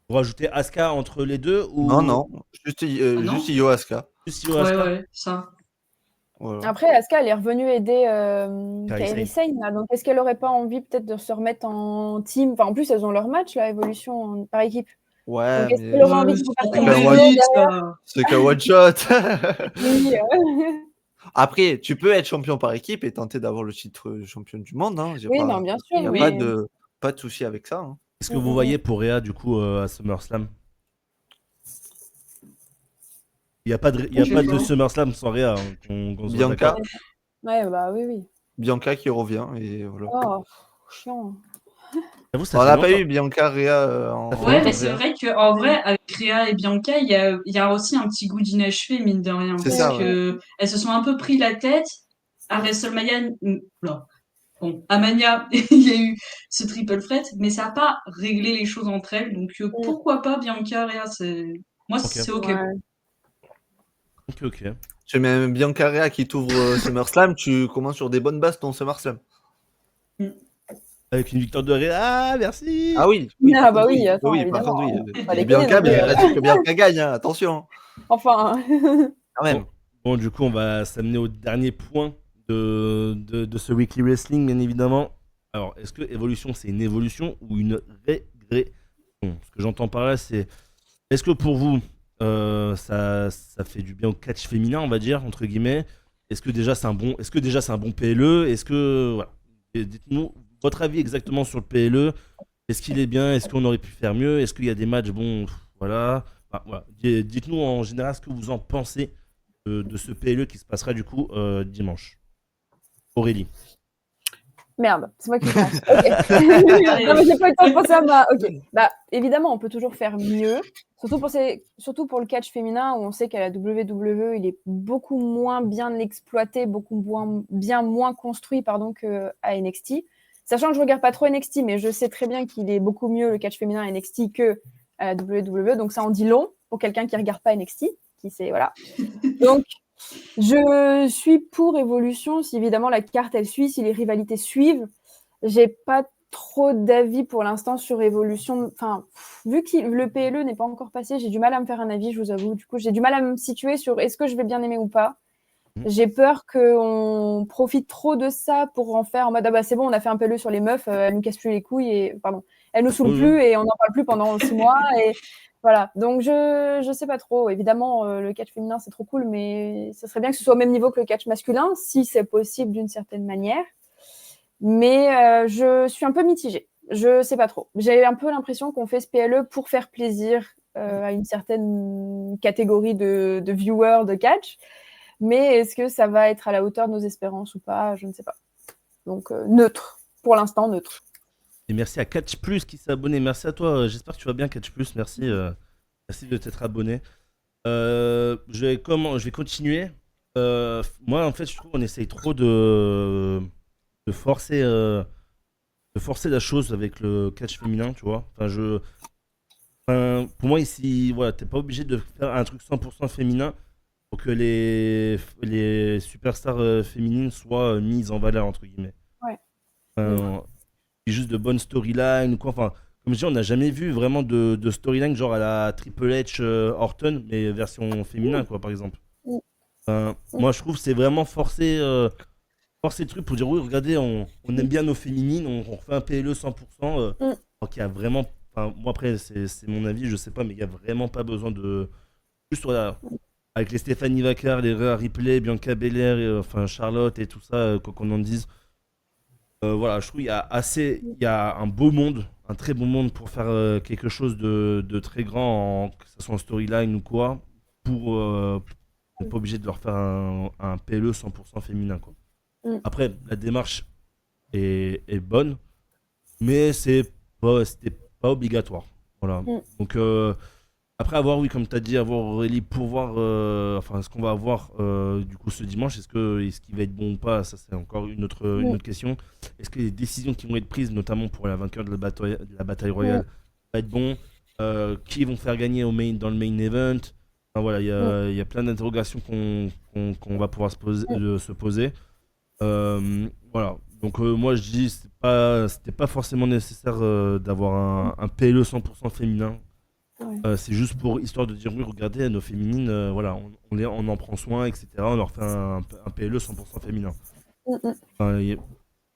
Vous rajoutez Asuka entre les deux ou Non, non. Juste, Ah non juste Io Asuka. juste Io Ouais, Asuka? ouais, ça. Voilà. Après, Asuka, elle est revenue aider Kairi Kairi Sane. Là. Donc, est-ce qu'elle n'aurait pas envie peut-être de se remettre en team? Enfin, en plus, elles ont leur match, la évolution par équipe. Ouais, Donc, est-ce mais qu'elle aurait envie de C'est repartir C'est trop qu'un en one- duo vite, derrière? ça. c'est qu'un one shot. Oui, Après, tu peux être champion par équipe et tenter d'avoir le titre champion du monde. Hein. oui, non, bien Il sûr, n'y a Oui. pas de souci avec ça. Hein. Qu'est-ce que vous voyez pour Rhea du coup à SummerSlam? Il n'y a pas de, il y a Je pas sais de pas. SummerSlam sans Rhea, hein, qu'on soit Bianca, d'accord. Ouais, bah oui, oui. Bianca qui revient. Et voilà. Oh, chiant. J'avoue, ça On fait n'a pas longtemps. eu Bianca Rhea Ça fait en Ouais, longtemps. mais c'est Rhea. vrai qu'en vrai, avec Rhea et Bianca, il y a aussi un petit goût d'inachevé, mine de rien. C'est Parce ça, ouais. que elles se sont un peu pris la tête à WrestleMania. Oula. Bon, à Mania, il y a eu ce triple threat, mais ça n'a pas réglé les choses entre elles. Donc pourquoi pas Bianca, Rhea, moi, Ok, c'est OK. Ouais. ok, ok. Tu mets même Bianca Rhea qui t'ouvre SummerSlam, tu commences sur des bonnes bases ton SummerSlam. Avec une victoire de Rhea. Ah, merci! Ah oui, oui, Ah par bah contre, oui, oui. attends, Oui, par évidemment. contre, oui. Pas Et déconner Bianca, non plus. mais il reste que Bianca gagne, hein, attention. Enfin. Quand même. Bon, du coup, on va s'amener au dernier point de ce Weekly Wrestling, bien évidemment. Alors, est-ce que évolution, c'est une évolution ou une régression? Ce que j'entends par là, c'est est-ce que pour vous, ça fait du bien au catch féminin, on va dire, entre guillemets? Est-ce que déjà c'est un bon PLE? Est-ce que voilà. Et dites-nous votre avis exactement sur le PLE. Est-ce qu'il est bien? Est-ce qu'on aurait pu faire mieux? Est-ce qu'il y a des matchs, bon, voilà. Enfin, voilà. Dites-nous en général ce que vous en pensez de ce PLE qui se passera du coup dimanche. Aurélie. Merde, c'est moi qui pense. Ok. Non, mais j'ai pas eu le temps de penser à ma. Ok. Bah, évidemment, on peut toujours faire mieux. Surtout pour le catch féminin, où on sait qu'à la WWE, il est beaucoup moins bien exploité, bien moins construit qu'à NXT. Sachant que je regarde pas trop NXT, mais je sais très bien qu'il est beaucoup mieux le catch féminin à NXT que à la WWE. Donc ça en dit long pour quelqu'un qui regarde pas NXT, voilà. Donc je suis pour Evolution si évidemment la carte elle suit, si les rivalités suivent. J'ai pas trop d'avis pour l'instant sur Evolution. Enfin, vu que le PLE n'est pas encore passé, j'ai du mal à me faire un avis, je vous avoue. Du coup, j'ai du mal à me situer sur est-ce que je vais bien aimer ou pas. J'ai peur qu'on profite trop de ça pour en faire en mode ah bah c'est bon, on a fait un PLE sur les meufs, elles nous cassent plus les couilles et pardon, elles nous saoulent plus et on n'en parle plus pendant 6 mois et voilà. Donc je sais pas trop. Évidemment, le catch féminin c'est trop cool, mais ça serait bien que ce soit au même niveau que le catch masculin, si c'est possible d'une certaine manière. Mais je suis un peu mitigée. Je sais pas trop. J'ai un peu l'impression qu'on fait ce PLE pour faire plaisir à une certaine catégorie de viewers de catch. Mais est-ce que ça va être à la hauteur de nos espérances ou pas? Je ne sais pas. Donc neutre. Pour l'instant, neutre. Et merci à Catch Plus qui s'est abonné. Merci à toi. J'espère que tu vas bien, Catch Plus. Merci, merci de t'être abonné. Je vais continuer. Moi, en fait, je trouve qu'on essaye trop de forcer, la chose avec le catch féminin, tu vois. Pour moi, ici, voilà, t'es pas obligé de faire un truc 100% féminin pour que les superstars féminines soient mises en valeur, entre guillemets. Ouais. C'est juste de bonnes storylines ou quoi. Enfin, comme je dis, on n'a jamais vu vraiment de storyline genre à la Triple H Orton, mais version féminin, quoi, par exemple. Moi, je trouve que c'est vraiment forcer le truc pour dire oui, regardez, on aime bien nos féminines, on refait un PLE 100%. Donc, il y a vraiment. Enfin, moi, après, c'est mon avis, je sais pas, mais il n'y a vraiment pas besoin de. Juste, voilà, avec les Stephanie Vacar, les Rhea Ripley, Bianca Belair, enfin, Charlotte et tout ça, quoi qu'on en dise. Voilà, je trouve il y a un beau monde, un très bon monde pour faire quelque chose de très grand, que ce soit en storyline ou quoi, pour on n'est pas obligé de leur faire un PLE 100% féminin, quoi. Après, la démarche est bonne, mais c'était pas obligatoire. Voilà. Donc après avoir, oui, comme tu as dit, avoir Aurélie pour voir enfin, ce qu'on va avoir du coup ce dimanche, est-ce qu'il va être bon ou pas, ça c'est encore une autre question. Est-ce que les décisions qui vont être prises, notamment pour la vainqueur de la bataille royale, vont être bon, qui vont faire gagner dans le main event. Enfin, voilà, il y a plein d'interrogations qu'on va pouvoir se poser. Voilà. Donc moi je dis c'était pas forcément nécessaire d'avoir un PLE 100% féminin. C'est juste pour histoire de dire oui, regardez nos féminines, voilà, on en prend soin, etc. On leur fait un PLE 100% féminin. Enfin,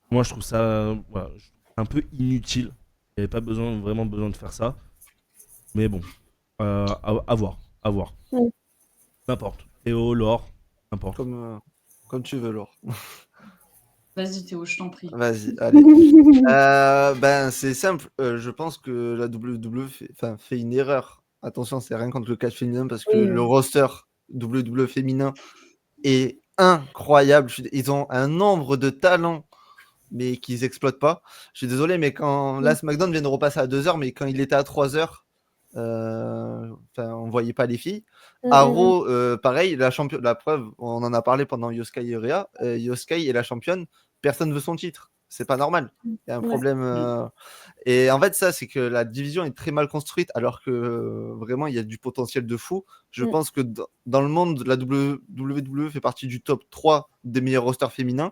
moi je trouve ça voilà, un peu inutile. Il n'y avait pas vraiment besoin de faire ça. Mais bon, à voir. N'importe. Théo, Laure, n'importe. Comme tu veux, Laure. Vas-y Théo, je t'en prie. Vas-y, allez. C'est simple. Je pense que la WWE fait une erreur. Attention, c'est rien contre le catch féminin parce que le roster WWE féminin est incroyable. Ils ont un nombre de talents, mais qu'ils exploitent pas. Je suis désolé, mais quand là, SmackDown vient de repasser à 2h, mais quand il était à 3h, on voyait pas les filles. Arrow, pareil, la preuve, on en a parlé pendant Yoskai et Rhea. Yoskai est la championne, personne veut son titre. C'est pas normal. Il y a un problème. Et en fait, ça, c'est que la division est très mal construite, alors que vraiment, il y a du potentiel de fou. Je pense que dans le monde, la WWE fait partie du top 3 des meilleurs rosters féminins.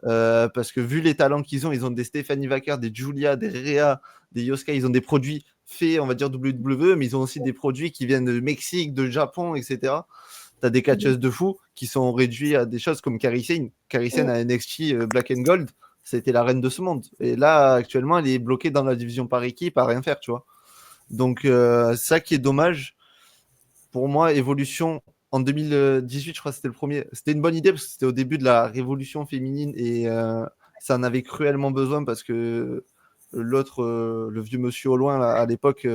Parce que vu les talents qu'ils ont, ils ont des Stephanie Vacar, des Julia, des Rhea, des Yoskai, ils ont des produits faits, on va dire WWE, mais ils ont aussi des produits qui viennent de Mexique, de Japon, etc. T'as des catcheuses de fou qui sont réduits à des choses comme Kairi Sane. Kairi Sane à NXT Black and Gold, c'était la reine de ce monde. Et là, actuellement, elle est bloquée dans la division par équipe à rien faire, tu vois. Donc, ça qui est dommage. Pour moi, Evolution, en 2018, je crois que c'était le premier. C'était une bonne idée parce que c'était au début de la révolution féminine et ça en avait cruellement besoin parce que l'autre, le vieux monsieur au loin, là, à l'époque,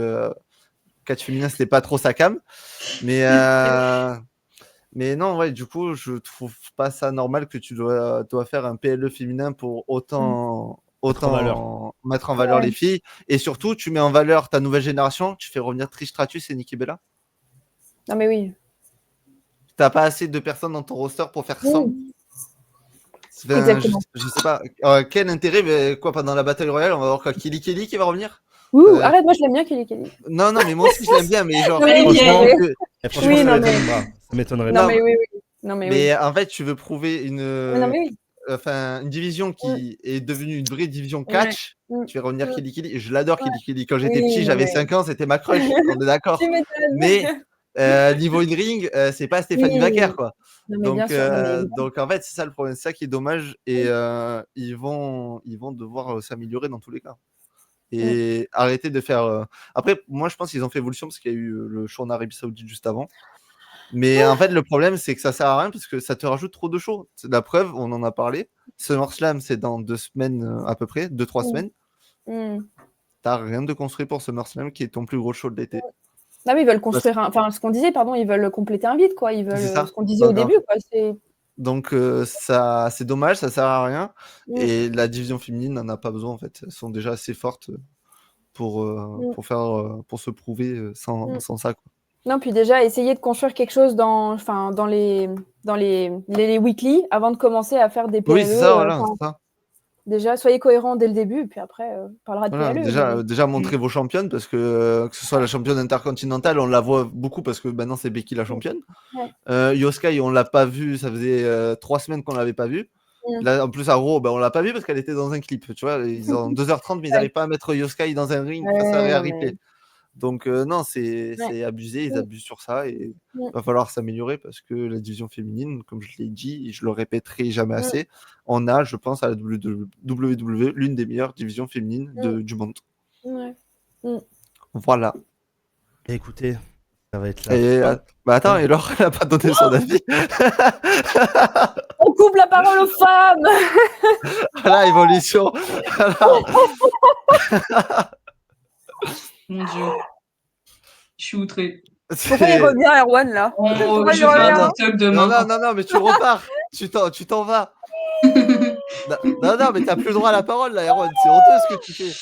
catch féminin, c'était pas trop sa cam. Mais non, ouais, du coup, je trouve pas ça normal que tu dois faire un PLE féminin pour autant mettre en valeur les filles. Et surtout, tu mets en valeur ta nouvelle génération, tu fais revenir Trish Stratus et Nikki Bella. Non, mais oui. T'as pas assez de personnes dans ton roster pour faire 100. Exactement. Je sais pas. Quel intérêt, mais quoi, pendant la Battle Royale, on va voir quoi, Kelly qui va revenir. Arrête, moi je l'aime bien, Kelly. Non, mais moi aussi je l'aime bien, mais genre. Franchement, ça m'étonnerait pas. Non, mais mais en fait, tu veux prouver une division qui est devenue une vraie division catch. Tu fais revenir Kelly. Je l'adore, Kelly. Quand j'étais petit, j'avais 5 ans, c'était ma crush. On est d'accord. Mais Niveau in-ring, c'est pas Stéphanie Oui. Vaquer, quoi. Non, mais bien Donc, sûr. Non, mais... donc en fait, c'est ça le problème, c'est ça qui est dommage. Et ils vont devoir s'améliorer dans tous les cas. Et arrêter de faire. Après, moi, je pense qu'ils ont fait évolution parce qu'il y a eu le show en Arabie Saoudite juste avant. Mais en fait, le problème, c'est que ça sert à rien parce que ça te rajoute trop de shows. C'est la preuve, on en a parlé. SummerSlam, c'est dans 2 semaines à peu près, 2-3 semaines. T'as rien de construit pour SummerSlam qui est ton plus gros show de l'été. Non, mais ils veulent construire enfin, ce qu'on disait, pardon, ils veulent compléter un vide, quoi. Ils veulent ce qu'on disait au début, quoi. Donc, ça, c'est dommage, ça sert à rien. Et la division féminine n'en a pas besoin, en fait. Elles sont déjà assez fortes pour se prouver sans ça, quoi. Non, puis déjà, essayer de construire quelque chose dans les weekly avant de commencer à faire des PLE. Oui, c'est ça, voilà. C'est ça. Déjà, soyez cohérents dès le début, puis après, on parlera de Voilà, PLE. déjà montrer vos championnes, parce que ce soit la championne intercontinentale, on la voit beaucoup parce que maintenant c'est Becky la championne. Yoskai, on l'a pas vue, ça faisait 3 semaines qu'on l'avait pas vue. Là, en plus, à Raw, on l'a pas vue parce qu'elle était dans un clip. Tu vois, ils ont 2h30, mais ils n'arrivent pas à mettre Yoskai dans un ring face à Rhea Ripley. Donc, non, c'est abusé, ils abusent sur ça et il va falloir s'améliorer parce que la division féminine, comme je l'ai dit, et je le répéterai jamais assez, on a, je pense, à la WWE, l'une des meilleures divisions féminines du monde. Voilà. Et écoutez, ça va être là. Et, attends, et Laure, elle n'a pas donné son avis. On coupe la parole aux femmes. Voilà, évolution. Mon Dieu. Je suis outré. Pourquoi il revient, Erwan, là? Je fais un TikTok demain. Non, mais tu repars. Tu t'en vas. non, mais t'as plus le droit à la parole, là, Erwan. C'est honteux ce que tu fais.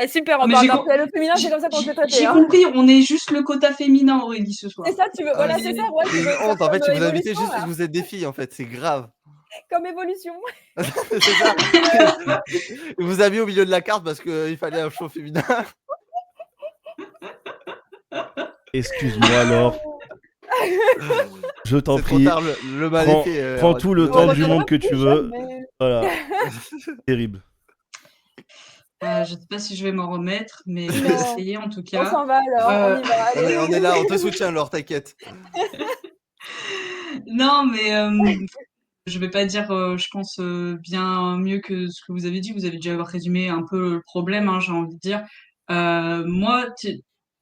Super, on parle d'un PLE féminin, c'est comme ça qu'on se fait traiter. J'ai compris, on est juste le quota féminin, Aurélie, ce soir. C'est ça, tu veux. Voilà, c'est ça, ouais. C'est une honte, en fait, tu vous invitez juste parce que vous êtes des filles, en fait. C'est grave. Comme évolution. C'est ça. Vous avez au milieu de la carte parce qu'il fallait un show féminin. Excuse-moi, Laure. Je t'en prie. Trop tard, le mal est fait. Prends tout le temps du monde que tu veux. Voilà. Terrible. Je sais pas si je vais m'en remettre, mais je vais essayer en tout cas. On s'en va alors, on y va. Allez. On est là, on te soutient, Laure, t'inquiète. Non, mais je vais pas dire, je pense, bien mieux que ce que vous avez dit. Vous avez déjà résumé un peu le problème, hein, j'ai envie de dire. Moi,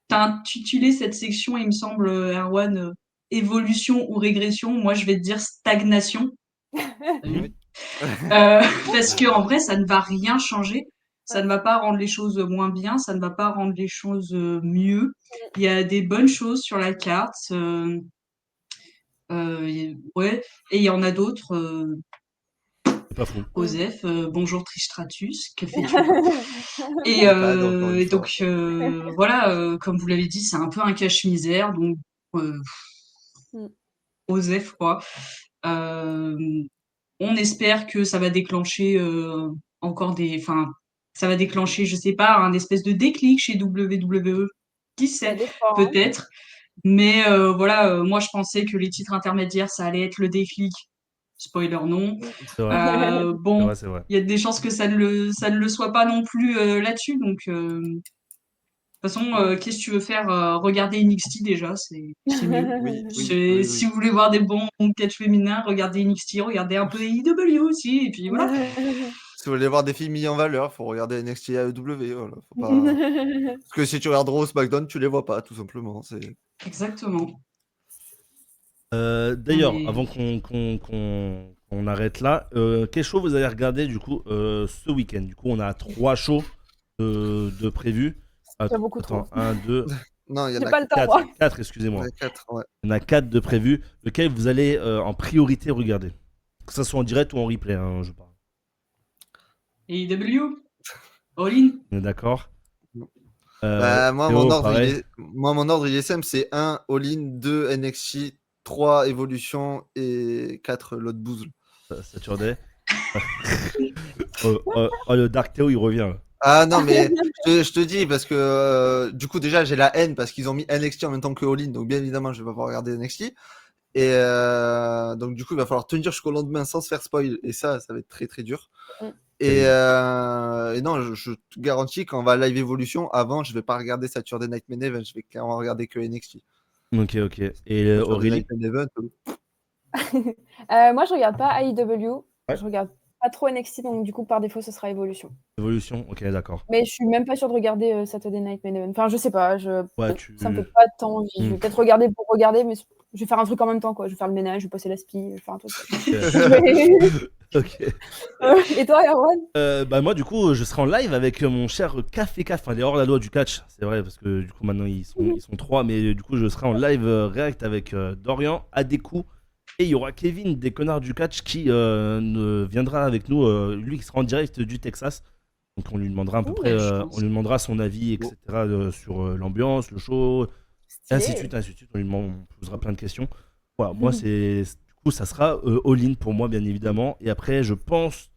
t'as intitulé cette section, il me semble, Erwan, évolution ou régression. Moi, je vais te dire stagnation. Parce que en vrai, ça ne va rien changer. Ça ne va pas rendre les choses moins bien, ça ne va pas rendre les choses mieux. Il y a des bonnes choses sur la carte. Ouais, et il y en a d'autres. C'est pas fou. Osef, bonjour Tristratus, que fais-tu? Et donc voilà, comme vous l'avez dit, c'est un peu un cache-misère, donc Osef quoi. On espère que ça va déclencher encore ça va déclencher, je sais pas, un espèce de déclic chez WWE. Qui sait, peut-être. Mais voilà, moi je pensais que les titres intermédiaires, ça allait être le déclic. Spoiler non. C'est vrai. Bon, c'est vrai. il y a des chances que ça ne le soit pas non plus là-dessus. Donc, de toute façon, qu'est-ce que tu veux faire? Regarder NXT déjà, c'est mieux. Si vous voulez voir des bons catch féminins, regardez NXT, regardez un peu AEW aussi, et puis voilà. Si vous voulez voir des filles mises en valeur, faut regarder NXT AEW. Voilà, faut pas... Parce que si tu regardes Raw, SmackDown, tu les vois pas, tout simplement. Exactement. D'ailleurs, avant qu'on arrête là, quel show vous avez regardé du coup ce week-end? Du coup, on a 3 shows de prévus. C'est beaucoup trop. 1, 2. Non, il y en a pas le temps, 4, excusez-moi. 4, ouais. Il y en a 4 de prévus. Lequel vous allez en priorité regarder? Que ce soit en direct ou en replay, hein, je parle. AEW All In. On est d'accord? Moi, mon ordre, il est simple, c'est 1 All In, 2 NXT, 3 Evolution et 4 l'autre bousle. Saturday. Le Dark Théo, il revient. Ah non, mais je te dis, parce que du coup, déjà, j'ai la haine parce qu'ils ont mis NXT en même temps que All In, donc bien évidemment, je vais pas pouvoir regarder NXT. Et donc, du coup, il va falloir tenir jusqu'au lendemain sans se faire spoil, et ça va être très très dur. Et non, je te garantis, quand on va live Evolution, avant, je vais pas regarder Saturday Night Main Event, je vais clairement regarder que NXT. Ok. Et Sur des Aurélie? Night Main Event, Moi, je regarde pas AEW. Ouais. Je regarde pas trop NXT, donc du coup, par défaut, ce sera Evolution. Evolution, ok, d'accord. Mais je suis même pas sûre de regarder Saturday Night Main Event. Enfin, je sais pas. Ouais, Ça me fait pas tant envie. Je Hmm. vais peut-être regarder pour regarder, mais je vais faire un truc en même temps, quoi. Je vais faire le ménage, je vais passer la spie, je vais faire un truc. Ok. Et toi, Erwan? Bah moi du coup je serai en live avec mon cher Café Caf, enfin les hors la loi du catch, c'est vrai parce que du coup maintenant ils sont 3, mais du coup je serai en live react avec Dorian, Adeku, et il y aura Kevin des connards du catch qui viendra avec nous, lui qui sera en direct du Texas, donc on lui demandera à peu près, on lui demandera son avis etc sur l'ambiance, le show, et ainsi de suite, on posera plein de questions. Voilà, moi du coup ça sera all-in pour moi bien évidemment, et après je pense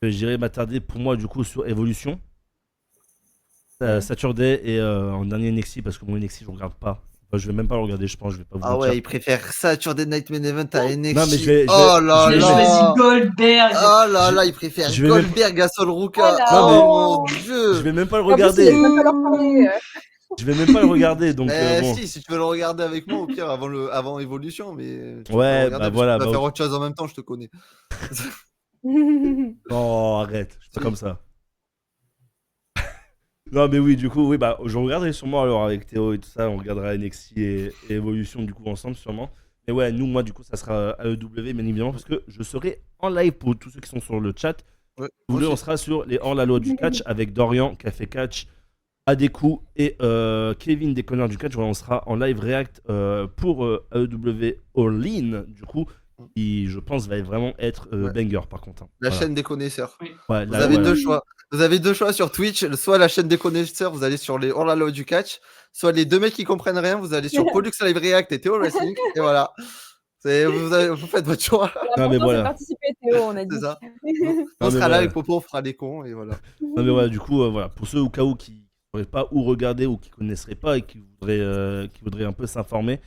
que j'irai m'attarder pour moi du coup sur Evolution, Saturday et en dernier NXT parce que mon NXT je regarde pas. Enfin, je vais même pas le regarder, je pense, je vais pas vous Ah mentir. ouais, il préfère Saturday Night Main Event à NXT. Non, mais je vais- Oh là J'ai je vais- choisi là. Goldberg. Oh là là, il préfère je vais même Goldberg à Sol Ruka. Oh là. Non, mais- Oh mon Je dieu. vais même pas le En plus, il regarder. laisse même pas leur parler. Je vais même pas le regarder, donc Mais bon. si tu veux le regarder avec moi, au pire, avant Evolution, mais tu peux Ouais, pas le regarder bah parce que voilà, tu vas bah faire ok. autre chose en même temps, je te connais. Oh, arrête, je suis pas Si. comme ça. Non, mais oui, du coup, oui, bah je regarderai sûrement alors avec Théo et tout ça, on regardera NXT et Evolution du coup ensemble sûrement. Mais ouais, moi du coup, ça sera AEW bien évidemment parce que je serai en live pour tous ceux qui sont sur le chat. Ouais, Si vous voulez, moi on aussi. sera sur les hors-la-loi du catch avec Dorian, Café Catch, Adeku et Kevin des connards du catch. Voilà, on sera en live react pour AEW All In, du coup, qui je pense va vraiment être Ouais. banger par contre. Hein. La Voilà. chaîne des connaisseurs. Ouais, Vous là, avez voilà. deux choix. Vous avez deux choix sur Twitch. Soit la chaîne des connaisseurs, vous allez sur les hors la loi du catch. Soit les deux mecs qui comprennent rien, vous allez sur Pollux Live React et Théo Wrestling. Et voilà. Vous faites votre choix. Non, mais L'important, c'est voilà. de participer, Théo, on a dit. C'est ça. Non, On mais sera là voilà. avec Popo, on fera les cons et voilà. Non, mais voilà, du coup, voilà, pour ceux au cas où qui ne sauraient pas où regarder ou qui connaisseraient pas et qui voudraient un peu s'informer,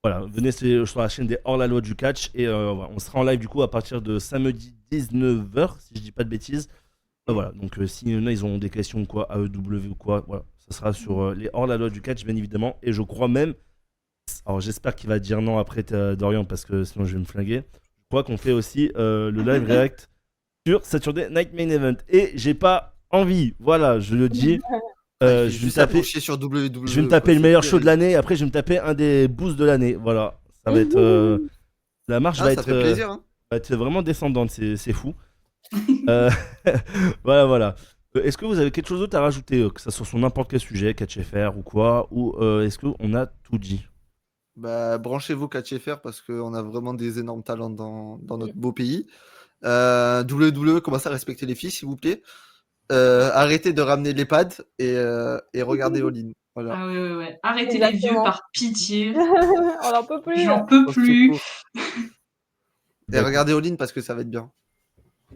voilà, venez sur la chaîne des hors-la-loi du catch et voilà, on sera en live du coup à partir de samedi 19h, si je dis pas de bêtises. Voilà, donc si y en a, ils ont des questions ou quoi, AEW ou quoi, voilà, ça sera sur les hors-la-loi du catch, bien évidemment. Et je crois même, alors j'espère qu'il va dire non après Dorian parce que sinon je vais me flinguer. Je crois qu'on fait aussi le live react sur Saturday Night Main Event. Et j'ai pas envie, voilà, je le dis. Il fait Je vais me juste ça taper, pour chier sur WWE. je vais me taper quoi, le c'est meilleur show terrible. de l'année. Après, je vais me taper un des boosts de l'année. Voilà, ça va être la marche Ah, va ça être fait plaisir. Hein. va être vraiment descendante. C'est fou. Voilà. Est-ce que vous avez quelque chose d'autre à rajouter, que ça soit sur n'importe quel sujet, catch FR ou quoi, ou est-ce qu'on a tout dit? Bah, branchez-vous Catch FR parce qu'on a vraiment des énormes talents dans notre beau pays. WWE, commencez à respecter les filles, s'il vous plaît. Arrêtez de ramener les pads et regardez All-In. Voilà. Ah ouais. Arrêtez les vieux Exactement. par pitié. On n'en peut plus. J'en peux Au plus. secours. Et regardez All-In parce que ça va être bien.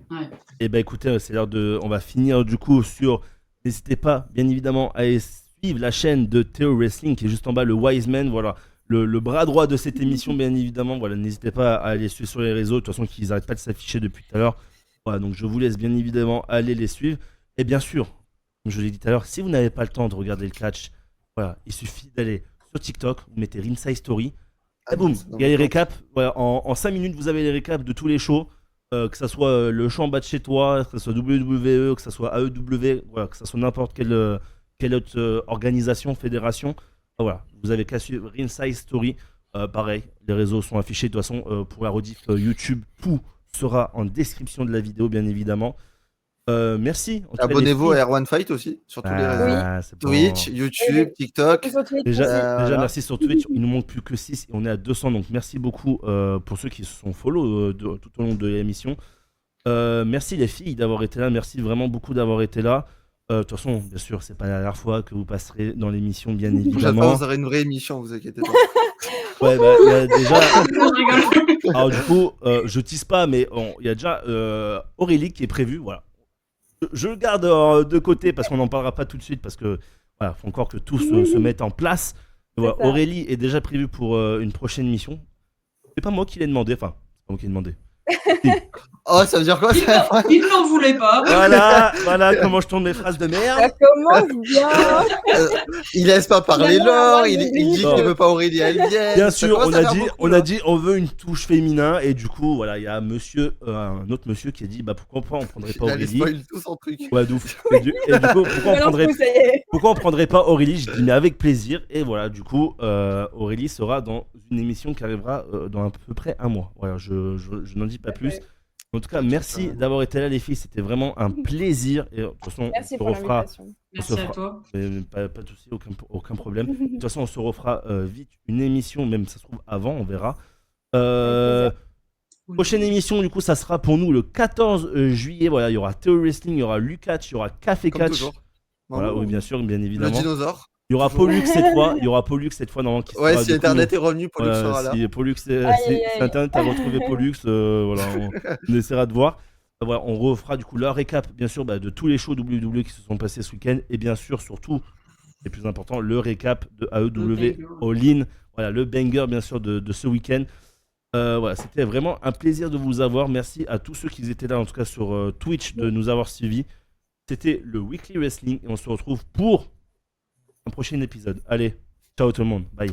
Ouais. Et bah écoutez, c'est l'heure de. On va finir du coup sur. N'hésitez pas, bien évidemment, à suivre la chaîne de Théo Wrestling qui est juste en bas, le Wiseman, voilà. Le bras droit de cette émission, bien évidemment. Voilà, n'hésitez pas à aller suivre sur les réseaux. De toute façon, qu'ils n'arrêtent pas de s'afficher depuis tout à l'heure. Voilà, donc je vous laisse bien évidemment aller les suivre. Et bien sûr, comme je l'ai dit tout à l'heure, si vous n'avez pas le temps de regarder le catch, voilà, il suffit d'aller sur TikTok, vous mettez Ringside Story. Et boum, c'est dans il y a les mon récaps. Voilà, en 5 minutes, vous avez les récaps de tous les shows. Que ça soit le show en bas de chez toi, que ça soit WWE, que ça soit AEW, voilà, que ça soit n'importe quelle autre organisation, fédération. Voilà, vous avez qu'à suivre Ringside Story. Pareil, les réseaux sont affichés. De toute façon, pour la rediff YouTube, tout sera en description de la vidéo, bien évidemment. Merci. En tout cas, les Abonnez-vous filles. à R1 Fight aussi sur tous les réseaux. C'est bon. Twitch, YouTube, Oui. TikTok. Sur Twitch Déjà, aussi. déjà voilà. merci sur Twitch. Il nous manque plus que 6 et on est à 200. Donc merci beaucoup pour ceux qui se sont follow tout au long de l'émission. Merci les filles d'avoir été là. Merci vraiment beaucoup d'avoir été là. De toute façon, bien sûr, c'est pas la dernière fois que vous passerez dans l'émission, bien La prochaine fois, évidemment. vous aurez une vraie émission, vous inquiétez pas. Ouais, bah, il y a déjà. Je rigole. Alors, du coup, je tease pas, mais il y a déjà Aurélie qui est prévue. Voilà. Je le garde de côté parce qu'on n'en parlera pas tout de suite parce que voilà, faut encore que tout se mette en place. Voilà, C'est ça. Aurélie est déjà prévue pour une prochaine mission. C'est pas moi qui l'ai demandé, enfin, c'est pas moi qui l'ai demandé. Oh, ça veut dire quoi ça? Il ne m'en voulait pas. Voilà comment je tourne mes phrases de Ça merde. commence bien. Il laisse pas parler Finalement, Laure, moi, il je dit dis qu'il que- veut pas Aurélie, elle vient. Bien Ça sûr, commence on à a faire dit, beaucoup, on là. a dit, on veut une touche féminin et du coup, voilà, il y a un autre monsieur qui a dit, bah pourquoi pas on prendrait pas Il allait Aurélie. spoil tout son truc. Ouais, d'ouf. Et du coup, pourquoi on Balance prendrait tout, ça y est. Pourquoi on prendrait pas Aurélie? Je dis mais avec plaisir. Et voilà, du coup, Aurélie sera dans une émission qui arrivera dans à peu près un mois. Voilà, je n'en dis pas plus. En tout cas, merci d'avoir été là, les filles. C'était vraiment un plaisir. Et de toute façon, Merci on pour se refera. l'invitation. Merci à toi. Pas de souci, aucun problème. De toute façon, on se refera vite une émission, même ça se trouve avant, on verra. Prochaine émission, du coup, ça sera pour nous le 14 juillet. Voilà, il y aura Theo Wrestling, il y aura Lucatch, il y aura Café Comme Catch. toujours. Voilà, oui, bien sûr, bien Le évidemment. dinosaure. Il y aura Toujours. Pollux cette fois. Il y aura Pollux cette fois, normalement, qui Ouais, sera si du coup, Internet est revenu, Pollux voilà, sera là. si Pollux, Aïe, aïe, si aïe. Internet a retrouvé Pollux, voilà, on essaiera de voir. Voilà, on refera du coup leur récap, bien sûr, de tous les shows WWE qui se sont passés ce week-end. Et bien sûr, surtout, et plus important, le récap de AEW All-In. Voilà, le banger, bien sûr, de ce week-end. Voilà, c'était vraiment un plaisir de vous avoir. Merci à tous ceux qui étaient là, en tout cas sur Twitch, de nous avoir suivis. C'était le Weekly Wrestling et on se retrouve pour un prochain épisode. Allez, ciao tout le monde, bye.